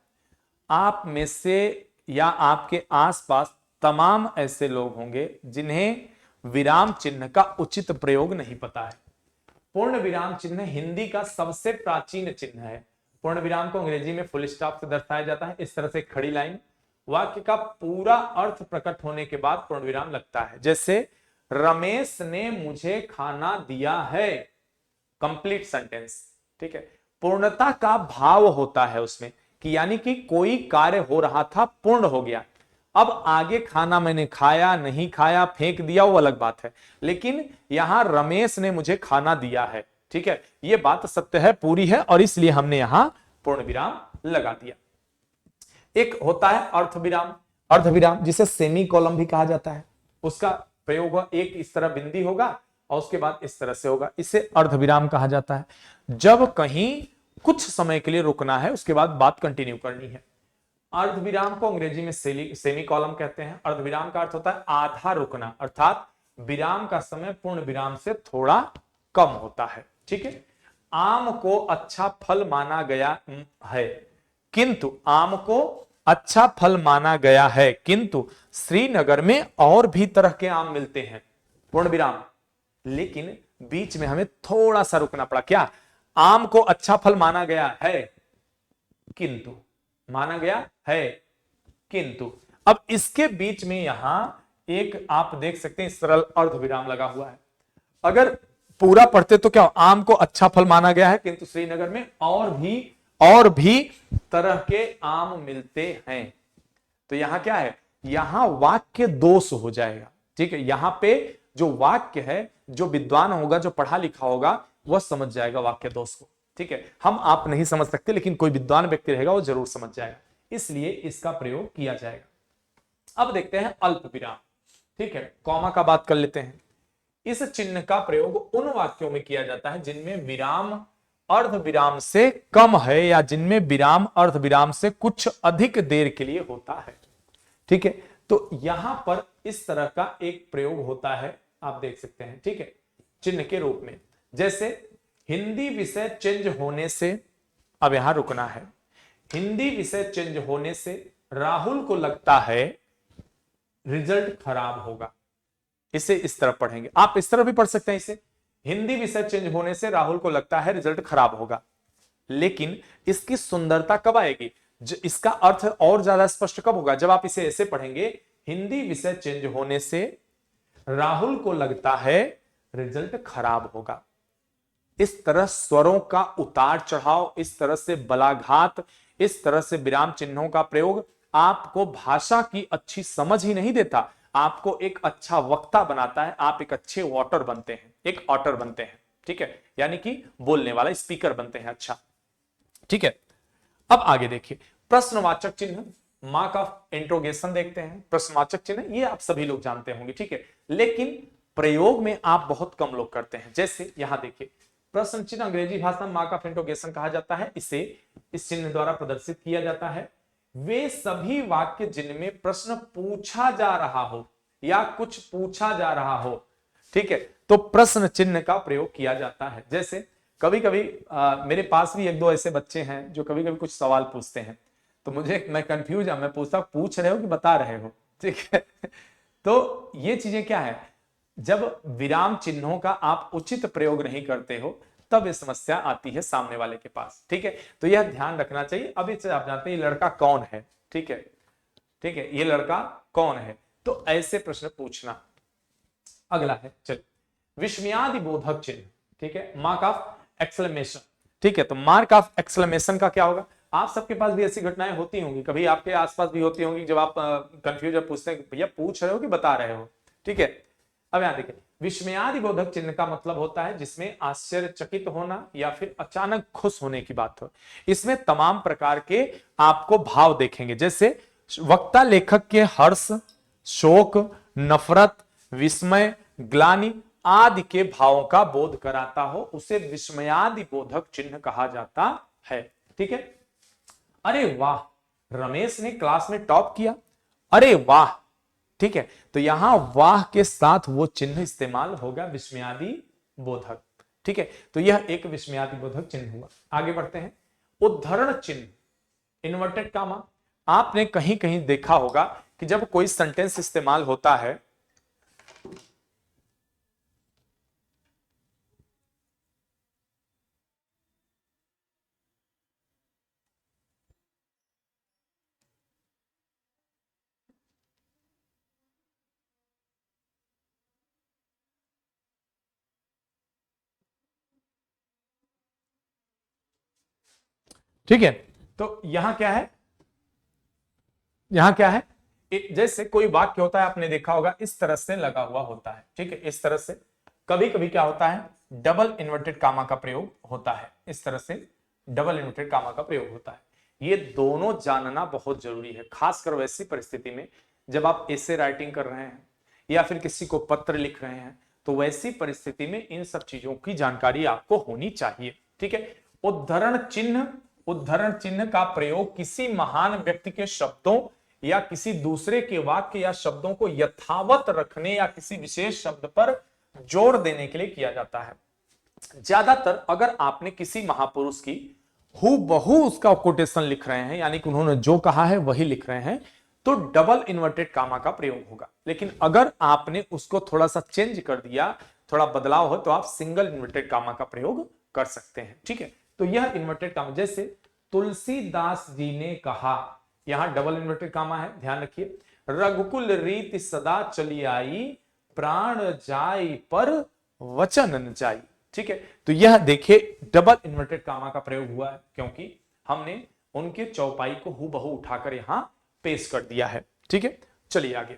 आप में से या आपके आसपास तमाम ऐसे लोग होंगे जिन्हें विराम चिन्ह का उचित प्रयोग नहीं पता है। पूर्ण विराम चिन्ह हिंदी का सबसे प्राचीन चिन्ह है। पूर्ण विराम को अंग्रेजी में फुल स्टॉप से दर्शाया जाता है। इस तरह से खड़ी लाइन, वाक्य का पूरा अर्थ प्रकट होने के बाद पूर्ण विराम लगता है। जैसे रमेश ने मुझे खाना दिया है, कंप्लीट सेंटेंस, ठीक है। पूर्णता का भाव होता है उसमें कि यानी कि कोई कार्य हो रहा था, पूर्ण हो गया। अब आगे खाना मैंने खाया नहीं खाया, फेंक दिया, वो अलग बात है। लेकिन यहां रमेश ने मुझे खाना दिया है, ठीक है, ये बात सत्य है, पूरी है, और इसलिए हमने यहां पूर्ण विराम लगा दिया। एक होता है अर्थ विराम। अर्थ विराम जिसे सेमी कॉलम भी कहा जाता है, उसका प्रयोग एक इस तरह बिंदी होगा और उसके बाद इस तरह से होगा, इसे अर्ध विराम कहा जाता है। जब कहीं कुछ समय के लिए रुकना है, उसके बाद बात कंटिन्यू करनी है। अर्ध विराम को अंग्रेजी में सेमी कॉलम कहते हैं। अर्ध विराम का अर्थ होता है आधा रुकना, अर्थात विराम का समय पूर्ण विराम से थोड़ा कम होता है, ठीक है। आम को अच्छा फल माना गया है, किंतु आम को अच्छा फल माना गया है किंतु श्रीनगर में और भी तरह के आम मिलते हैं, पूर्ण विराम। लेकिन बीच में हमें थोड़ा सा रुकना पड़ा। क्या? आम को अच्छा फल माना गया है किंतु, माना गया है किंतु। अब इसके बीच में यहां एक आप देख सकते हैं सरल अर्ध विराम लगा हुआ है। अगर पूरा पढ़ते तो क्या, आम को अच्छा फल माना गया है किंतु श्रीनगर में और भी तरह के आम मिलते हैं। तो यहां क्या है, यहां वाक्य दोष हो जाएगा, ठीक है। यहां पे जो वाक्य है, जो विद्वान होगा, जो पढ़ा लिखा होगा, वह समझ जाएगा वाक्य दोष को, ठीक है। हम आप नहीं समझ सकते, लेकिन कोई विद्वान व्यक्ति रहेगा वो जरूर समझ जाएगा, इसलिए इसका प्रयोग किया जाएगा। अब देखते हैं अल्प विराम, ठीक है। कॉमा का बात कर लेते हैं। इस चिन्ह का प्रयोग उन वाक्यों में किया जाता है जिनमें विराम अर्ध विराम से कम है या जिनमें विराम अर्ध विराम से कुछ अधिक देर के लिए होता है, ठीक है। तो यहां पर इस तरह का एक प्रयोग होता है, आप देख सकते हैं, ठीक है, चिन्ह के रूप में। जैसे हिंदी विषय चेंज होने से, अब यहां रुकना है, हिंदी विषय चेंज होने से राहुल को लगता है रिजल्ट खराब होगा। इसे इस तरह पढ़ेंगे। आप इस तरह भी पढ़ सकते हैं इसे, हिंदी विषय चेंज होने से राहुल को लगता है रिजल्ट खराब होगा। लेकिन इसकी सुंदरता कब आएगी, इसका अर्थ और ज्यादा स्पष्ट कब होगा, जब आप इसे ऐसे पढ़ेंगे, हिंदी विषय चेंज होने से राहुल को लगता है रिजल्ट खराब होगा। इस तरह स्वरों का उतार चढ़ाव, इस तरह से बलाघात, इस तरह से विराम चिन्हों का प्रयोग आपको भाषा की अच्छी समझ ही नहीं देता, आपको एक अच्छा वक्ता बनाता है। आप एक अच्छे वॉटर बनते हैं, एक ऑटर बनते हैं, ठीक है, यानी कि बोलने वाला स्पीकर बनते हैं। अच्छा, ठीक है। अब आगे देखिए, प्रश्नवाचक चिन्ह, मार्क ऑफ इंट्रोगेशन देखते हैं। प्रश्नवाचक चिन्ह ये आप सभी लोग जानते होंगे, ठीक है, लेकिन प्रयोग में आप बहुत कम लोग करते हैं। जैसे यहां देखिए, प्रश्न चिन्ह अंग्रेजी भाषा में मार्क ऑफ इंट्रोगेशन कहा जाता है। इसे इस चिन्ह द्वारा प्रदर्शित किया जाता है वे सभी वाक्य जिनमें प्रश्न पूछा जा रहा हो या कुछ पूछा जा रहा हो, ठीक है, तो प्रश्न चिन्ह का प्रयोग किया जाता है। जैसे कभी कभी मेरे पास भी एक दो ऐसे बच्चे हैं जो कभी कभी कुछ सवाल पूछते हैं, तो मैं कंफ्यूज मैं पूछता, पूछ रहे हो कि बता रहे हो, ठीक है। तो ये चीजें क्या है, जब विराम चिन्हों का आप उचित प्रयोग नहीं करते हो तब ये समस्या आती है सामने वाले के पास, ठीक है। तो यह ध्यान रखना चाहिए। अब इससे आप जानते हैं ये लड़का कौन है, ठीक है, ठीक है, ये लड़का कौन है, तो ऐसे प्रश्न पूछना। अगला है, चलिए, विस्मयादि बोधक चिन्ह, ठीक है, मार्क ऑफ एक्सक्लेमेशन, ठीक है। तो मार्क ऑफ एक्सक्लेमेशन का क्या होगा, आप सबके पास भी ऐसी घटनाएं होती होंगी, कभी आपके आसपास भी होती होंगी, जब आप कंफ्यूज पूछते हैं भैया पूछ रहे हो कि बता रहे हो, ठीक है। अब यहां देखिए, विस्मयादि बोधक चिन्ह का मतलब होता है जिसमें आश्चर्यचकित होना या फिर अचानक खुश होने की बात हो। इसमें तमाम प्रकार के आपको भाव देखेंगे, जैसे वक्ता लेखक के हर्ष, शोक, नफरत, विस्मय, ग्लानि आदि के भावों का बोध कराता हो, उसे विस्मयादि बोधक चिन्ह कहा जाता है, ठीक है। अरे वाह, रमेश ने क्लास में टॉप किया, अरे वाह, ठीक है, तो यहां वाह के साथ वो चिन्ह इस्तेमाल होगा विस्मयादि बोधक, ठीक है। तो यह एक विस्मयादि बोधक चिन्ह हुआ। आगे बढ़ते हैं, उद्धरण चिन्ह, इन्वर्टेड कामा। आपने कहीं कहीं देखा होगा कि जब कोई सेंटेंस इस्तेमाल होता है, ठीक है, तो यहां क्या है, यहां क्या है, जैसे कोई वाक्य होता है, आपने देखा होगा इस तरह से लगा हुआ होता है, ठीक है, इस तरह से। कभी कभी क्या होता है, डबल इन्वर्टेड कामा का प्रयोग होता है, इस तरह से डबल इन्वर्टेड कामा का प्रयोग होता है। ये दोनों जानना बहुत जरूरी है, खासकर वैसी परिस्थिति में जब आप एसे राइटिंग कर रहे हैं या फिर किसी को पत्र लिख रहे हैं, तो वैसी परिस्थिति में इन सब चीजों की जानकारी आपको होनी चाहिए, ठीक है। उद्धरण चिन्ह, उद्धरण चिन्ह का प्रयोग किसी महान व्यक्ति के शब्दों या किसी दूसरे के वाक्य या शब्दों को यथावत रखने या किसी विशेष शब्द पर जोर देने के लिए किया जाता है। ज्यादातर अगर आपने किसी महापुरुष की हूबहू उसका कोटेशन लिख रहे हैं, यानी कि उन्होंने जो कहा है वही लिख रहे हैं, तो डबल इन्वर्टेड कामा का प्रयोग होगा। लेकिन अगर आपने उसको थोड़ा सा चेंज कर दिया, थोड़ा बदलाव हो, तो आप सिंगल इन्वर्टेड कामा का प्रयोग कर सकते हैं, ठीक है। तो यह इन्वर्टेड कामा, जैसे तुलसीदास जी ने कहा, यहां डबल इन्वर्टेड कामा है, ध्यान रखिए। रघुकुल रीति सदा चली आई, प्राण जाई पर वचन न जाई, ठीक है। तो यह देखिए डबल इन्वर्टेड कामा का प्रयोग हुआ है, क्योंकि हमने उनके चौपाई को हूबहू उठाकर यहां पेश कर दिया है, ठीक है। चलिए आगे,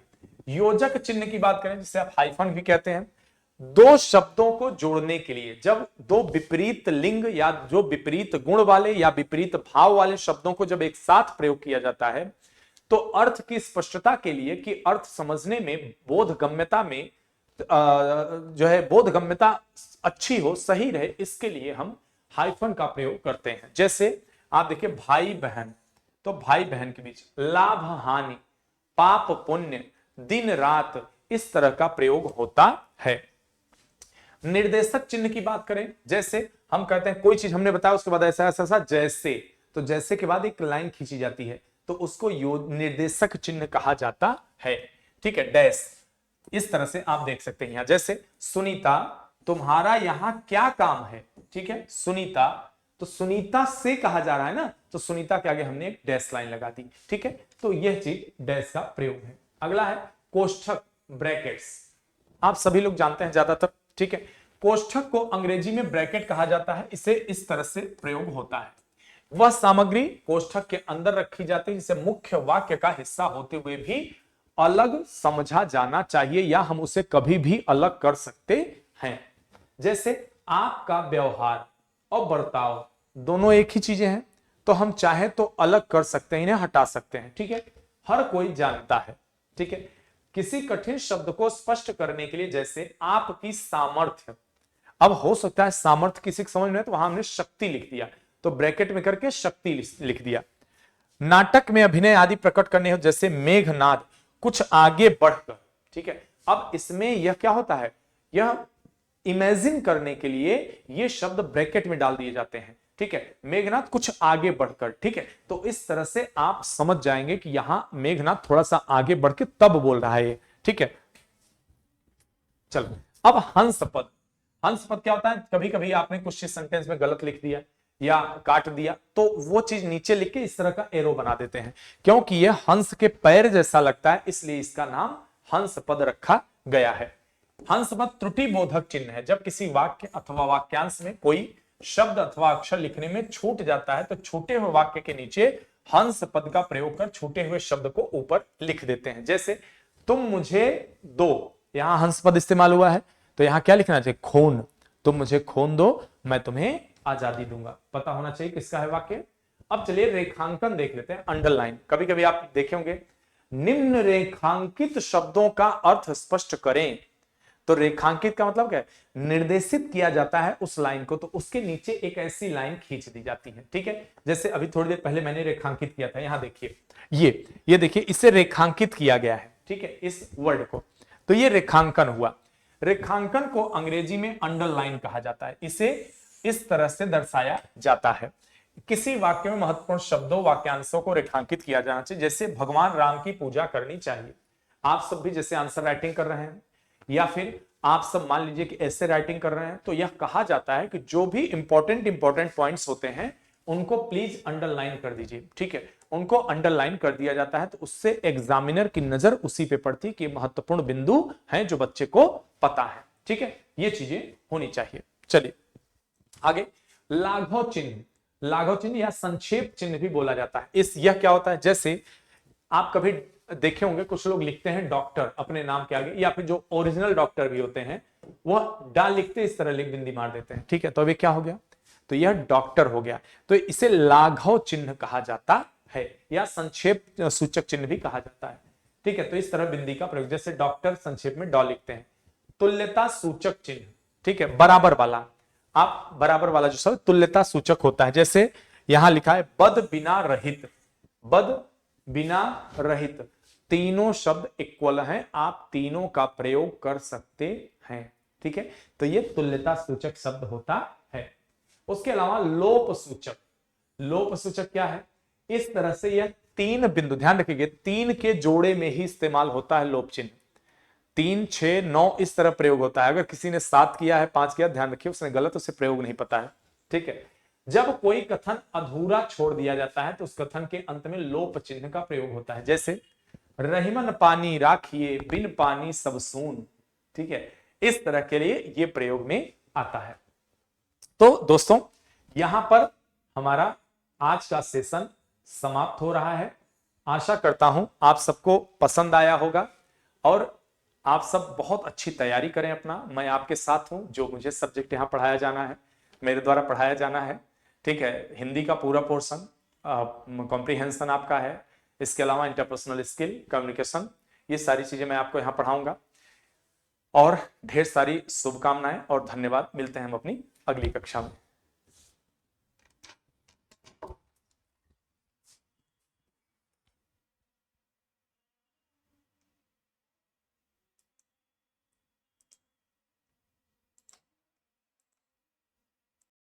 योजक चिन्ह की बात करें, जिसे आप हाइफन भी कहते हैं। दो शब्दों को जोड़ने के लिए, जब दो विपरीत लिंग या जो विपरीत गुण वाले या विपरीत भाव वाले शब्दों को जब एक साथ प्रयोग किया जाता है, तो अर्थ की स्पष्टता के लिए, कि अर्थ समझने में, बोधगम्यता में जो है बोधगम्यता अच्छी हो, सही रहे, इसके लिए हम हाइफन का प्रयोग करते हैं। जैसे आप देखिए, भाई बहन, तो भाई बहन के बीच लाभ हानि, पाप पुण्य, दिन रात, इस तरह का प्रयोग होता है। निर्देशक चिन्ह की बात करें, जैसे हम कहते हैं कोई चीज हमने बताया, उसके बाद ऐसा ऐसा ऐसा, जैसे, तो जैसे के बाद एक लाइन खींची जाती है, तो उसको निर्देशक चिन्ह कहा जाता है, ठीक है। डैश, इस तरह से आप देख सकते हैं यहां, जैसे सुनीता तुम्हारा यहां क्या काम है, ठीक है, सुनीता, तो सुनीता से कहा जा रहा है ना, तो सुनीता के आगे हमने एक डैश लाइन लगा दी, ठीक है, तो यह चीज डैश का प्रयोग है। अगला है कोष्ठक, ब्रैकेट्स, आप सभी लोग जानते हैं ज्यादातर, ठीक है, कोष्ठक को अंग्रेजी में ब्रैकेट कहा जाता है, इसे इस तरह से प्रयोग होता है, वह सामग्री कोष्ठक के अंदर रखी जाती है जिसे मुख्य वाक्य का हिस्सा होते हुए भी अलग समझा जाना चाहिए या हम उसे कभी भी अलग कर सकते हैं। जैसे आपका व्यवहार और बर्ताव दोनों एक ही चीजें हैं, तो हम चाहे तो अलग कर सकते हैं, इन्हें हटा सकते हैं, ठीक है, हर कोई जानता है, ठीक है। किसी कठिन शब्द को स्पष्ट करने के लिए, जैसे आपकी सामर्थ्य, अब हो सकता है सामर्थ्य किसी को समझ में, तो वहां हमने शक्ति लिख दिया, तो ब्रैकेट में करके शक्ति लिख दिया। नाटक में अभिनय आदि प्रकट करने हो, जैसे मेघनाद, कुछ आगे बढ़कर, ठीक है, अब इसमें यह क्या होता है, यह इमेजिन करने के लिए ये शब्द ब्रैकेट में डाल दिए जाते हैं, ठीक है, मेघनाथ कुछ आगे बढ़कर, ठीक है, तो इस तरह से आप समझ जाएंगे कि यहां मेघनाथ थोड़ा सा आगे बढ़ के तब बोल रहा है, ठीक है। चलो अब हंस पद, हंस पद क्या होता है, कभी कभी आपने कुछ सेंटेंस में गलत लिख दिया या काट दिया, तो वो चीज नीचे लिख के इस तरह का एरो बना देते हैं, क्योंकि यह हंस के पैर जैसा लगता है, इसलिए इसका नाम हंस पद रखा गया है। हंस पद त्रुटि बोधक चिन्ह है, जब किसी वाक्य अथवा वाक्यांश में कोई शब्द अथवा अक्षर लिखने में छूट जाता है, तो छूटे हुए वाक्य के नीचे हंस पद का प्रयोग कर छूटे हुए शब्द को ऊपर लिख देते हैं। जैसे तुम मुझे दो, यहां हंस पद इस्तेमाल हुआ है, तो यहां क्या लिखना चाहिए, खून, तुम मुझे खून दो मैं तुम्हें आजादी दूंगा, पता होना चाहिए किसका है वाक्य। अब चलिए रेखांकन देख लेते हैं, अंडरलाइन, कभी कभी आप देखे होंगे, निम्न रेखांकित शब्दों का अर्थ स्पष्ट करें, तो रेखांकित का मतलब क्या है, निर्देशित किया जाता है उस लाइन को, तो उसके नीचे एक ऐसी लाइन खींच दी जाती है, ठीक है, जैसे अभी थोड़ी देर पहले मैंने रेखांकित किया था, यहां देखिए ये देखिए इसे रेखांकित किया गया है, ठीक है, इस वर्ड को, तो ये रेखांकन हुआ। रेखांकन को अंग्रेजी में अंडरलाइन कहा जाता है, इसे इस तरह से दर्शाया जाता है, किसी वाक्य में महत्वपूर्ण शब्दों वाक्यांशों को रेखांकित किया जाना चाहिए, जैसे भगवान राम की पूजा करनी चाहिए। आप सब भी जैसे आंसर राइटिंग कर रहे हैं या फिर आप सब मान लीजिए कि ऐसे राइटिंग कर रहे हैं, तो यह कहा जाता है कि जो भी इंपॉर्टेंट पॉइंट्स होते हैं उनको प्लीज अंडरलाइन कर दीजिए, ठीक है, उनको अंडरलाइन कर दिया जाता है, तो उससे एग्जामिनर की नजर उसी पे पड़ती कि महत्वपूर्ण बिंदु हैं जो बच्चे को पता है, ठीक है, ये चीजें होनी चाहिए। चलिए आगे, लाघव चिन्ह, लाघव चिन्ह या संक्षेप चिन्ह भी बोला जाता है, इस यह क्या होता है, जैसे आप कभी देखे होंगे कुछ लोग लिखते हैं डॉक्टर अपने नाम के आगे, या फिर जो ओरिजिनल डॉक्टर भी होते हैं वह डा लिखते इस तरह लिख बिंदी मार देते हैं, ठीक है, तो अभी क्या हो गया, तो यह डॉक्टर हो गया, तो इसे लाघव चिन्ह कहा जाता है या संक्षेप सूचक चिन्ह भी कहा जाता है, ठीक है, तो इस तरह बिंदी का प्रयोग, जैसे डॉक्टर संक्षेप में डॉ लिखते हैं। तुल्यता सूचक चिन्ह, ठीक है, बराबर वाला, आप बराबर वाला जो सब तुल्यता सूचक होता है, जैसे यहां लिखा है बद बिना रहित, बद बिना रहित, तीनों शब्द इक्वल हैं, आप तीनों का प्रयोग कर सकते हैं, ठीक है, तो ये तुल्यता सूचक शब्द होता है। उसके अलावा लोप सूचक, लोप सूचक क्या है, इस तरह से यह तीन बिंदु, ध्यान रखिए तीन के जोड़े में ही इस्तेमाल होता है लोप चिन्ह, 3, 6, 9 इस तरह प्रयोग होता है, अगर किसी ने 7 किया है 5 किया, ध्यान रखिए उसने गलत, उसे प्रयोग नहीं पता है, ठीक है। जब कोई कथन अधूरा छोड़ दिया जाता है तो उस कथन के अंत में लोप चिन्ह का प्रयोग होता है, जैसे रहीमन पानी राखिए बिन पानी सब सून, ठीक है, इस तरह के लिए यह प्रयोग में आता है। तो दोस्तों यहां पर हमारा आज का सेशन समाप्त हो रहा है, आशा करता हूं आप सबको पसंद आया होगा और आप सब बहुत अच्छी तैयारी करें अपना, मैं आपके साथ हूं, जो मुझे सब्जेक्ट यहां पढ़ाया जाना है मेरे द्वारा पढ़ाया जाना है, ठीक है, हिंदी का पूरा पोर्शन कॉम्प्रिहेंशन आपका है, इसके अलावा इंटरपर्सनल स्किल, कम्युनिकेशन, ये सारी चीजें मैं आपको यहां पढ़ाऊंगा, और ढेर सारी शुभकामनाएं और धन्यवाद, मिलते हैं हम अपनी अगली कक्षा में।